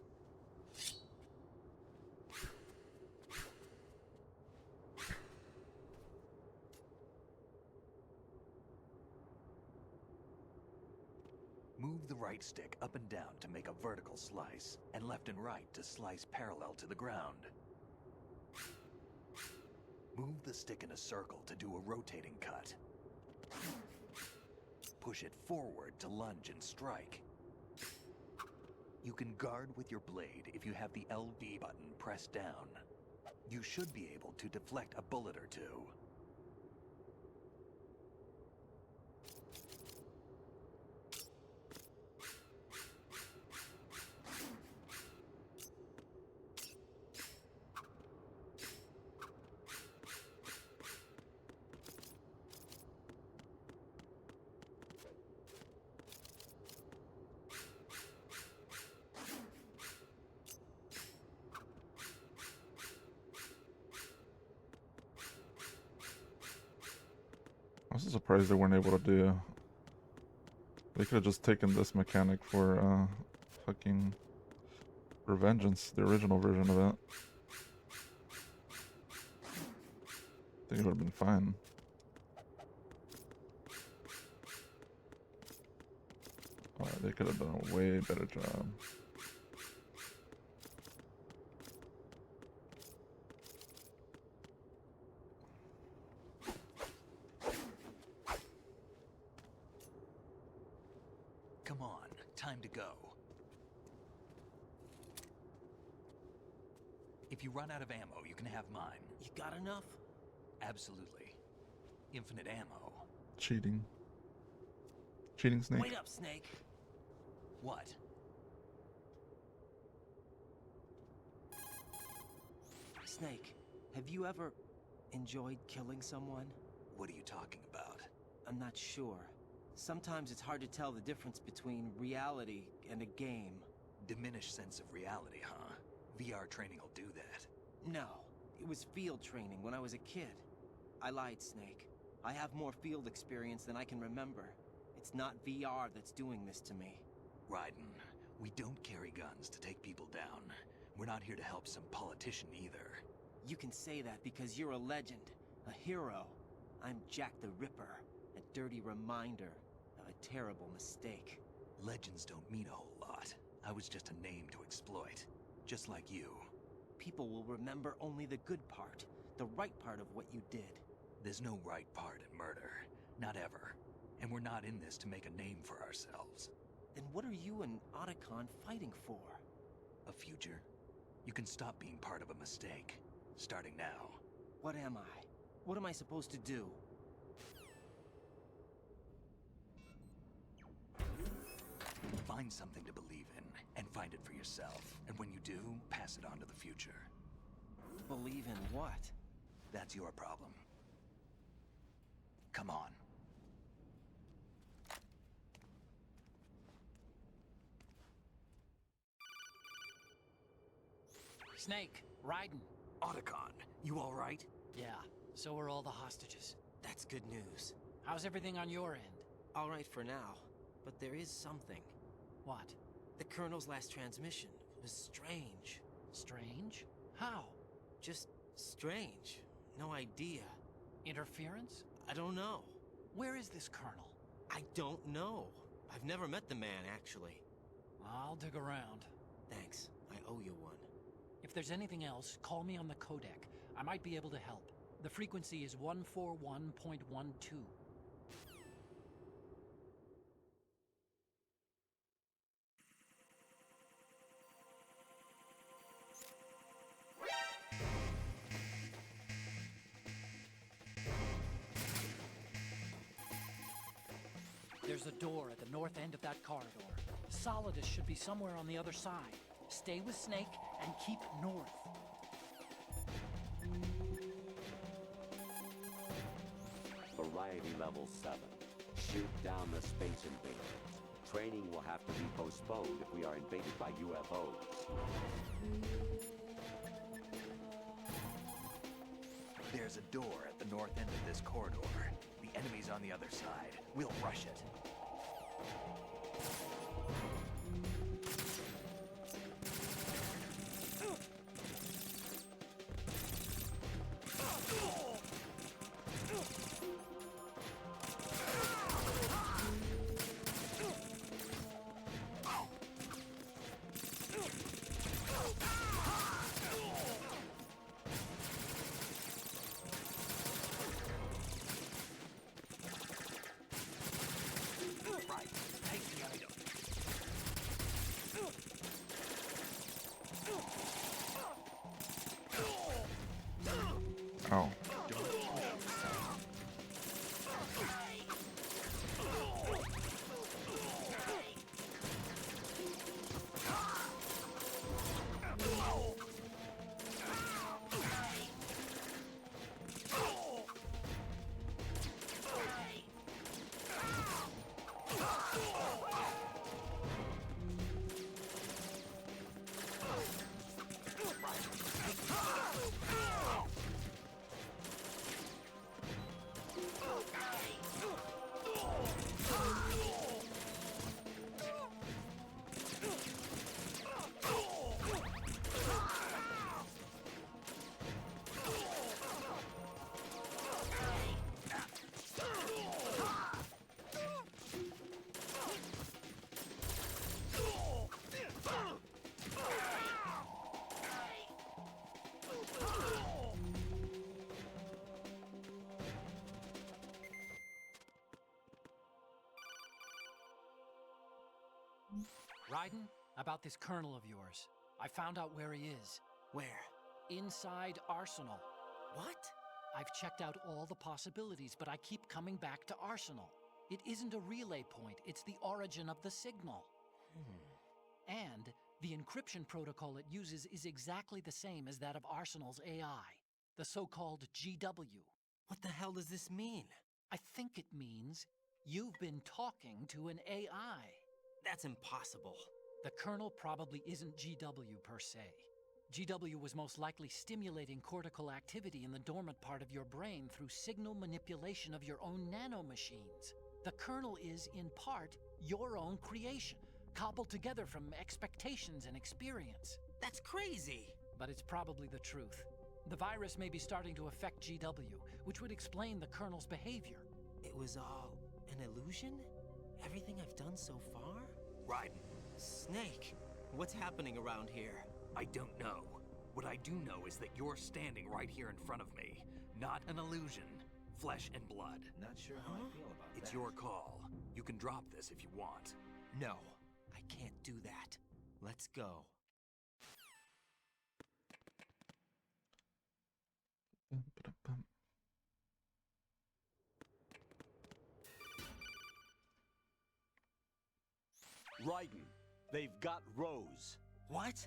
Move the right stick up and down to make a vertical slice, and left and right to slice parallel to the ground. Move the stick in a circle to do a rotating cut. Push it forward to lunge and strike. You can guard with your blade if you have the LB button pressed down. You should be able to deflect a bullet or two. I was surprised they weren't able to do They could have just taken this mechanic for fucking Revengeance, the original version of it. I think it would have been fine. Oh, they could have done a way better job. Come on, time to go. If you run out of ammo, you can have mine. You got enough? Absolutely. Infinite ammo. Cheating. Cheating, Snake. Wait up, Snake. What? Snake, have you ever enjoyed killing someone? What are you talking about? I'm not sure. Sometimes it's hard to tell the difference between reality and a game. Diminished sense of reality, huh? VR training will do that. No, it was field training when I was a kid. I lied, Snake. I have more field experience than I can remember. It's not VR that's doing this to me. Raiden, we don't carry guns to take people down. We're not here to help some politician either. You can say that because you're a legend, a hero. I'm Jack the Ripper, a dirty reminder of a terrible mistake. Legends don't mean a whole lot. I was just a name to exploit, just like you. People will remember only the good part, the right part of what you did. There's no right part in murder. Not ever. And we're not in this to make a name for ourselves. Then what are you and Otacon fighting for? A future? You can stop being part of a mistake. Starting now. What am I? What am I supposed to do? Find something to believe in, and find it for yourself. And when you do, pass it on to the future. Believe in what? That's your problem. Come on. Snake, Raiden. Otacon, you all right? Yeah, so are all the hostages. That's good news. How's everything on your end? All right for now, but there is something. What? The Colonel's last transmission was strange. Strange? How? Just strange. No idea. Interference? I don't know. Where is this Colonel? I don't know. I've never met the man, actually. I'll dig around. Thanks. I owe you one. If there's anything else, call me on the codec. I might be able to help. The frequency is 141.12. There's a door at the north end of that corridor. Solidus should be somewhere on the other side. Stay with Snake and keep north. Variety level 7. Shoot down the space invaders. Training will have to be postponed if we are invaded by UFOs. There's a door at the north end of this corridor. The enemy's on the other side. We'll rush it. Oh. Raiden, about this colonel of yours. I found out where he is. Where? Inside Arsenal. What? I've checked out all the possibilities, but I keep coming back to Arsenal. It isn't a relay point, it's the origin of the signal. And the encryption protocol it uses is exactly the same as that of Arsenal's AI, the so-called GW. What the hell does this mean? I think it means you've been talking to an AI. That's impossible. The Colonel probably isn't GW per se. GW was most likely stimulating cortical activity in the dormant part of your brain through signal manipulation of your own nanomachines. The Colonel is, in part, your own creation, cobbled together from expectations and experience. That's crazy! But it's probably the truth. The virus may be starting to affect GW, which would explain the Colonel's behavior. It was all an illusion? Everything I've done so far? Raiden, Snake, what's happening around here? I don't know. What I do know is that you're standing right here in front of me. Not an illusion. Flesh and blood. Not sure how I feel about It's that. your call. You can drop this if you want. No, I can't do that. Let's go. Raiden, they've got Rose. What?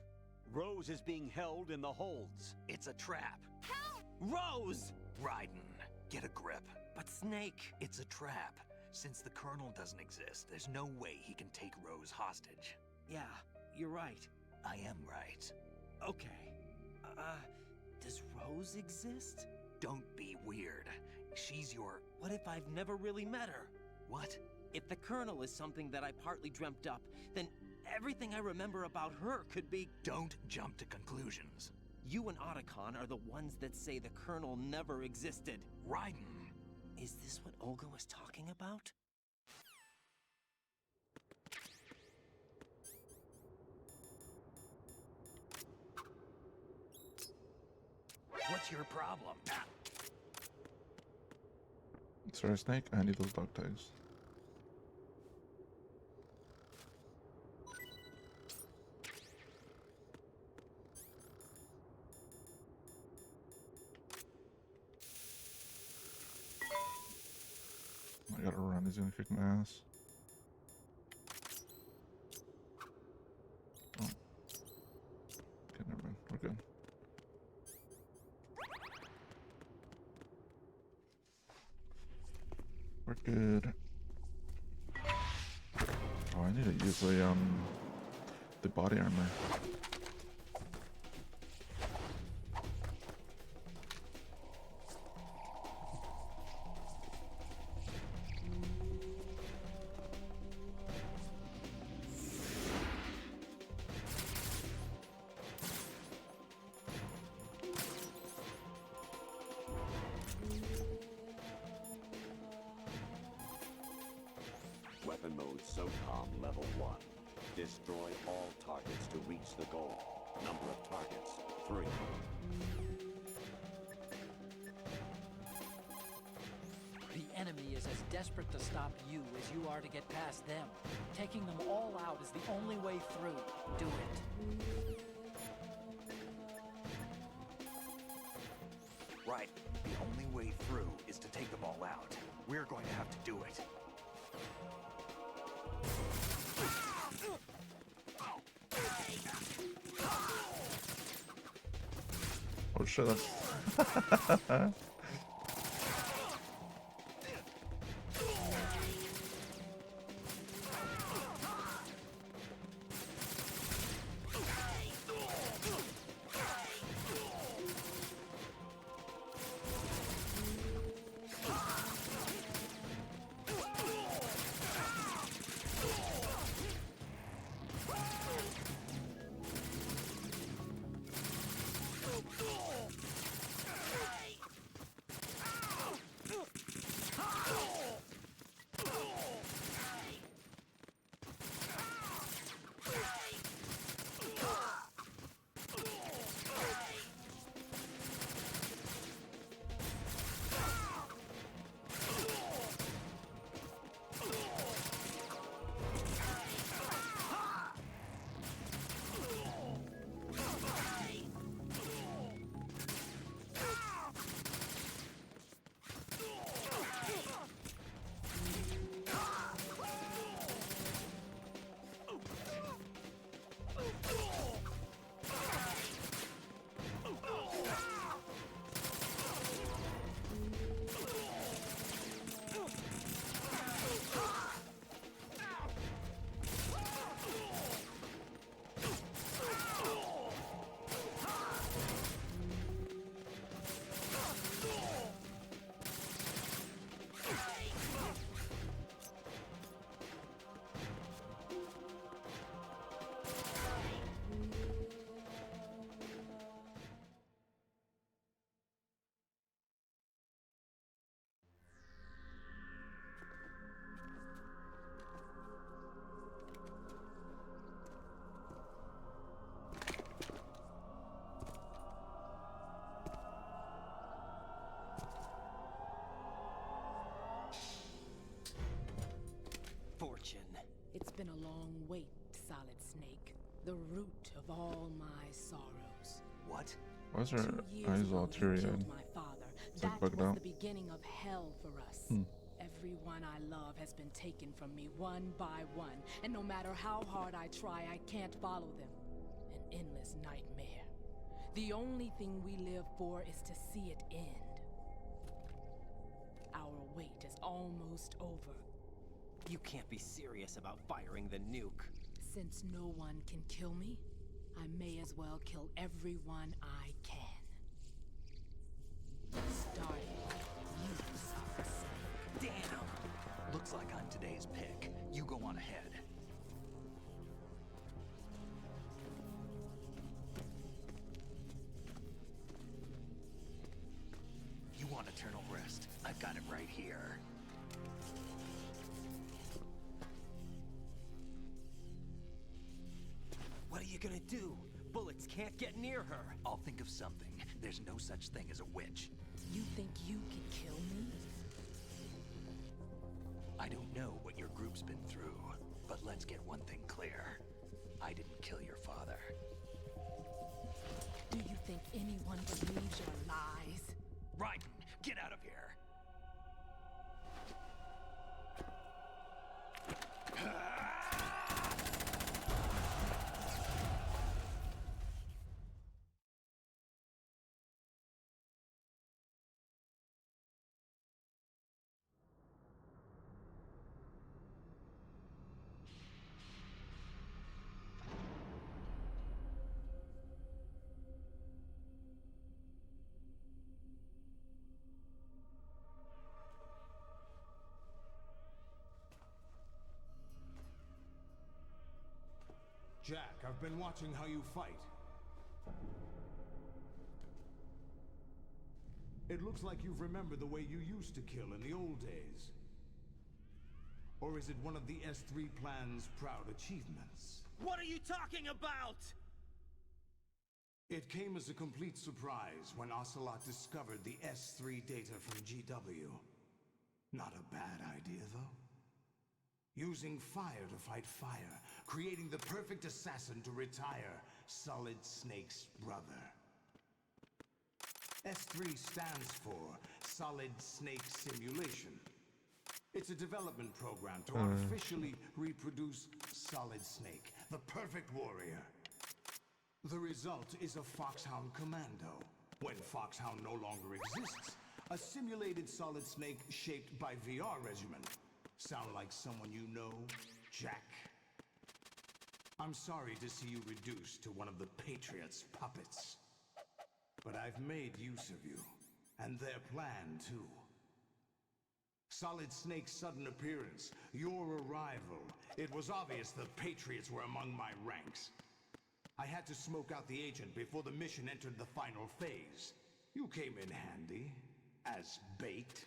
Rose is being held in the holds. It's a trap. Rose! Raiden, get a grip. But Snake... It's a trap. Since the Colonel doesn't exist, there's no way he can take Rose hostage. Yeah, you're right. I am right. Okay. Does Rose exist? Don't be weird. She's your... What if I've never really met her? What? If the Colonel is something that I partly dreamt up, then everything I remember about her could be... Don't jump to conclusions. You and Otacon are the ones that say the Colonel never existed. Raiden! Is this what Olga was talking about? What's your problem? Sorry, Snake. I need those dog tags. I gotta run. He's gonna kick my ass. Oh. Okay, never mind. We're good. We're good. Oh, I need to use the body armor. Weapon mode SOCOM level 1. Destroy all targets to reach the goal. Number of targets, 3. The enemy is as desperate to stop you as you are to get past them. Taking them all out is the only way through. Do it. Right. The only way through is to take them all out. We're going to have to do it. Oh shit, that's... of all my sorrows. What? Why is her 2 years eyes ago, all they teary-eyed? killed my father. It's That like bugged was out. the beginning of hell for us. Everyone I love has been taken from me one by one, and no matter how hard I try, I can't follow them. An endless nightmare. The only thing we live for is to see it end. Our wait is almost over. You can't be serious about firing the nuke. Since no one can kill me, I may as well kill everyone I can. Starting with you, Solid Snake. Damn! Looks like I'm today's pick. You go on ahead. You want eternal rest? I've got it right here. What are you gonna do? Bullets can't get near her. I'll think of something. There's no such thing as a witch. You think you can kill me? I don't know what your group's been through, but let's get one thing clear. I didn't kill your father. Do you think anyone believes your lies? Raiden, get out of here! Jack, I've been watching how you fight. It looks like you've remembered the way you used to kill in the old days. Or is it one of the S3 plan's proud achievements? What are you talking about? It came as a complete surprise when Ocelot discovered the S3 data from GW. Not a bad idea, though. Using fire to fight fire, creating the perfect assassin to retire Solid Snake's brother. S3 stands for Solid Snake Simulation. It's a development program to artificially reproduce Solid Snake, the perfect warrior. The result is a Foxhound Commando. When Foxhound no longer exists, a simulated Solid Snake shaped by VR regimen. Sound like someone you know, Jack? I'm sorry to see you reduced to one of the Patriots' puppets. But I've made use of you, and their plan too. Solid Snake's sudden appearance, your arrival. It was obvious the Patriots were among my ranks. I had to smoke out the agent before the mission entered the final phase. You came in handy, as bait.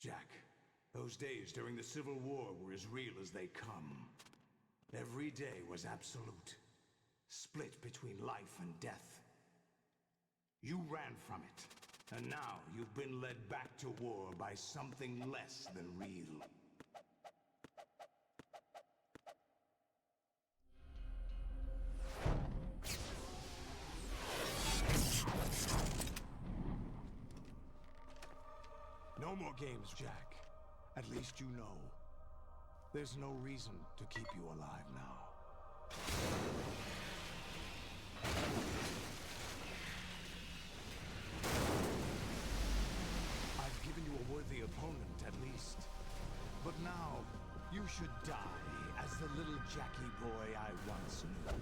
Jack, those days during the Civil War were as real as they come. Every day was absolute, split between life and death. You ran from it, and now you've been led back to war by something less than real. No more games, Jack. At least you know. There's no reason to keep you alive now. I've given you a worthy opponent, at least. But now, you should die as the little Jackie boy I once knew.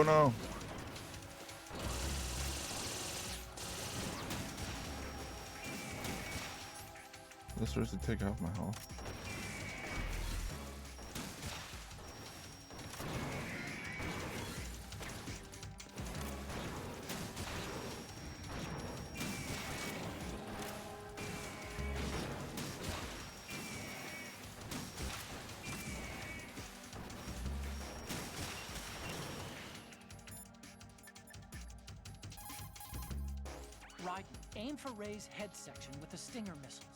Oh no. This starts to take half my health. Raiden, aim for Ray's head section with the Stinger missiles.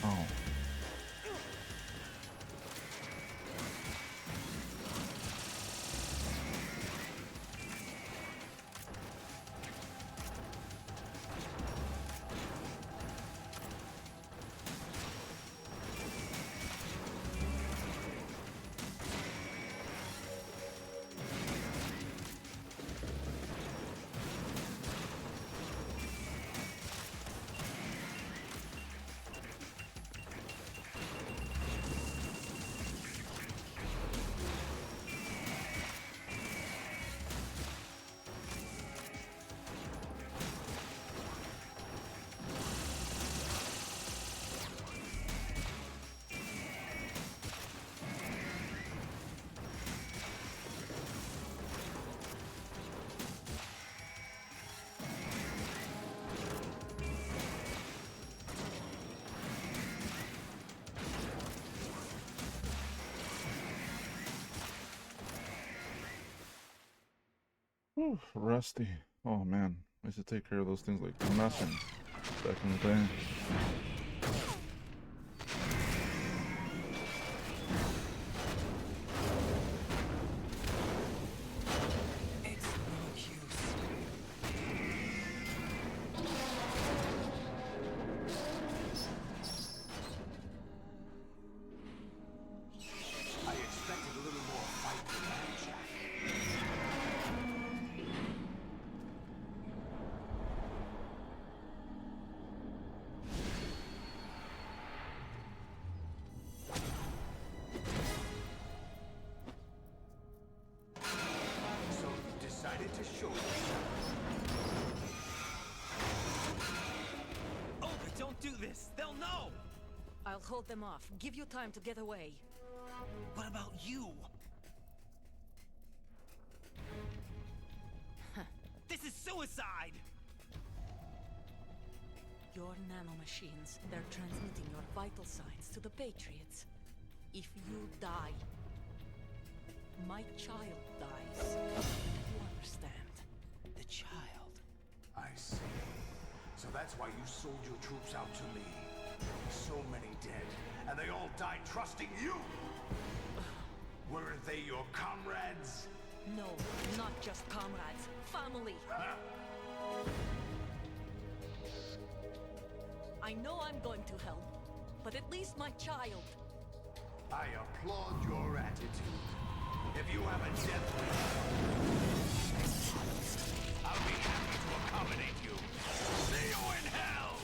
Oh. Whew, rusty. Oh man, I used to take care of those things like nothing back in the day. I expected a little more fight than that, Jack. So you decided to show yourself. Oh, don't do this! They'll know! I'll hold them off. Give you time to get away. What about you? This is suicide! Your nanomachines, they're transmitting your vital signs to the Patriots. If you die, my child dies. You understand? The child. I see. So that's why you sold your troops out to me. So many dead, and they all died trusting you! Weren't they your comrades? No, not just comrades. Family. I know I'm going to help, but at least my child. I applaud your attitude. If you have a death wish, I'll be happy to accommodate you. See you in hell!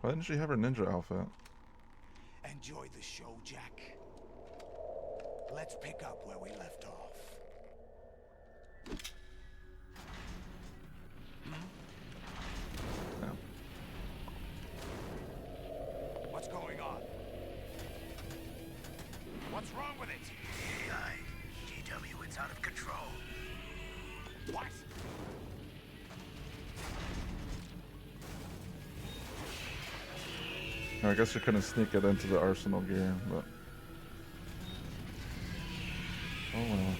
Why didn't she have her ninja outfit? Enjoy the show, Jack. Let's pick up where we left off. Yeah. What's going on? What's wrong with it? AI, GW, it's out of control. What? I guess you couldn't sneak it into the arsenal gear, but oh well.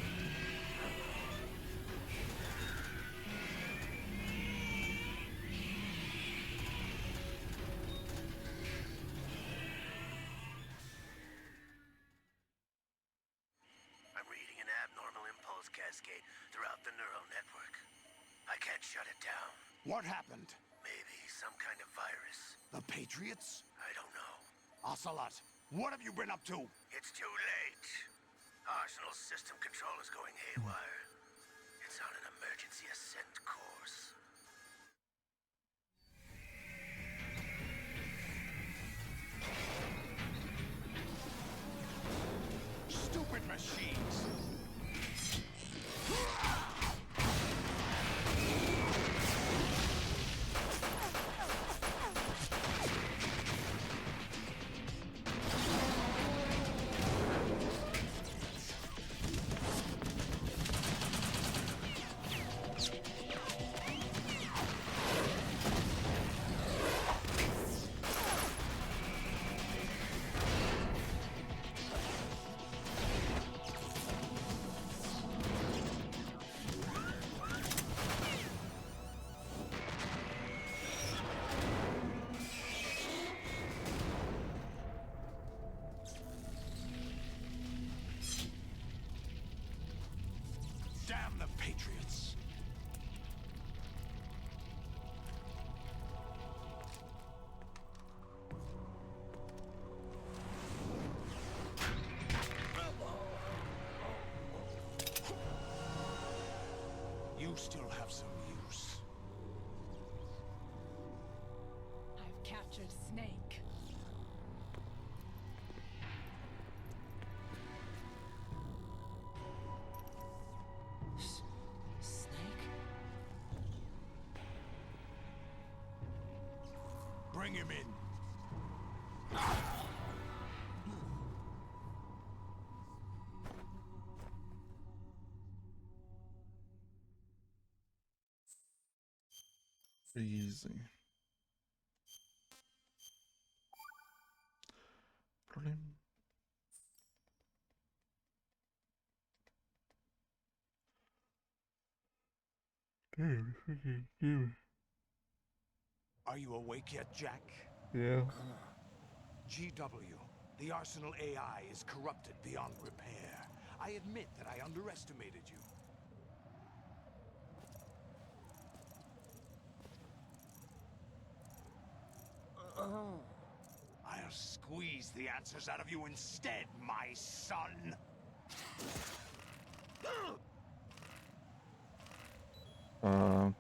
I'm reading an abnormal impulse cascade throughout the neural network. I can't shut it down. What happened? Maybe some kind of virus. The Patriots? I don't know. Ocelot, what have you been up to? It's too late. Arsenal system control is going haywire. It's on an emergency ascent course. Stupid machines! Damn the Patriots! You still have some use. I've captured Snake. Snake? Bring him in. Easy. Brilliant. Are you awake yet, Jack? Yeah. GW, the Arsenal AI is corrupted beyond repair. I admit that I underestimated you. I'll squeeze the answers out of you instead, my son.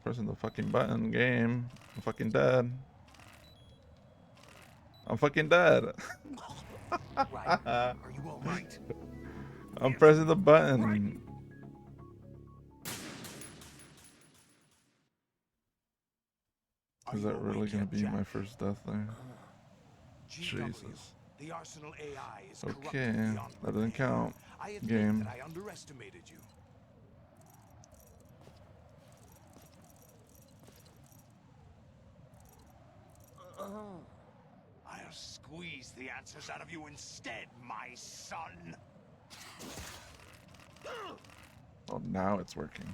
Pressing the fucking button, game. I'm fucking dead. I'm fucking dead. Are you all right? I'm pressing the button. Is that really gonna be my first death there? Jesus. The Arsenal AI is Okay, beyond that doesn't repair. count. I admit Game. that I underestimated you. I'll squeeze the answers out of you instead, my son. Oh, now it's working.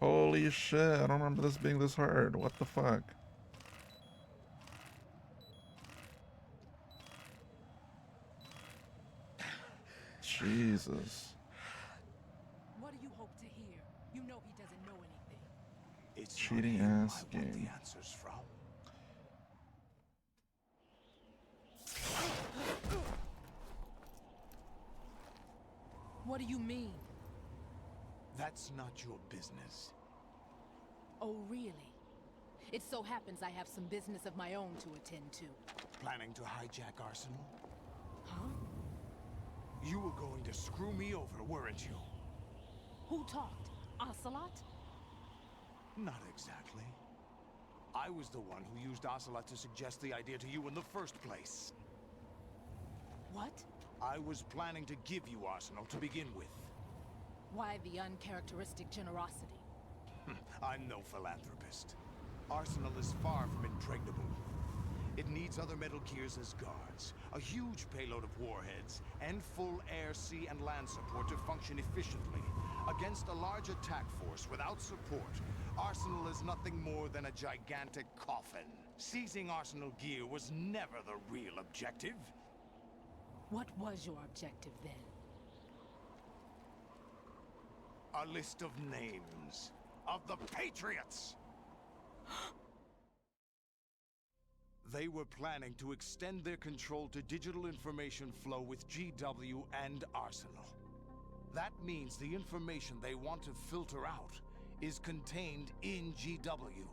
Holy shit, I don't remember this being this hard. What the fuck? Jesus. What do you hope to hear? You know he doesn't know anything. It's Cheating not him ass I want game. the answers from. What do you mean? That's not your business. Oh, really? It so happens I have some business of my own to attend to. Planning to hijack Arsenal? Huh? You were going to screw me over, weren't you? Who talked? Ocelot? Not exactly. I was the one who used Ocelot to suggest the idea to you in the first place. What? I was planning to give you Arsenal to begin with. Why the uncharacteristic generosity? I'm no philanthropist. Arsenal is far from impregnable. It needs other Metal Gears as guards, a huge payload of warheads, and full air, sea, and land support to function efficiently. Against a large attack force without support, Arsenal is nothing more than a gigantic coffin. Seizing Arsenal gear was never the real objective. What was your objective then? A list of names of the Patriots! They were planning to extend their control to digital information flow with GW and Arsenal. That means the information they want to filter out is contained in GW,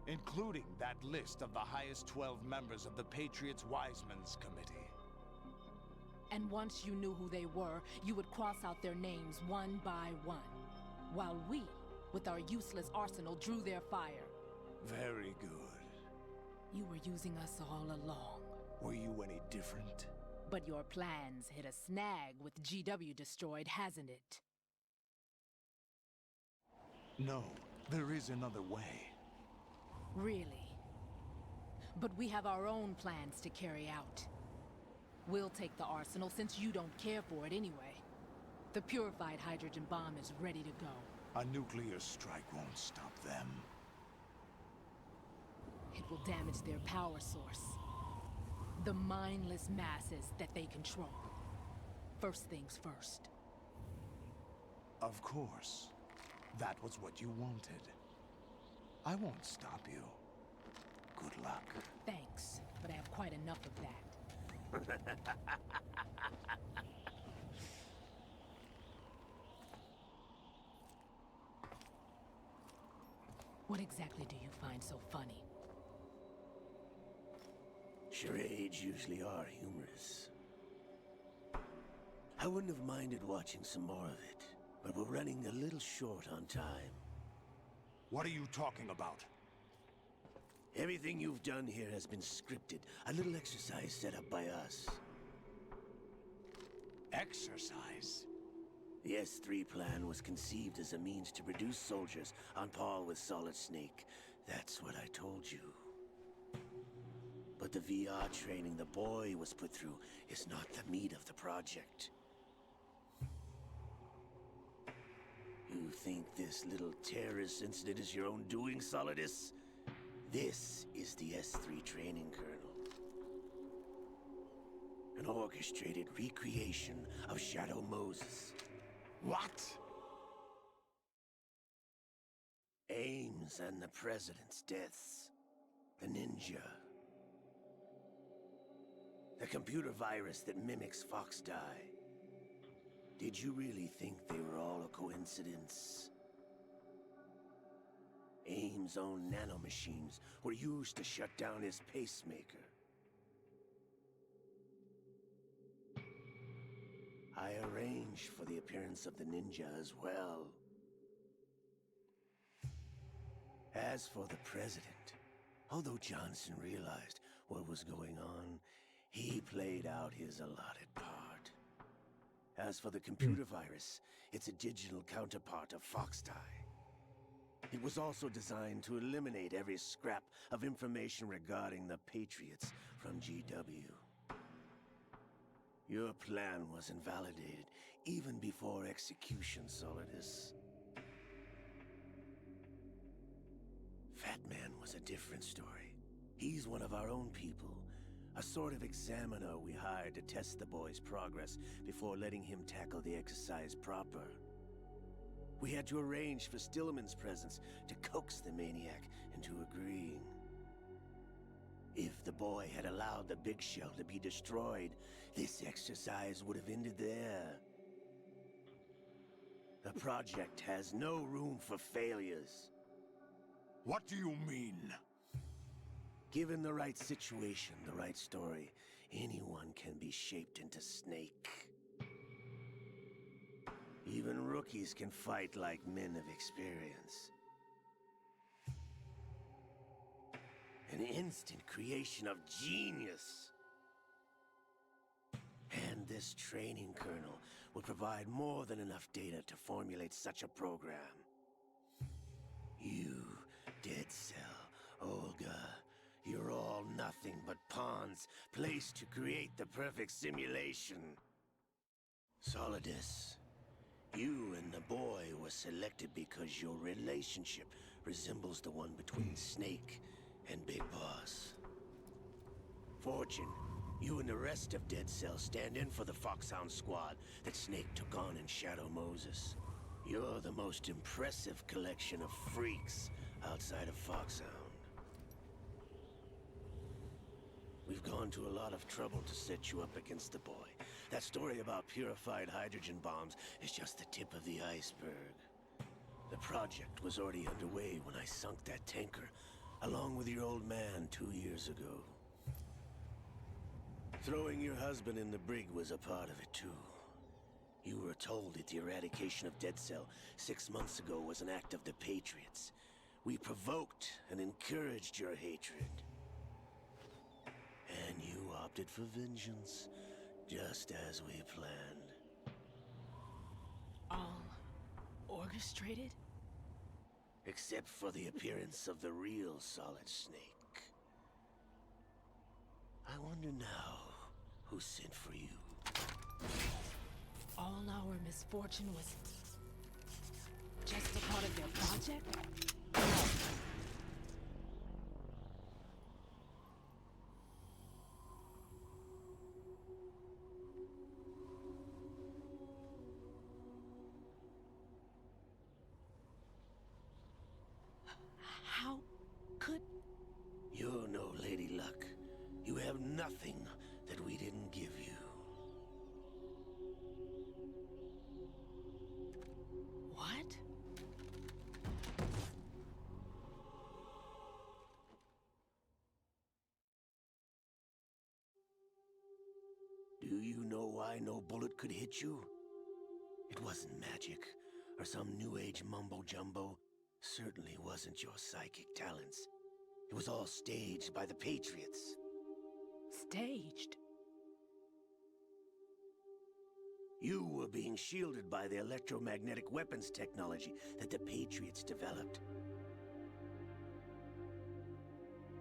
including that list of the highest 12 members of the Patriots Wiseman's Committee. And once you knew who they were, you would cross out their names one by one, while we, with our useless arsenal, drew their fire. Very good. You were using us all along. Were you any different? But your plans hit a snag with GW destroyed, hasn't it? No, there is another way. Really? But we have our own plans to carry out. We'll take the arsenal since you don't care for it anyway. The purified hydrogen bomb is ready to go. A nuclear strike won't stop them. It will damage their power source. The mindless masses that they control. First things first. Of course. That was what you wanted. I won't stop you. Good luck. Thanks, but I have quite enough of that. What exactly do you find so funny? Charades usually are humorous. I wouldn't have minded watching some more of it, but we're running a little short on time. What are you talking about? Everything you've done here has been scripted. A little exercise set up by us. Exercise? The S3 plan was conceived as a means to reduce soldiers on par with Solid Snake. That's what I told you. But the VR training the boy was put through is not the meat of the project. You think this little terrorist incident is your own doing, Solidus? This is the S3 training kernel. An orchestrated recreation of Shadow Moses. What? Ames and the President's deaths. The ninja. The computer virus that mimics Fox Die. Did you really think they were all a coincidence? Ames' own nanomachines were used to shut down his pacemaker. I arranged for the appearance of the ninja as well. As for the president, although Johnson realized what was going on, he played out his allotted part. As for the computer virus, it's a digital counterpart of Fox Die. It was also designed to eliminate every scrap of information regarding the Patriots from GW. Your plan was invalidated even before execution, Solidus. Fat Man was a different story. He's one of our own people, a sort of examiner we hired to test the boy's progress before letting him tackle the exercise proper. We had to arrange for Stillman's presence to coax the maniac into agreeing. If the boy had allowed the big shell to be destroyed, this exercise would have ended there. The project has no room for failures. What do you mean? Given the right situation, the right story, anyone can be shaped into Snake. Even rookies can fight like men of experience. An instant creation of genius. And this training kernel would provide more than enough data to formulate such a program. You, Dead Cell, Olga, you're all nothing but pawns placed to create the perfect simulation. Solidus, you and the boy were selected because your relationship resembles the one between Snake and Big Boss. Fortune, you and the rest of Dead Cell stand in for the Foxhound squad that Snake took on in Shadow Moses. You're the most impressive collection of freaks outside of Foxhound. We've gone to a lot of trouble to set you up against the boy. That story about purified hydrogen bombs is just the tip of the iceberg. The project was already underway when I sunk that tanker, along with your old man 2 years ago. Throwing your husband in the brig was a part of it too. You were told that the eradication of Dead Cell 6 months ago was an act of the Patriots. We provoked and encouraged your hatred. And you opted for vengeance, just as we planned. All orchestrated? Except for the appearance of the real Solid Snake. I wonder now who sent for you. All our misfortune was just a part of their project? How could... You're no Lady Luck. You have nothing that we didn't give you. What? Do you know why no bullet could hit you? It wasn't magic, or some new age mumbo-jumbo. Certainly wasn't your psychic talents. It was all staged by the Patriots. Staged? You were being shielded by the electromagnetic weapons technology that the Patriots developed.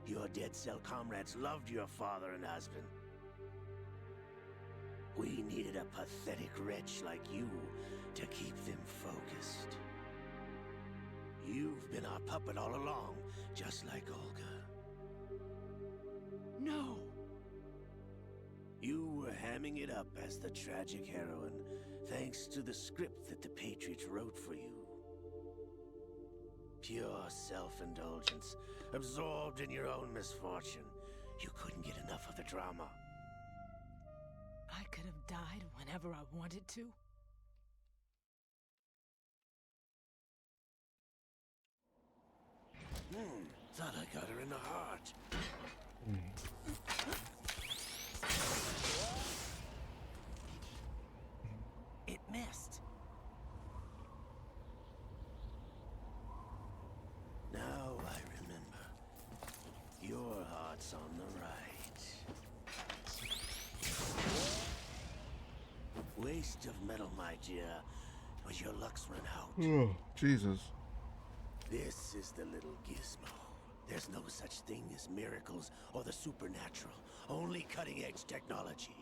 Your Dead Cell comrades loved your father and husband. We needed a pathetic wretch like you to keep them focused. You've been our puppet all along, just like Olga. No! You were hamming it up as the tragic heroine, thanks to the script that the Patriots wrote for you. Pure self-indulgence, absorbed in your own misfortune. You couldn't get enough of the drama. I could have died whenever I wanted to. Thought I got her in the heart. It missed. Now I remember. Your heart's on the right. Waste of metal, my dear, but your luck's run out. Oh, Jesus. This is the little gizmo. There's no such thing as miracles or the supernatural. Only cutting-edge technology.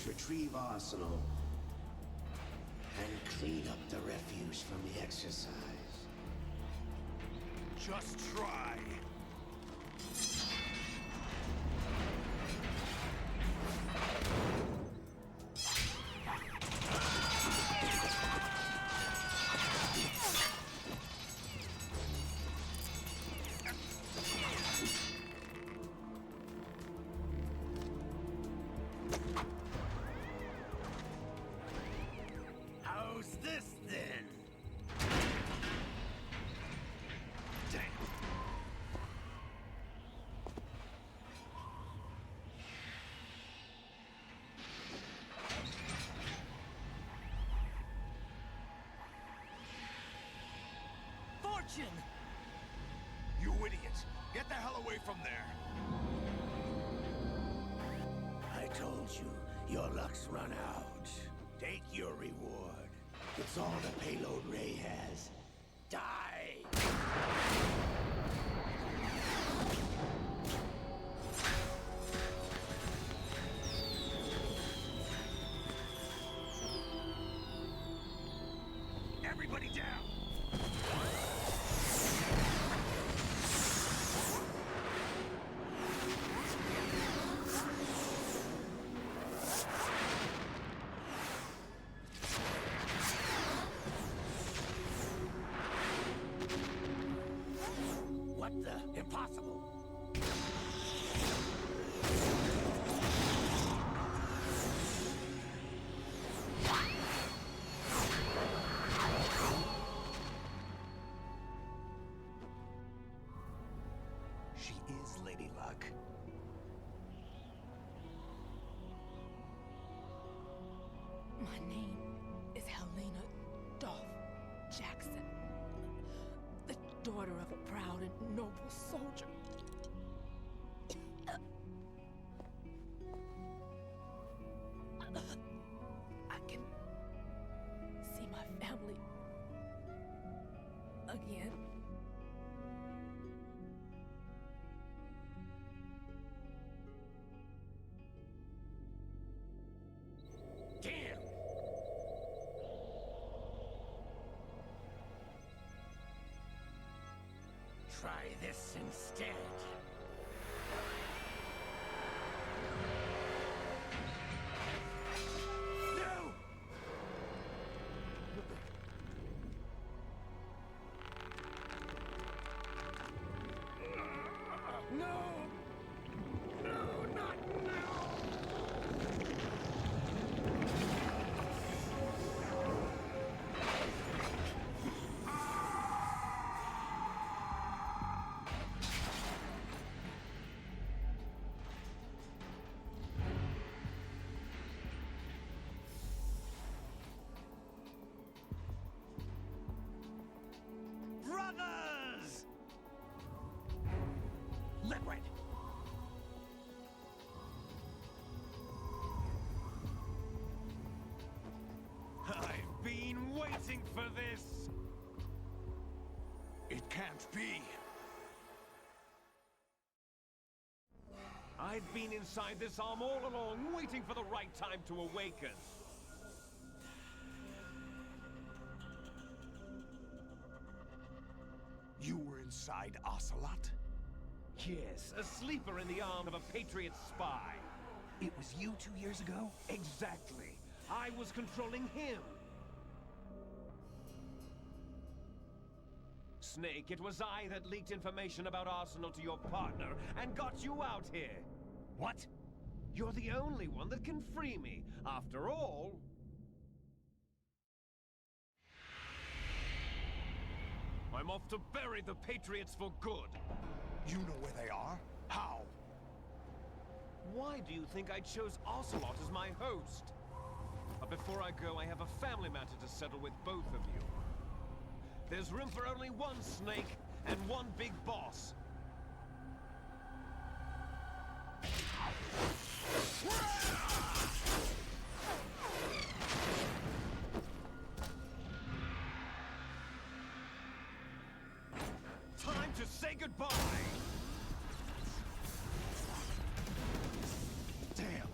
retrieve Arsenal and clean up the refuse from the exercise. Just try. How's this then? Damn. Fortune! You idiot! Get the hell away from there! I told you, your luck's run out. Take your reward. It's all the payload Ray has. Die! Everybody down! What the? Impossible! She is Lady Luck. My name is Helena Dolph Jackson, the daughter of a proud and noble soldier. I can see my family again. Damn! Try this instead. No! No! No, not now! Brothers! Liquid! I've been waiting for this! It can't be. I've been inside this arm all along, waiting for the right time to awaken. You were inside Ocelot? Yes, a sleeper in the arm of a Patriot spy. It was you 2 years ago? Exactly. I was controlling him. Snake, it was I that leaked information about Arsenal to your partner and got you out here. What? You're the only one that can free me. After all... I'm off to bury the Patriots for good. You know where they are? How? Why do you think I chose Ocelot as my host? But before I go, I have a family matter to settle with both of you. There's room for only one Snake and one big boss. Time to say goodbye! Damn.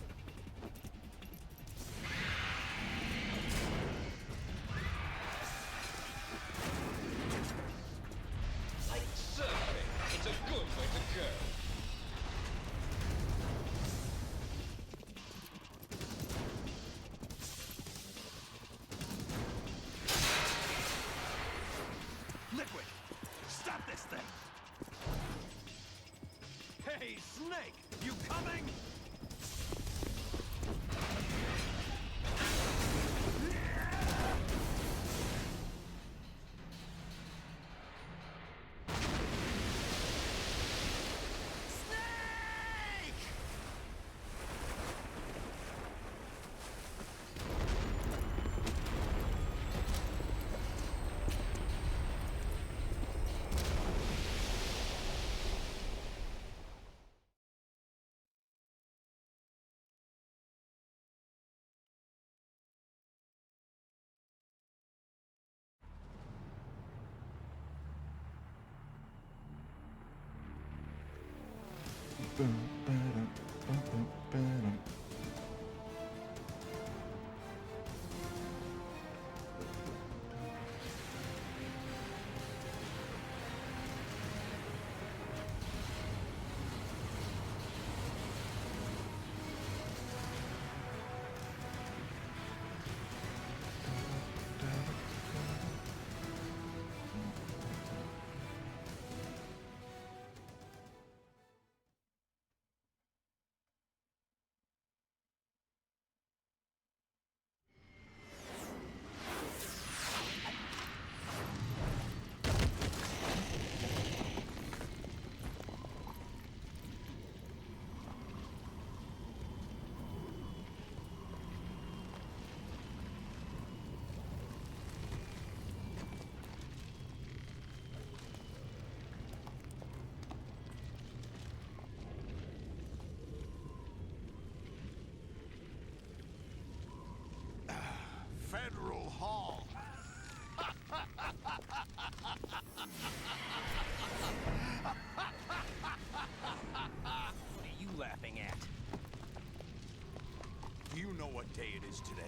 know what day it is today?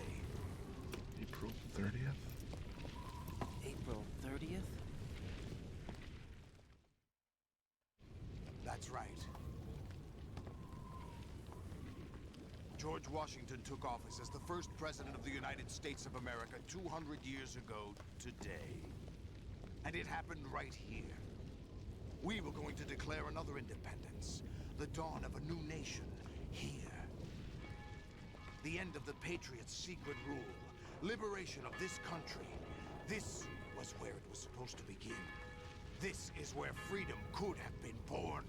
April 30th? April 30th? That's right. George Washington took office as the first president of the United States of America 200 years ago today. And it happened right here. We were going to declare another independence, the dawn of a new nation, here. The end of the Patriots' secret rule, liberation of this country. This was where it was supposed to begin. This is where freedom could have been born.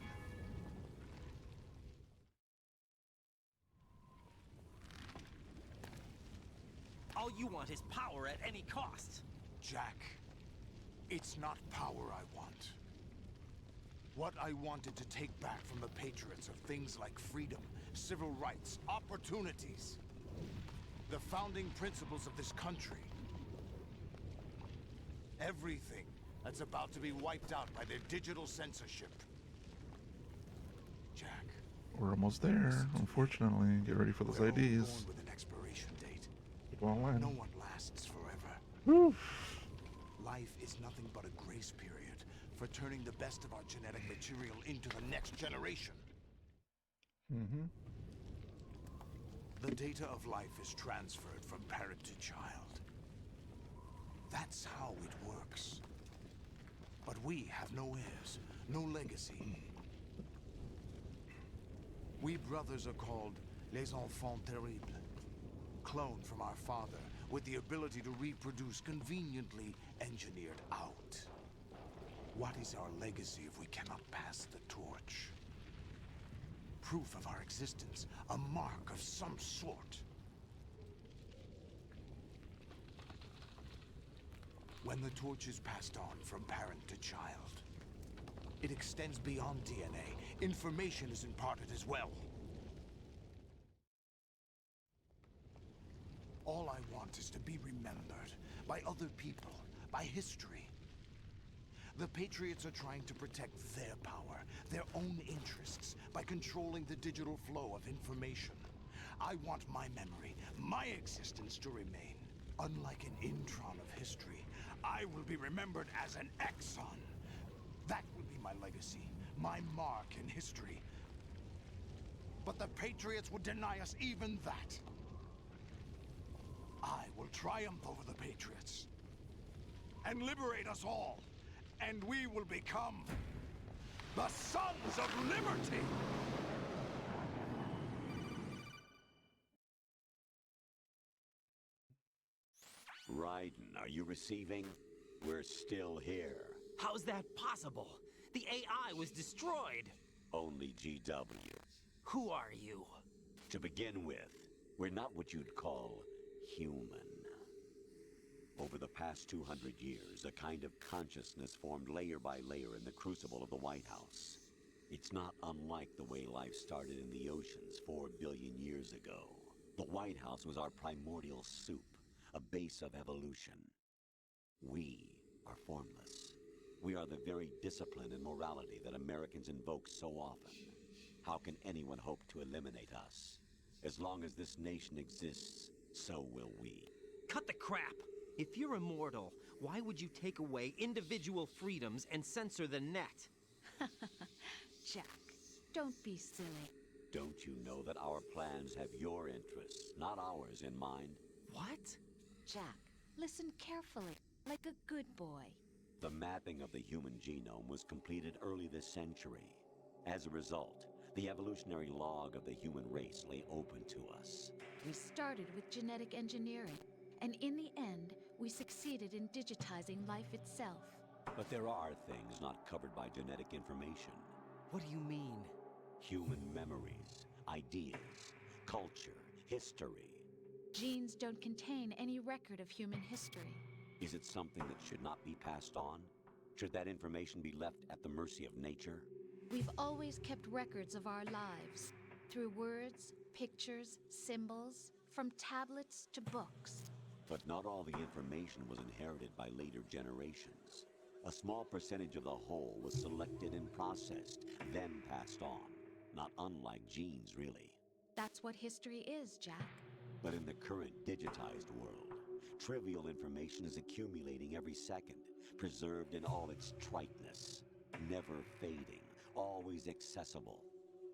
All you want is power at any cost. Jack, it's not power I want. What I wanted to take back from the Patriots are things like freedom, civil rights, opportunities. The founding principles of this country. Everything that's about to be wiped out by their digital censorship. Jack. We're almost there, unfortunately. Get ready for those We're all IDs. born with an expiration date. Keep on in. No one lasts forever. Woo. Life is nothing but a grace period for turning the best of our genetic material into the next generation. Mm-hmm. The data of life is transferred from parent to child. That's how it works. But we have no heirs, no legacy. We brothers are called les enfants terribles, cloned from our father, with the ability to reproduce conveniently engineered out. What is our legacy if we cannot pass the torch? Proof of our existence, a mark of some sort. When the torch is passed on from parent to child, it extends beyond DNA. Information is imparted as well. All I want is to be remembered by other people, by history. The Patriots are trying to protect their power, their own interests, by controlling the digital flow of information. I want my memory, my existence to remain. Unlike an intron of history, I will be remembered as an exon. That will be my legacy, my mark in history. But the Patriots would deny us even that. I will triumph over the Patriots and liberate us all. And we will become the Sons of Liberty! Raiden, are you receiving? We're still here. How's that possible? The AI was destroyed. Only GW. Who are you? To begin with, we're not what you'd call human. Over the past 200 years, a kind of consciousness formed layer by layer in the crucible of the White House. It's not unlike the way life started in the oceans 4 billion years ago. The White House was our primordial soup, a base of evolution. We are formless. We are the very discipline and morality that Americans invoke so often. How can anyone hope to eliminate us? As long as this nation exists, so will we. Cut the crap! If you're immortal, why would you take away individual freedoms and censor the net? Jack, don't be silly. Don't you know that our plans have your interests, not ours, in mind? What? Jack, listen carefully, like a good boy. The mapping of the human genome was completed early this century. As a result, the evolutionary log of the human race lay open to us. We started with genetic engineering, and in the end, we succeeded in digitizing life itself. But there are things not covered by genetic information. What do you mean? Human memories, ideas, culture, history. Genes don't contain any record of human history. Is it something that should not be passed on? Should that information be left at the mercy of nature? We've always kept records of our lives, through words, pictures, symbols, from tablets to books. But not all the information was inherited by later generations. A small percentage of the whole was selected and processed, then passed on. Not unlike genes, really. That's what history is, Jack. But in the current digitized world, trivial information is accumulating every second, preserved in all its triteness, never fading, always accessible.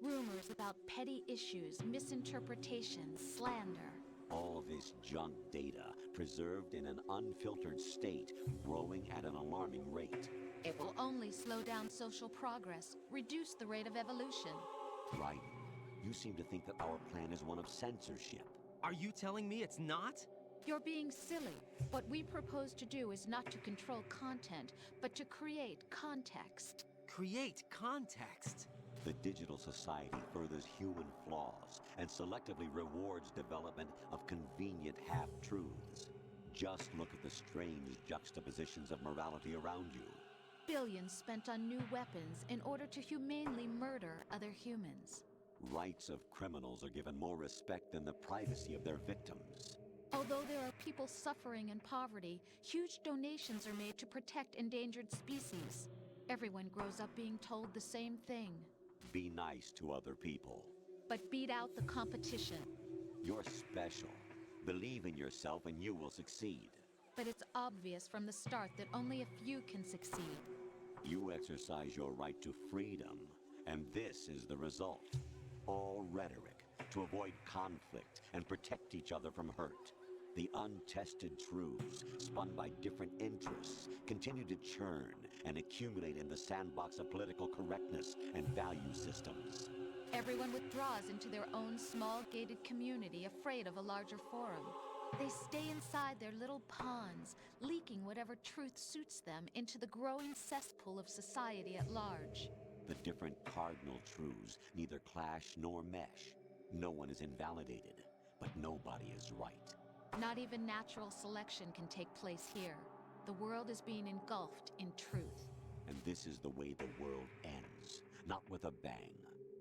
Rumors about petty issues, misinterpretations, slander. All this junk data, preserved in an unfiltered state, growing at an alarming rate. It will only slow down social progress, reduce the rate of evolution. Right. You seem to think that our plan is one of censorship. Are you telling me it's not? You're being silly. What we propose to do is not to control content, but to create context. Create context? The digital society furthers human flaws and selectively rewards development of convenient half-truths. Just look at the strange juxtapositions of morality around you. Billions spent on new weapons in order to humanely murder other humans. Rights of criminals are given more respect than the privacy of their victims. Although there are people suffering in poverty, huge donations are made to protect endangered species. Everyone grows up being told the same thing. Be nice to other people. But beat out the competition. You're special. Believe in yourself and you will succeed. But it's obvious from the start that only a few can succeed. You exercise your right to freedom, and this is the result. All rhetoric to avoid conflict and protect each other from hurt. The untested truths, spun by different interests, continue to churn and accumulate in the sandbox of political correctness and value systems. Everyone withdraws into their own small gated community, afraid of a larger forum. They stay inside their little ponds, leaking whatever truth suits them into the growing cesspool of society at large. The different cardinal truths neither clash nor mesh. No one is invalidated, but nobody is right. Not even natural selection can take place here. The world is being engulfed in truth. And this is the way the world ends. Not with a bang,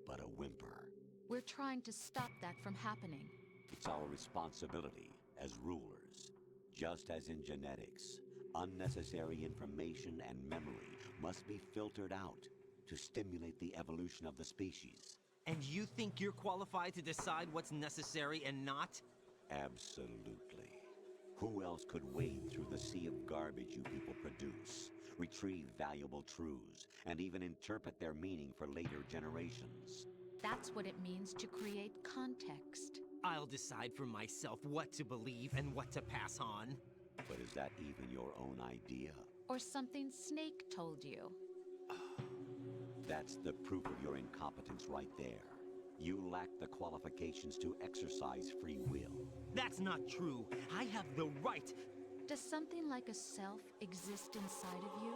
but a whimper. We're trying to stop that from happening. It's our responsibility as rulers. Just as in genetics, unnecessary information and memory must be filtered out to stimulate the evolution of the species. And you think you're qualified to decide what's necessary and not? Absolutely. Who else could wade through the sea of garbage you people produce, retrieve valuable truths, and even interpret their meaning for later generations? That's what it means to create context. I'll decide for myself what to believe and what to pass on. But is that even your own idea? Or something Snake told you? That's the proof of your incompetence right there. You lack the qualifications to exercise free will. That's not true. I have the right. Does something like a self exist inside of you?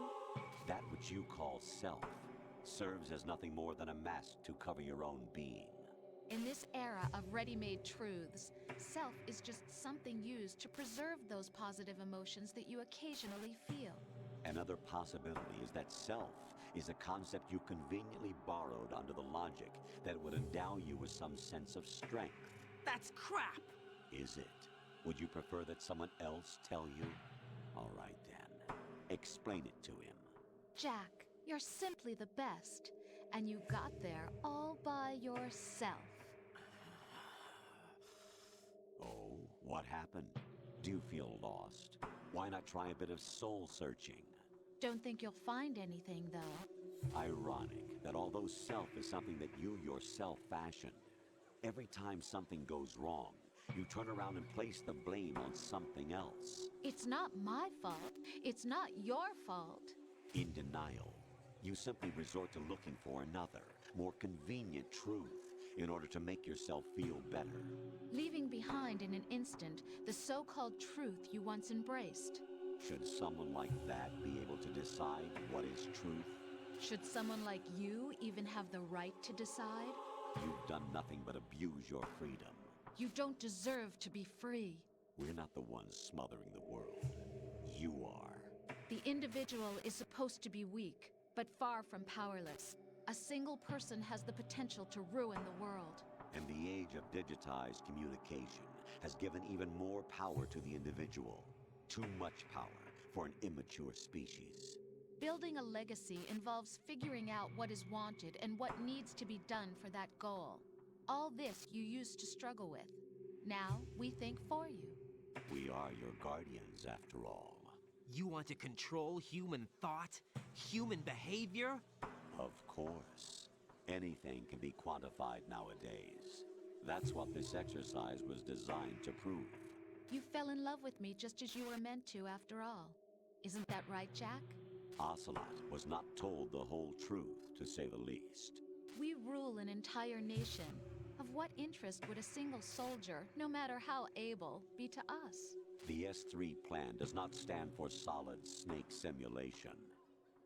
That which you call self serves as nothing more than a mask to cover your own being. In this era of ready-made truths, self is just something used to preserve those positive emotions that you occasionally feel. Another possibility is that self is a concept you conveniently borrowed under the logic that would endow you with some sense of strength. That's crap! Is it? Would you prefer that someone else tell you? All right then. Explain it to him. Jack, you're simply the best. And you got there all by yourself. Oh, what happened? Do you feel lost? Why not try a bit of soul searching? Don't think you'll find anything, though. Ironic that although self is something that you yourself fashioned, every time something goes wrong, you turn around and place the blame on something else. It's not my fault. It's not your fault. In denial, you simply resort to looking for another, more convenient truth in order to make yourself feel better. Leaving behind in an instant the so-called truth you once embraced. Should someone like that be able to decide what is truth? Should someone like you even have the right to decide? You've done nothing but abuse your freedom. You don't deserve to be free. We're not the ones smothering the world. You are. The individual is supposed to be weak, but far from powerless. A single person has the potential to ruin the world. And the age of digitized communication has given even more power to the individual. Too much power for an immature species. Building a legacy involves figuring out what is wanted and what needs to be done for that goal. All this you used to struggle with. Now, we think for you. We are your guardians, after all. You want to control human thought? Human behavior? Of course. Anything can be quantified nowadays. That's what this exercise was designed to prove. You fell in love with me just as you were meant to, after all. Isn't that right, Jack? Ocelot was not told the whole truth, to say the least. We rule an entire nation. Of what interest would a single soldier, no matter how able, be to us? The S3 plan does not stand for solid snake simulation.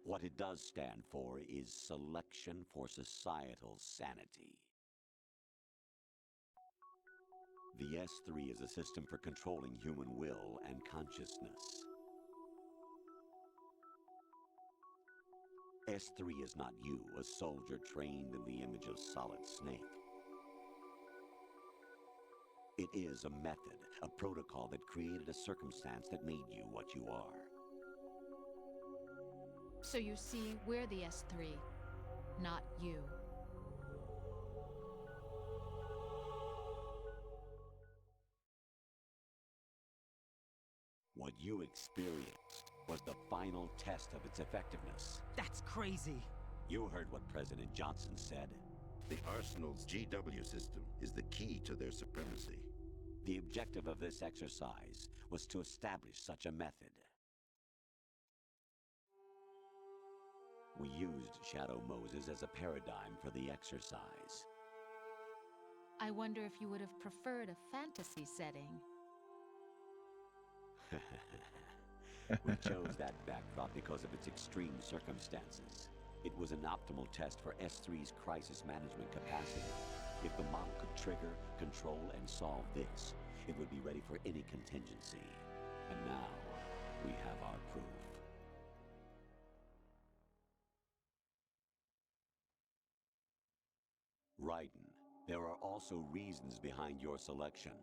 What it does stand for is selection for societal sanity. The S3 is a system for controlling human will and consciousness. S3 is not you, a soldier trained in the image of Solid Snake. It is a method, a protocol that created a circumstance that made you what you are. So you see, we're the S3, not you. What you experienced was the final test of its effectiveness. That's crazy. You heard what President Johnson said. The Arsenal's GW system is the key to their supremacy. The objective of this exercise was to establish such a method. We used Shadow Moses as a paradigm for the exercise. I wonder if you would have preferred a fantasy setting. We chose that backdrop because of its extreme circumstances. It was an optimal test for S3's crisis management capacity. If the model could trigger, control, and solve this, it would be ready for any contingency. And now, we have our proof. Raiden, there are also reasons behind your selection.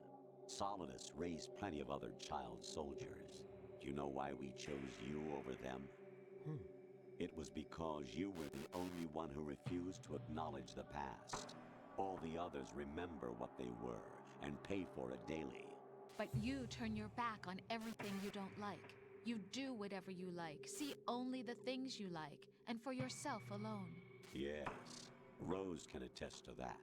Solidus raised plenty of other child soldiers. Do you know why we chose you over them? It was because you were the only one who refused to acknowledge the past. All the others remember what they were and pay for it daily. But you turn your back on everything you don't like. You do whatever you like, see only the things you like, and for yourself alone. Yes, Rose can attest to that.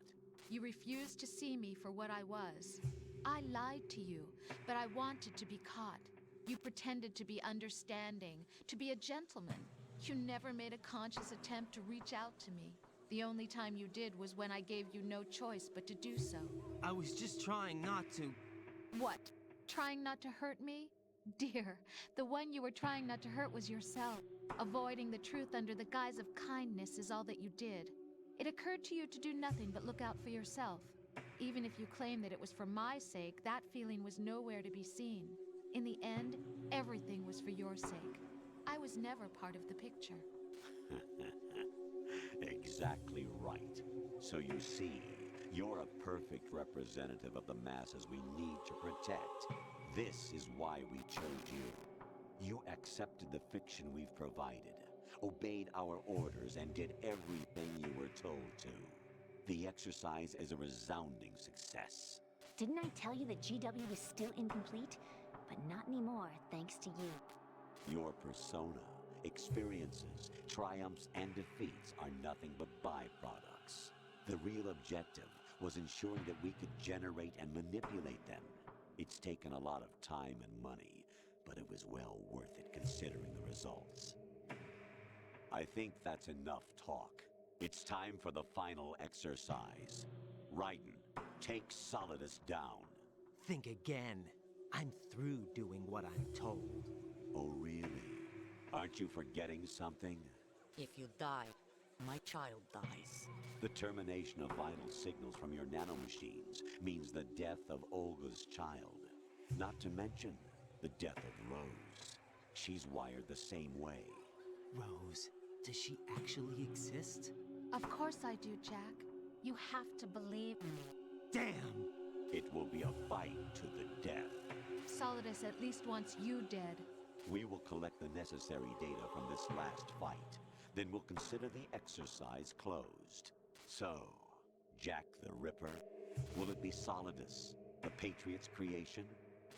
You refused to see me for what I was. I lied to you, but I wanted to be caught. You pretended to be understanding, to be a gentleman. You never made a conscious attempt to reach out to me. The only time you did was when I gave you no choice but to do so. I was just trying not to. What? Trying not to hurt me? Dear, the one you were trying not to hurt was yourself. Avoiding the truth under the guise of kindness is all that you did. It occurred to you to do nothing but look out for yourself. Even if you claim that it was for my sake, that feeling was nowhere to be seen. In the end, everything was for your sake. I was never part of the picture. Exactly right. So you see, you're a perfect representative of the masses we need to protect. This is why we chose you. You accepted the fiction we've provided, obeyed our orders, and did everything you were told to. The exercise is a resounding success. Didn't I tell you that GW is still incomplete? But not anymore, thanks to you. Your persona, experiences, triumphs, and defeats are nothing but byproducts. The real objective was ensuring that we could generate and manipulate them. It's taken a lot of time and money, but it was well worth it considering the results. I think that's enough talk. It's time for the final exercise. Raiden, take Solidus down. Think again. I'm through doing what I'm told. Oh, really? Aren't you forgetting something? If you die, my child dies. The termination of vital signals from your nanomachines means the death of Olga's child. Not to mention the death of Rose. She's wired the same way. Rose, does she actually exist? Of course I do, Jack. You have to believe me. Damn! It will be a fight to the death. Solidus at least wants you dead. We will collect the necessary data from this last fight. Then we'll consider the exercise closed. So, Jack the Ripper, will it be Solidus The Patriots' creation,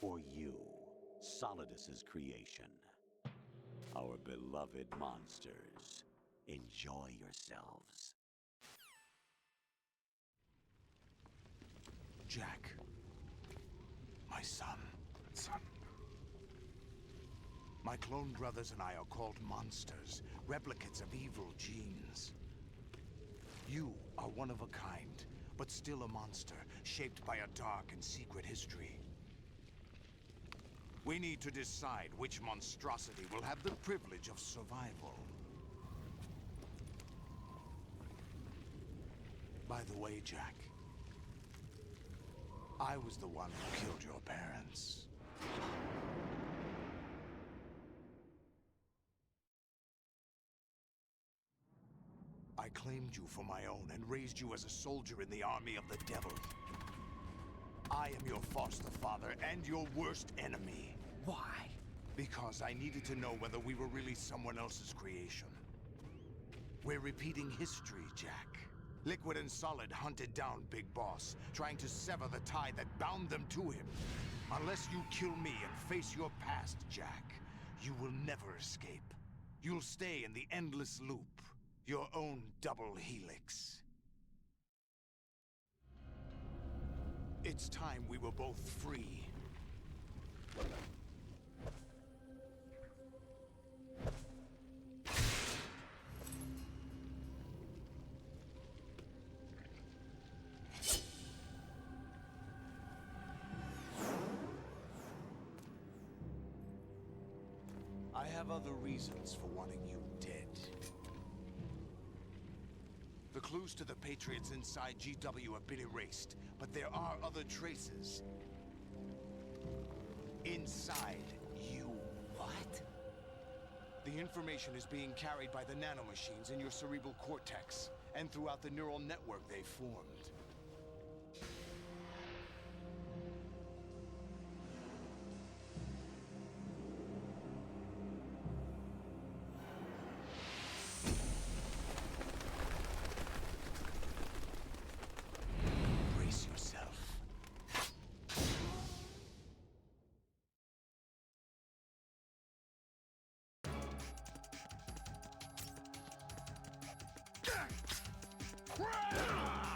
or you, Solidus's creation? Our beloved monsters, enjoy yourselves. Jack, my son. My clone brothers and I are called monsters, replicates of evil genes. You are one of a kind, but still a monster, shaped by a dark and secret history. We need to decide which monstrosity will have the privilege of survival. By the way, Jack, I was the one who killed your parents. I claimed you for my own and raised you as a soldier in the army of the devil. I am your foster father and your worst enemy. Why? Because I needed to know whether we were really someone else's creation. We're repeating history, Jack. Liquid and Solid hunted down Big Boss, trying to sever the tie that bound them to him. Unless you kill me and face your past, Jack, you will never escape. You'll stay in the endless loop. Your own double helix. It's time we were both free. I have other reasons for wanting you dead. The clues to the Patriots inside GW have been erased, but there are other traces. Inside you. What? The information is being carried by the nanomachines in your cerebral cortex, and throughout the neural network they formed. Brace yourself.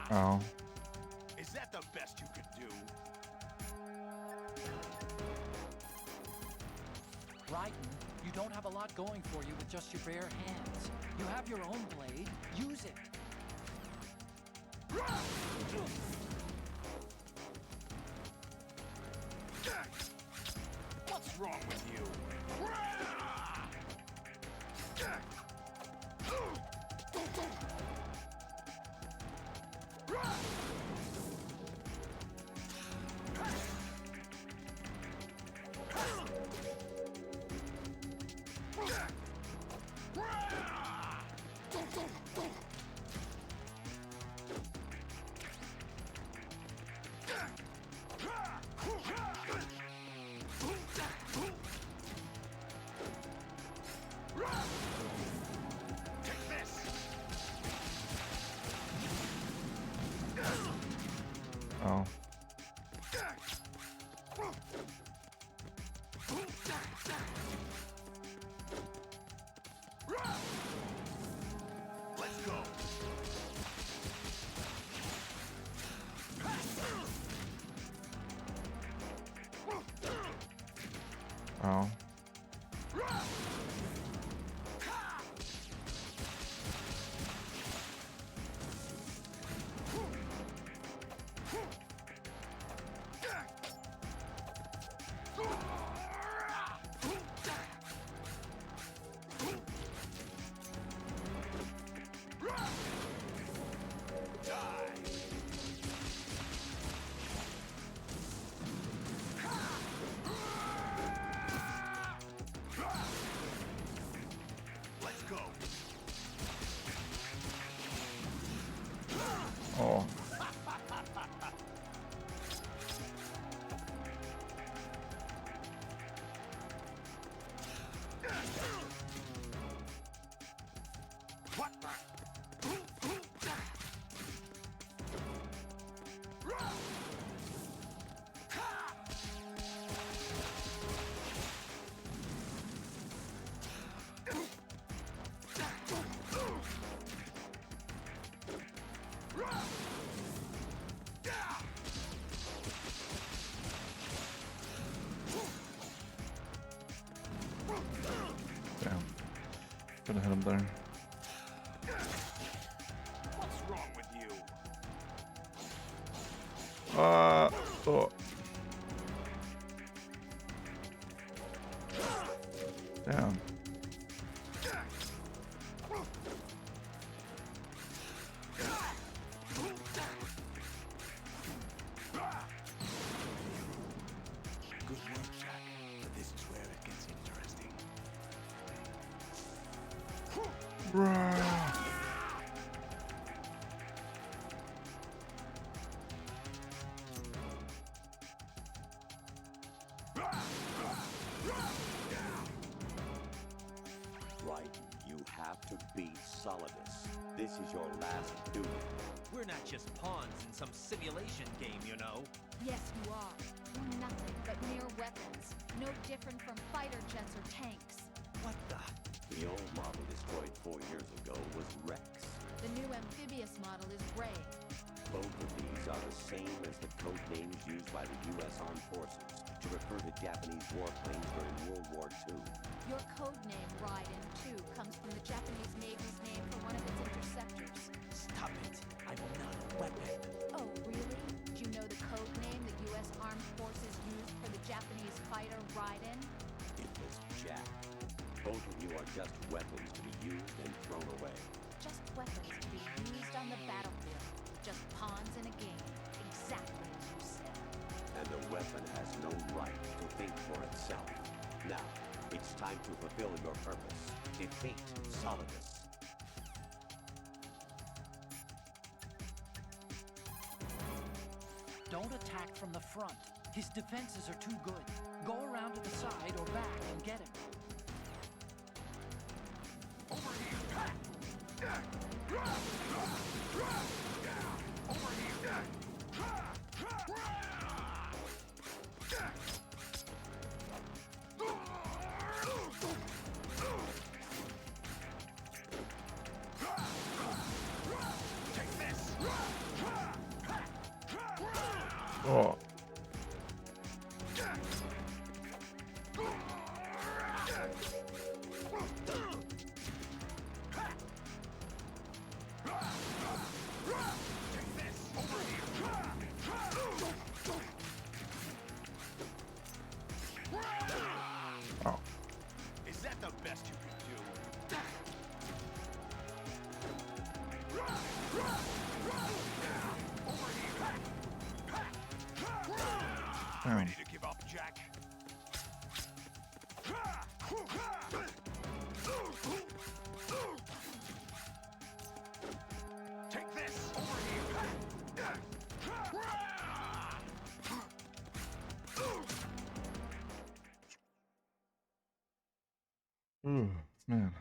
Oh. Is that the best you could do? Raiden, you don't have a lot going for you with just your bare hands. You have your own blade. Use it. What's wrong with you? Oh. Let's go. Oh. Gonna hit him there. What's wrong with you? Oh. Damn. Good work, Jack. But this is where it gets interesting. Right, you have to beat Solidus. This is your last duty. We're not just pawns in some simulation game, you know. Yes, you are. We're nothing but mere weapons. No different from fighter jets or tanks. What the? The old model destroyed 4 years ago was Rex. The new amphibious model is Ray. Both of these are the same as the code names used by the U.S. Armed Forces to refer to Japanese warplanes during World War II. Your code name, Raiden 2, comes from the Japanese Navy's name for one of its interceptors. Stop it. I'm not a weapon. Oh, really? Do you know the code name the U.S. Armed Forces used for the Japanese fighter Raiden? It was Jack. Both of you are just weapons to be used and thrown away. Just weapons to be used on the battlefield. Just pawns in a game. Exactly as you said. And a weapon has no right to think for itself. Now, it's time to fulfill your purpose. Defeat Solidus. Don't attack from the front. His defenses are too good. Go around to the side or back and get him. Over here! Over here! Take this! Oh. Oh. Is that the best you can do? Damn. Ready to give up, Jack? Take this! Over here! Ooh, man.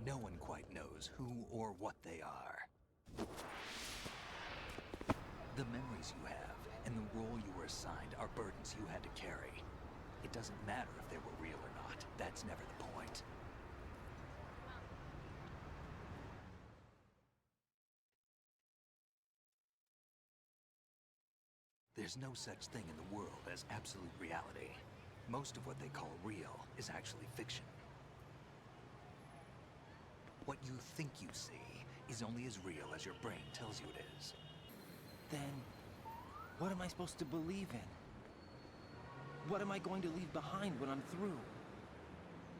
No one quite knows who or what they are. The memories you have and the role you were assigned are burdens you had to carry. It doesn't matter if they were real or not. That's never the point. There's no such thing in the world as absolute reality. Most of what they call real is actually fiction. What you think you see is only as real as your brain tells you it is. Then, what am I supposed to believe in? What am I going to leave behind when I'm through?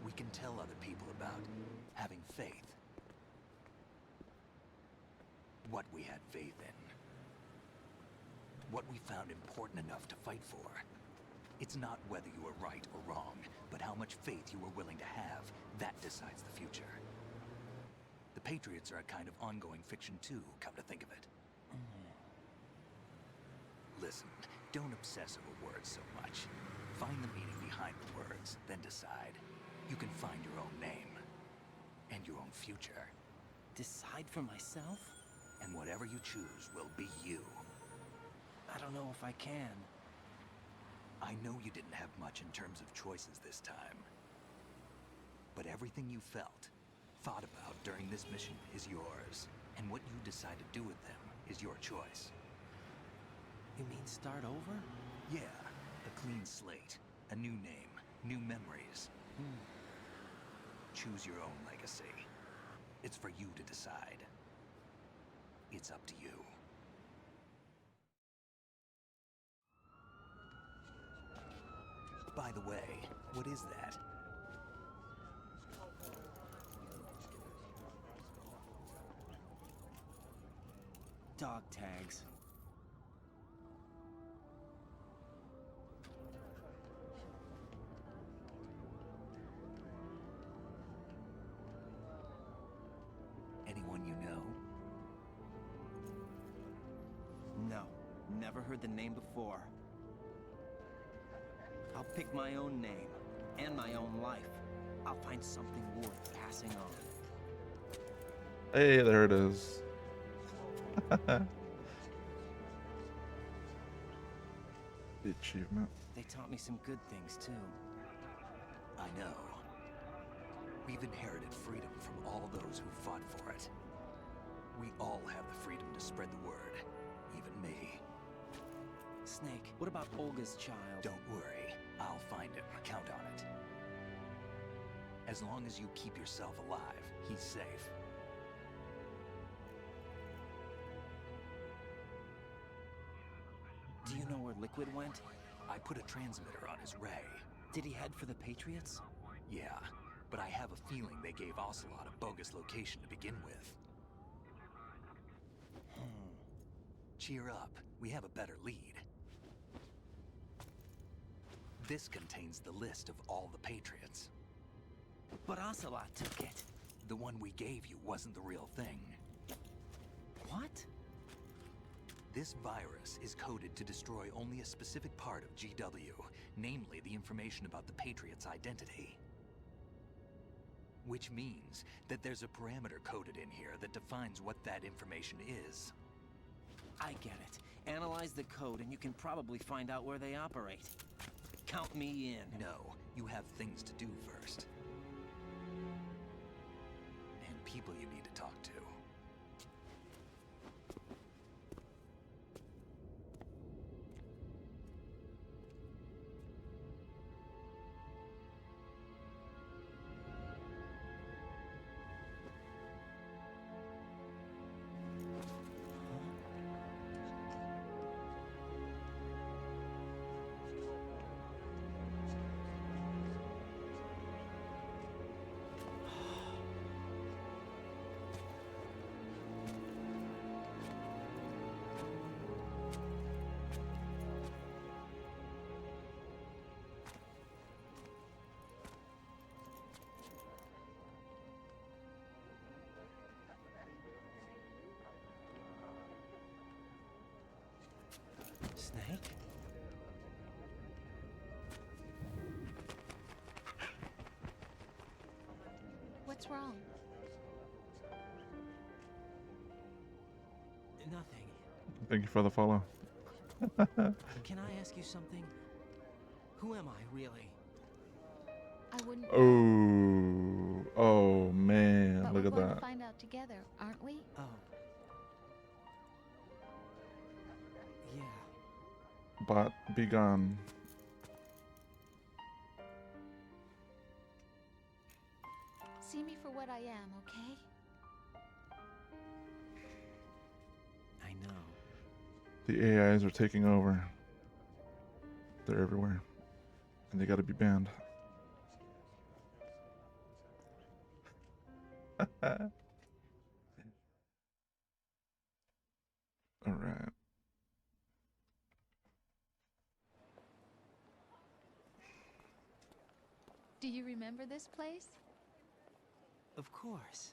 We can tell other people about having faith. What we had faith in. What we found important enough to fight for. It's not whether you were right or wrong, but how much faith you were willing to have. That decides the future. The Patriots are a kind of ongoing fiction too, come to think of it. Listen, don't obsess over words so much. Find the meaning behind the words, then decide. You can find your own name. And your own future. Decide for myself? And whatever you choose will be you. I don't know if I can. I know you didn't have much in terms of choices this time. But everything you felt, thought about during this mission is yours. And what you decide to do with them is your choice. You mean start over? Yeah, a clean slate, a new name, new memories. Choose your own legacy. It's for you to decide. It's up to you. By the way, what is that? Dog tags. Anyone you know? No, never heard the name before. I'll pick my own name, and my own life. I'll find something worth passing on. Hey, there it is. The achievement. They taught me some good things, too. I know. We've inherited freedom from all those who fought for it. We all have the freedom to spread the word. Even me. Snake, what about Olga's child? Don't worry. I'll find him. Count on it. As long as you keep yourself alive, he's safe. Do you know where Liquid went? I put a transmitter on his ray. Did he head for the Patriots? Yeah, but I have a feeling they gave Ocelot a bogus location to begin with. Cheer up. We have a better lead. This contains the list of all the Patriots. But Ocelot took it. The one we gave you wasn't the real thing. What? This virus is coded to destroy only a specific part of GW, namely the information about the Patriots' identity. Which means that there's a parameter coded in here that defines what that information is. I get it. Analyze the code and you can probably find out where they operate. Count me in. No, you have things to do first. And people you need to talk to. Snake? What's wrong? Nothing. Thank you for the follow. Can I ask you something? Who am I, really? I wouldn't. Oh man, But look we're at going that. to find out together, aren't we? Oh. Yeah. Bot, be gone. See me for what I am, okay? I know. The AIs are taking over. They're everywhere. And they gotta be banned. Alright. Do you remember this place? Of course.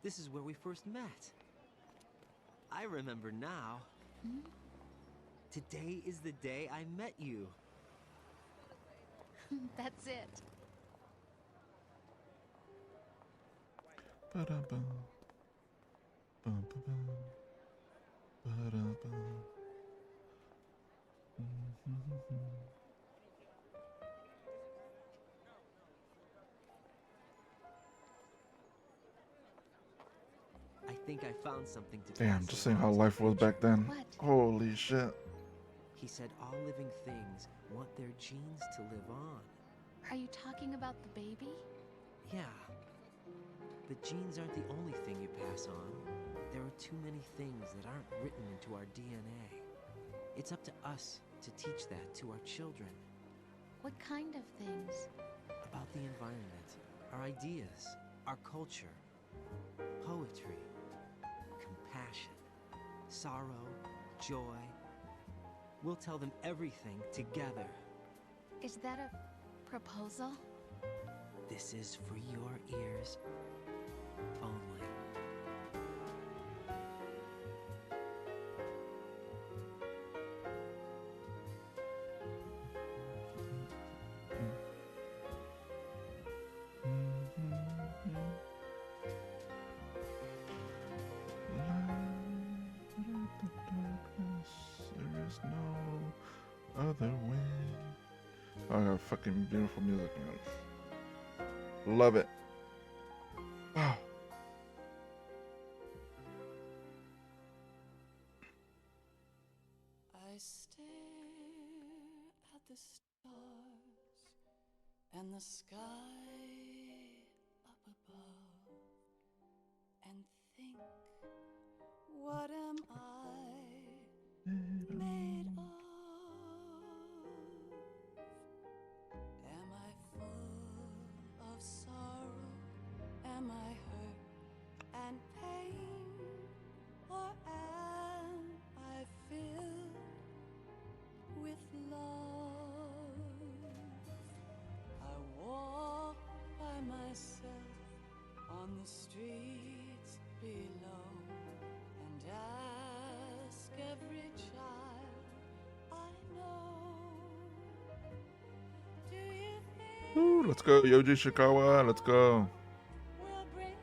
This is where we first met. I remember now. Hmm? Today is the day I met you. That's it. Ba-da-bum. Bum-ba-bum. Ba-da-bum. Mm-hmm. I think I found something to Damn, pass just saying how along to life the was back future. then. What? Holy shit. He said all living things want their genes to live on. Are you talking about the baby? Yeah. The genes aren't the only thing you pass on. There are too many things that aren't written into our DNA. It's up to us to teach that to our children. What kind of things? About the environment, our ideas, our culture, poetry, compassion, sorrow, joy. We'll tell them everything together. Is that a proposal? This is for your ears only. There is no other way. Oh, I got fucking beautiful music, man. Love it. Wow. I stare at the stars and the sky up above and think, what am I made of? Am I full of sorrow? Am I hurt and pain? Or am I filled with love? I walk by myself on the streets below and ask every child I know, do you think Woo, let's go, Yoji Shikawa. Let's go. we'll bring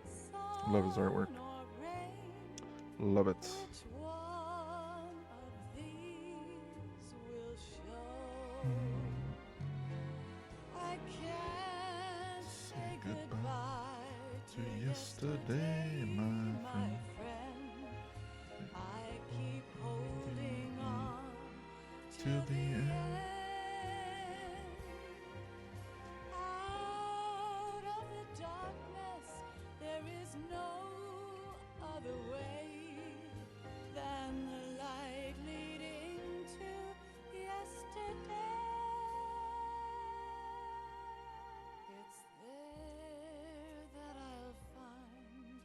Love his artwork. sun or rain? Love it. Which one of these will show? I can't say goodbye To yesterday, my friend. I keep holding on Till the end. Out of the darkness, there is no other way than the light leading to yesterday. It's there that I'll find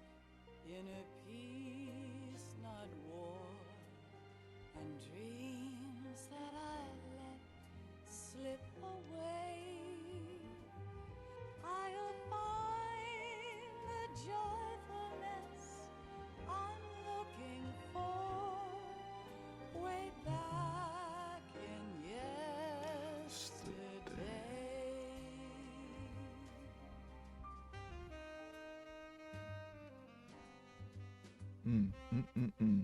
inner peace, not war, and dreams that I Mm, mm, mm, mm.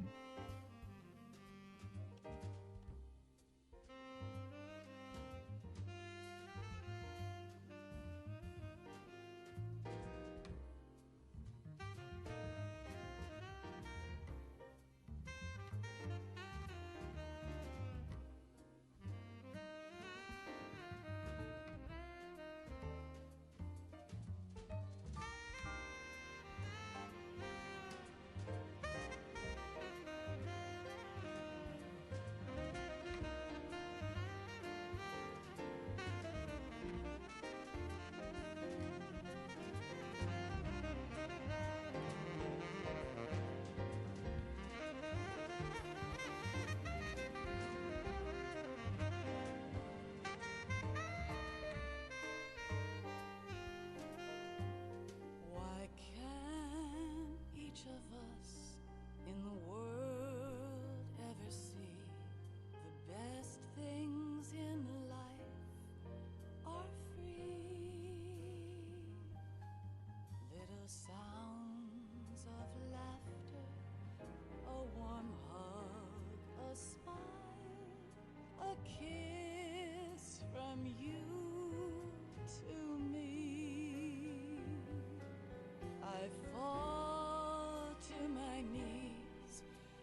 Why can't each of us in the world ever see the best things in life are free? Little sounds of laughter, a warm hug, a smile, a kiss from you to me. I fall to my knees,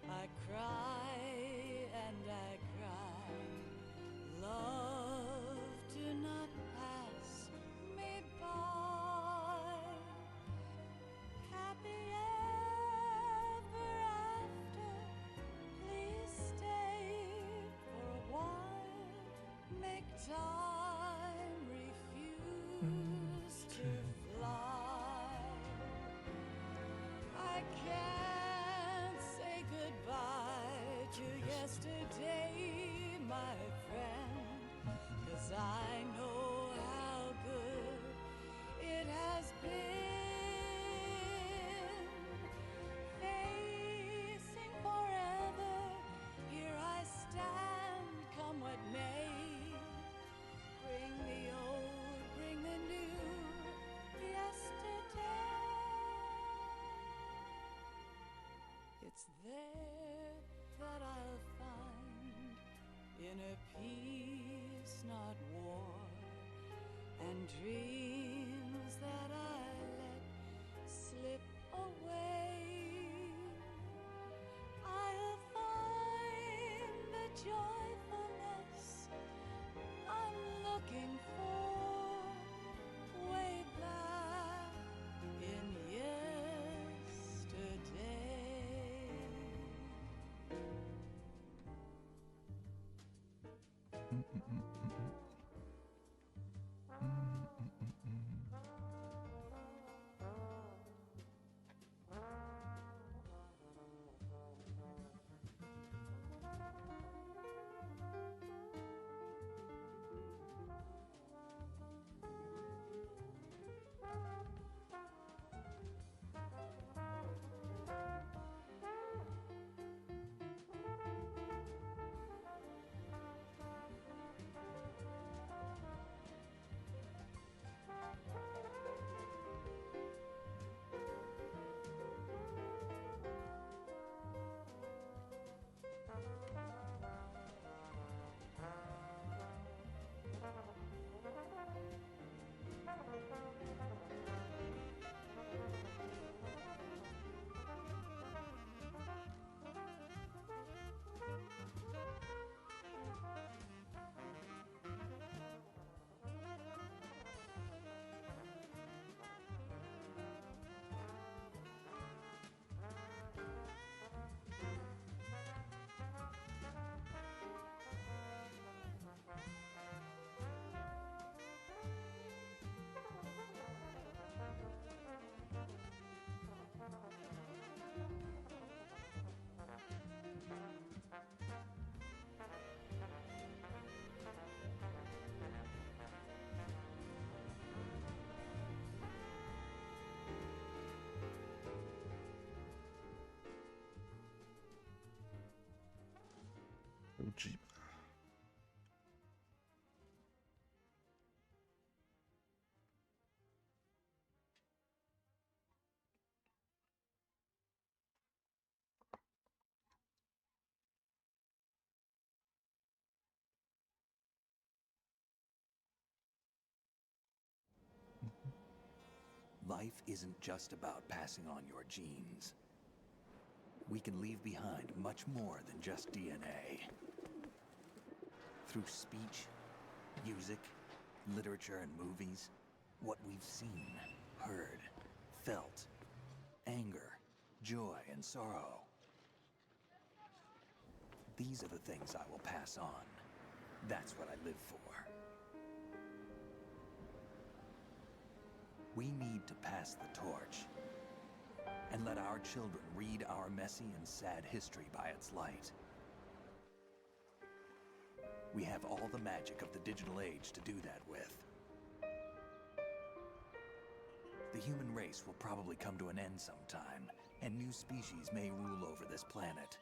I cry and I cry. Love, do not pass me by. Happy ever after, please stay for a while. Make time refuse to fly. I can't say goodbye to yesterday, my friend, 'cause I know how good it has been. Facing forever, here I stand, come what may. Bring the old, bring the new, yesterday. It's there that I'll find inner peace, not war, and dreams that I let slip away. I'll find the joyfulness I'm looking for way back in yesterday. Mm, mm, mm, mm, mm. Oh, gee. life isn't just about passing on your genes. We can leave behind much more than just DNA. Through speech, music, literature, and movies, what we've seen, heard, felt, anger, joy, and sorrow. These are the things I will pass on. That's what I live for. We need to pass the torch and let our children read our messy and sad history by its light. We have all the magic of the digital age to do that with. The human race will probably come to an end sometime, and new species may rule over this planet.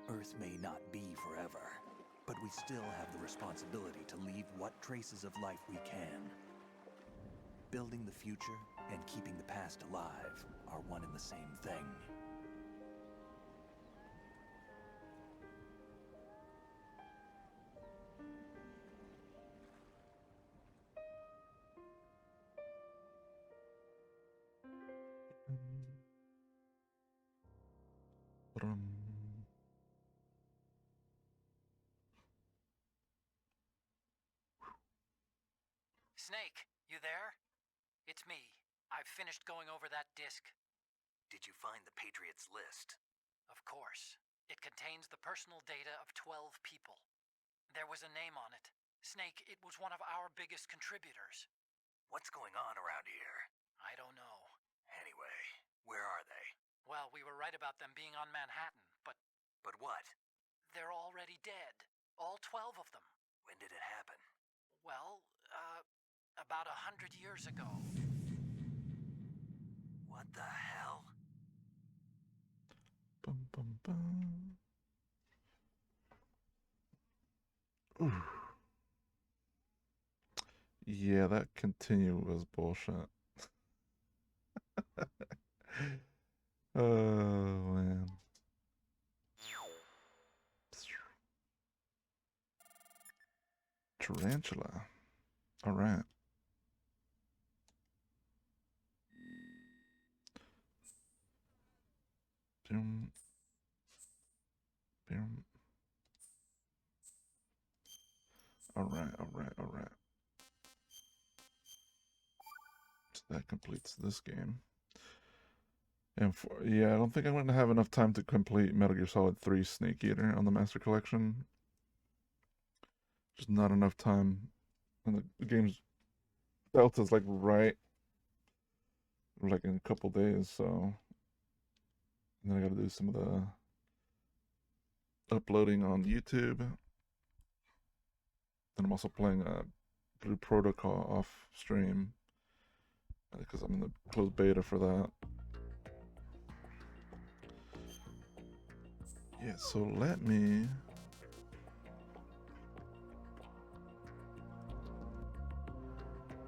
Earth may not be forever, but we still have the responsibility to leave what traces of life we can. Building the future and keeping the past alive are one and the same thing. Snake, you there? It's me. I've finished going over that disk. Did you find the Patriots list? Of course. It contains the personal data of 12 people. There was a name on it. Snake, it was one of our biggest contributors. What's going on around here? I don't know. Anyway, where are they? Well, we were right about them being on Manhattan, but... But what? They're already dead. All 12 of them. When did it happen? Well, about 100 years ago. What the hell? Bum, bum, bum. Ooh. Yeah, that continue was bullshit. Oh, man. Tarantula. All right. Boom. Boom. All right, all right, all right. So that completes this game. And yeah, I don't think I'm going to have enough time to complete Metal Gear Solid 3 Snake Eater on the Master Collection. Just not enough time. And the game's Delta's like right, like in a couple days, so. And then I got to do some of the uploading on YouTube. Then I'm also playing Blue Protocol off stream because I'm in the closed beta for that. Yeah, so let me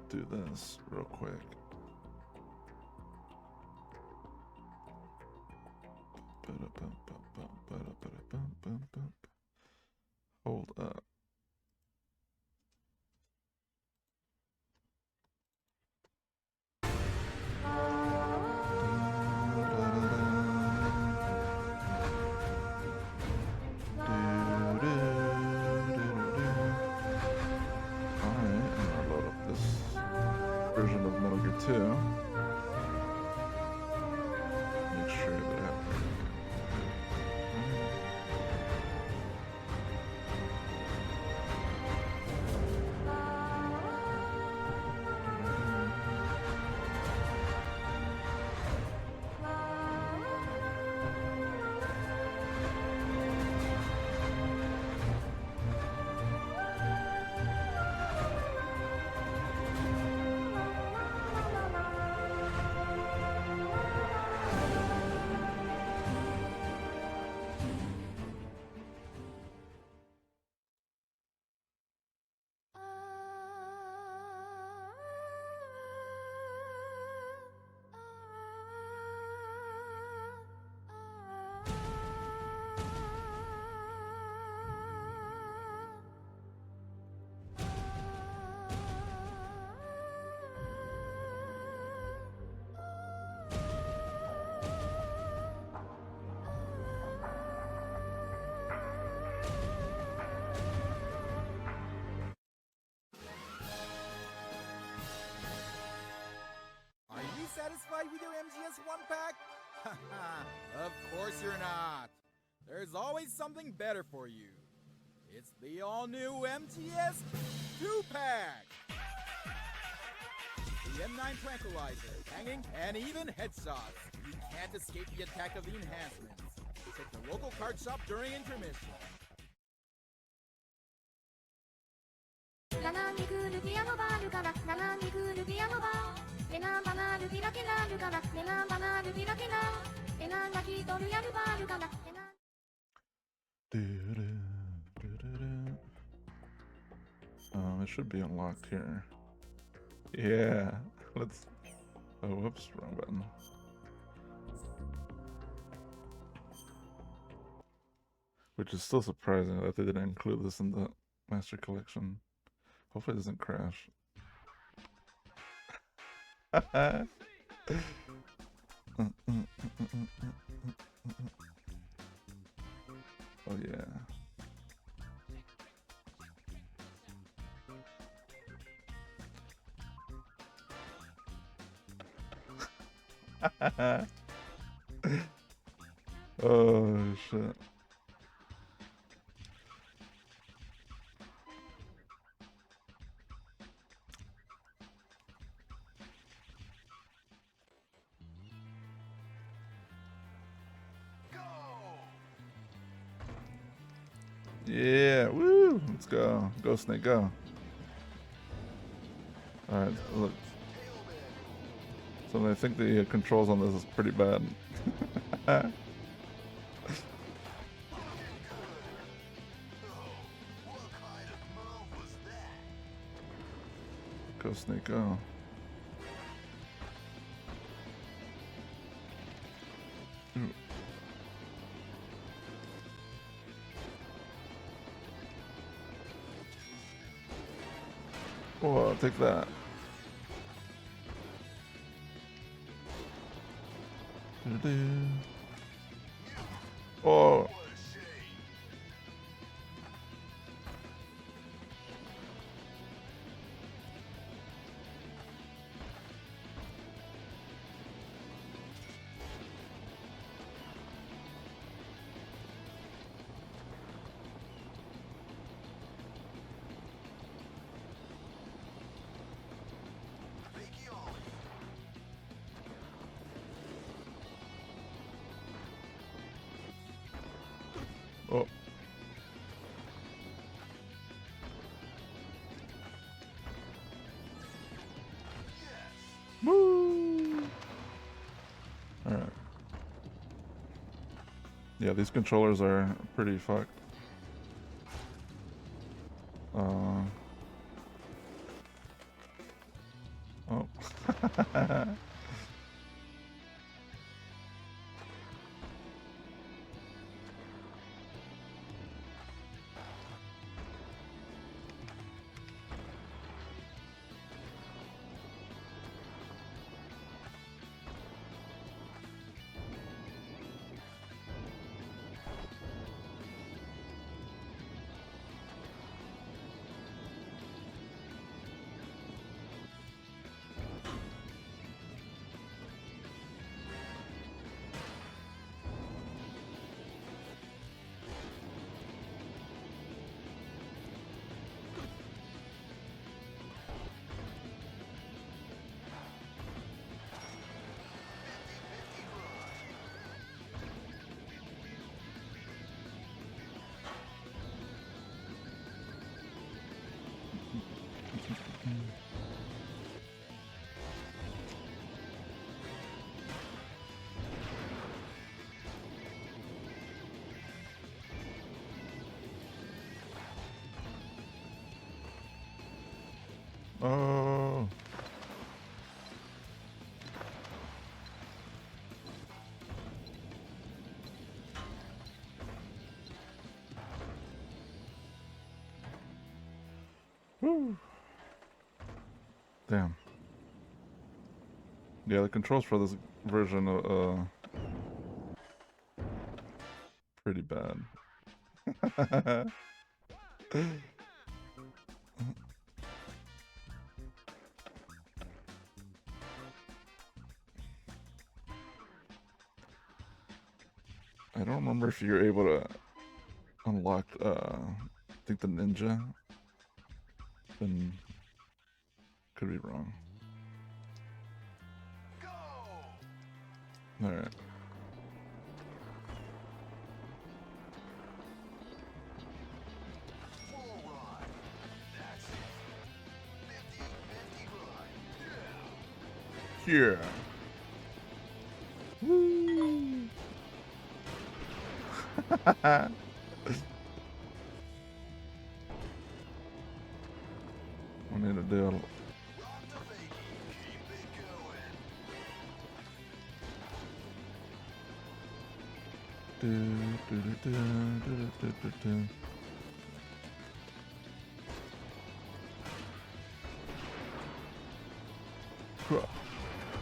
do this real quick. Hold up. Version of Metal Gear 2. Make sure that I have satisfied with your MGS 1 pack? Of course you're not. There's always something better for you. It's the all-new MGS 2-pack. The M9 Tranquilizer, hanging, and even headshots. You can't escape the attack of the enhancements. Check the local card shop during intermission. It should be unlocked here. Yeah, let's. Oh, whoops, wrong button. Which is still surprising that they didn't include this in the Master Collection. Hopefully it doesn't crash. Oh yeah. Oh shit. Yeah, woo! Let's go. Go, Snake, go. Alright, look. So I think the controls on this is pretty bad. Go, Snake, go. Ooh. Oh, I'll take that. Oh. Oh. Woo! Alright. Yeah, these controllers are pretty fucked. Oh. Oh. Woo. Damn. Yeah, the controls for this version pretty bad. I don't remember if you're able to unlock, I think the ninja. Then could be wrong. All right. Yeah. Woo. We need to do a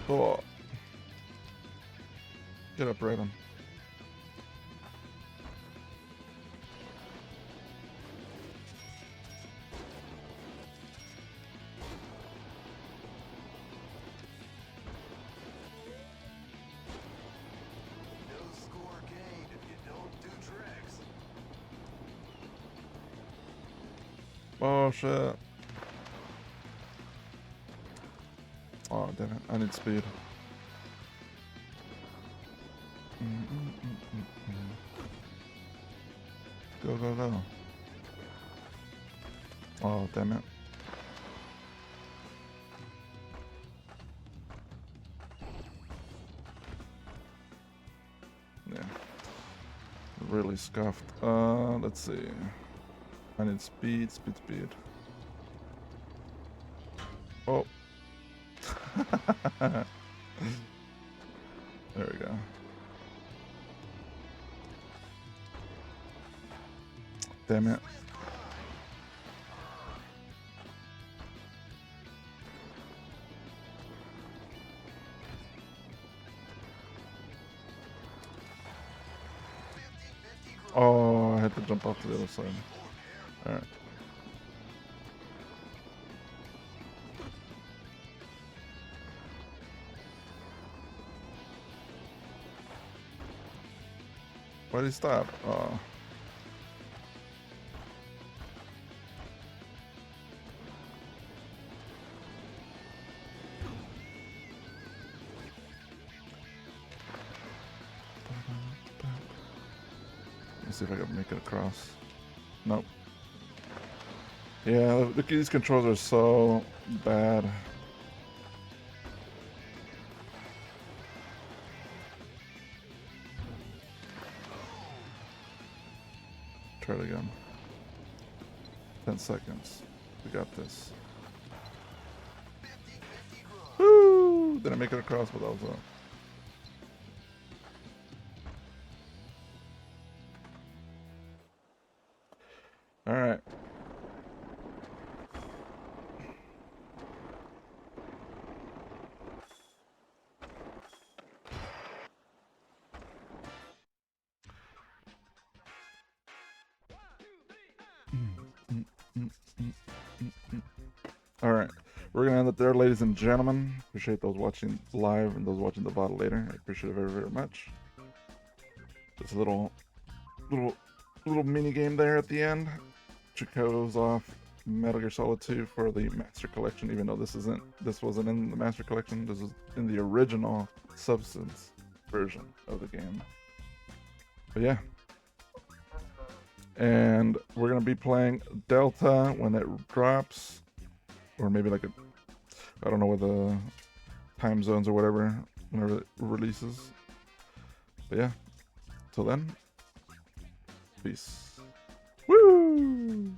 Oh. Get up, Raven. Oh shit. Oh damn it, I need speed. Go, go, go. Oh damn it. Yeah. Really scuffed. Let's see. I need speed, speed, speed. Oh. There we go. Damn it. Oh, I had to jump off to the other side. Alright. Why did he stop? Oh. Let's see if I can make it across. Nope. Yeah, look, these controls are so bad. Try it again. 10 seconds. We got this. Woo! Didn't make it across, but that was up. Alright. Alright. We're gonna end it there, ladies and gentlemen. Appreciate those watching live and those watching the VOD later. I appreciate it very, very much. Just a little mini game there at the end. Chico's off Metal Gear Solid 2 for the Master Collection, even though this wasn't in the Master Collection. This was in the original Substance version of the game. But yeah. And we're gonna be playing Delta when it drops. Or maybe like I don't know what the time zones or whatever, whenever it releases. But yeah, till then, peace. Woo!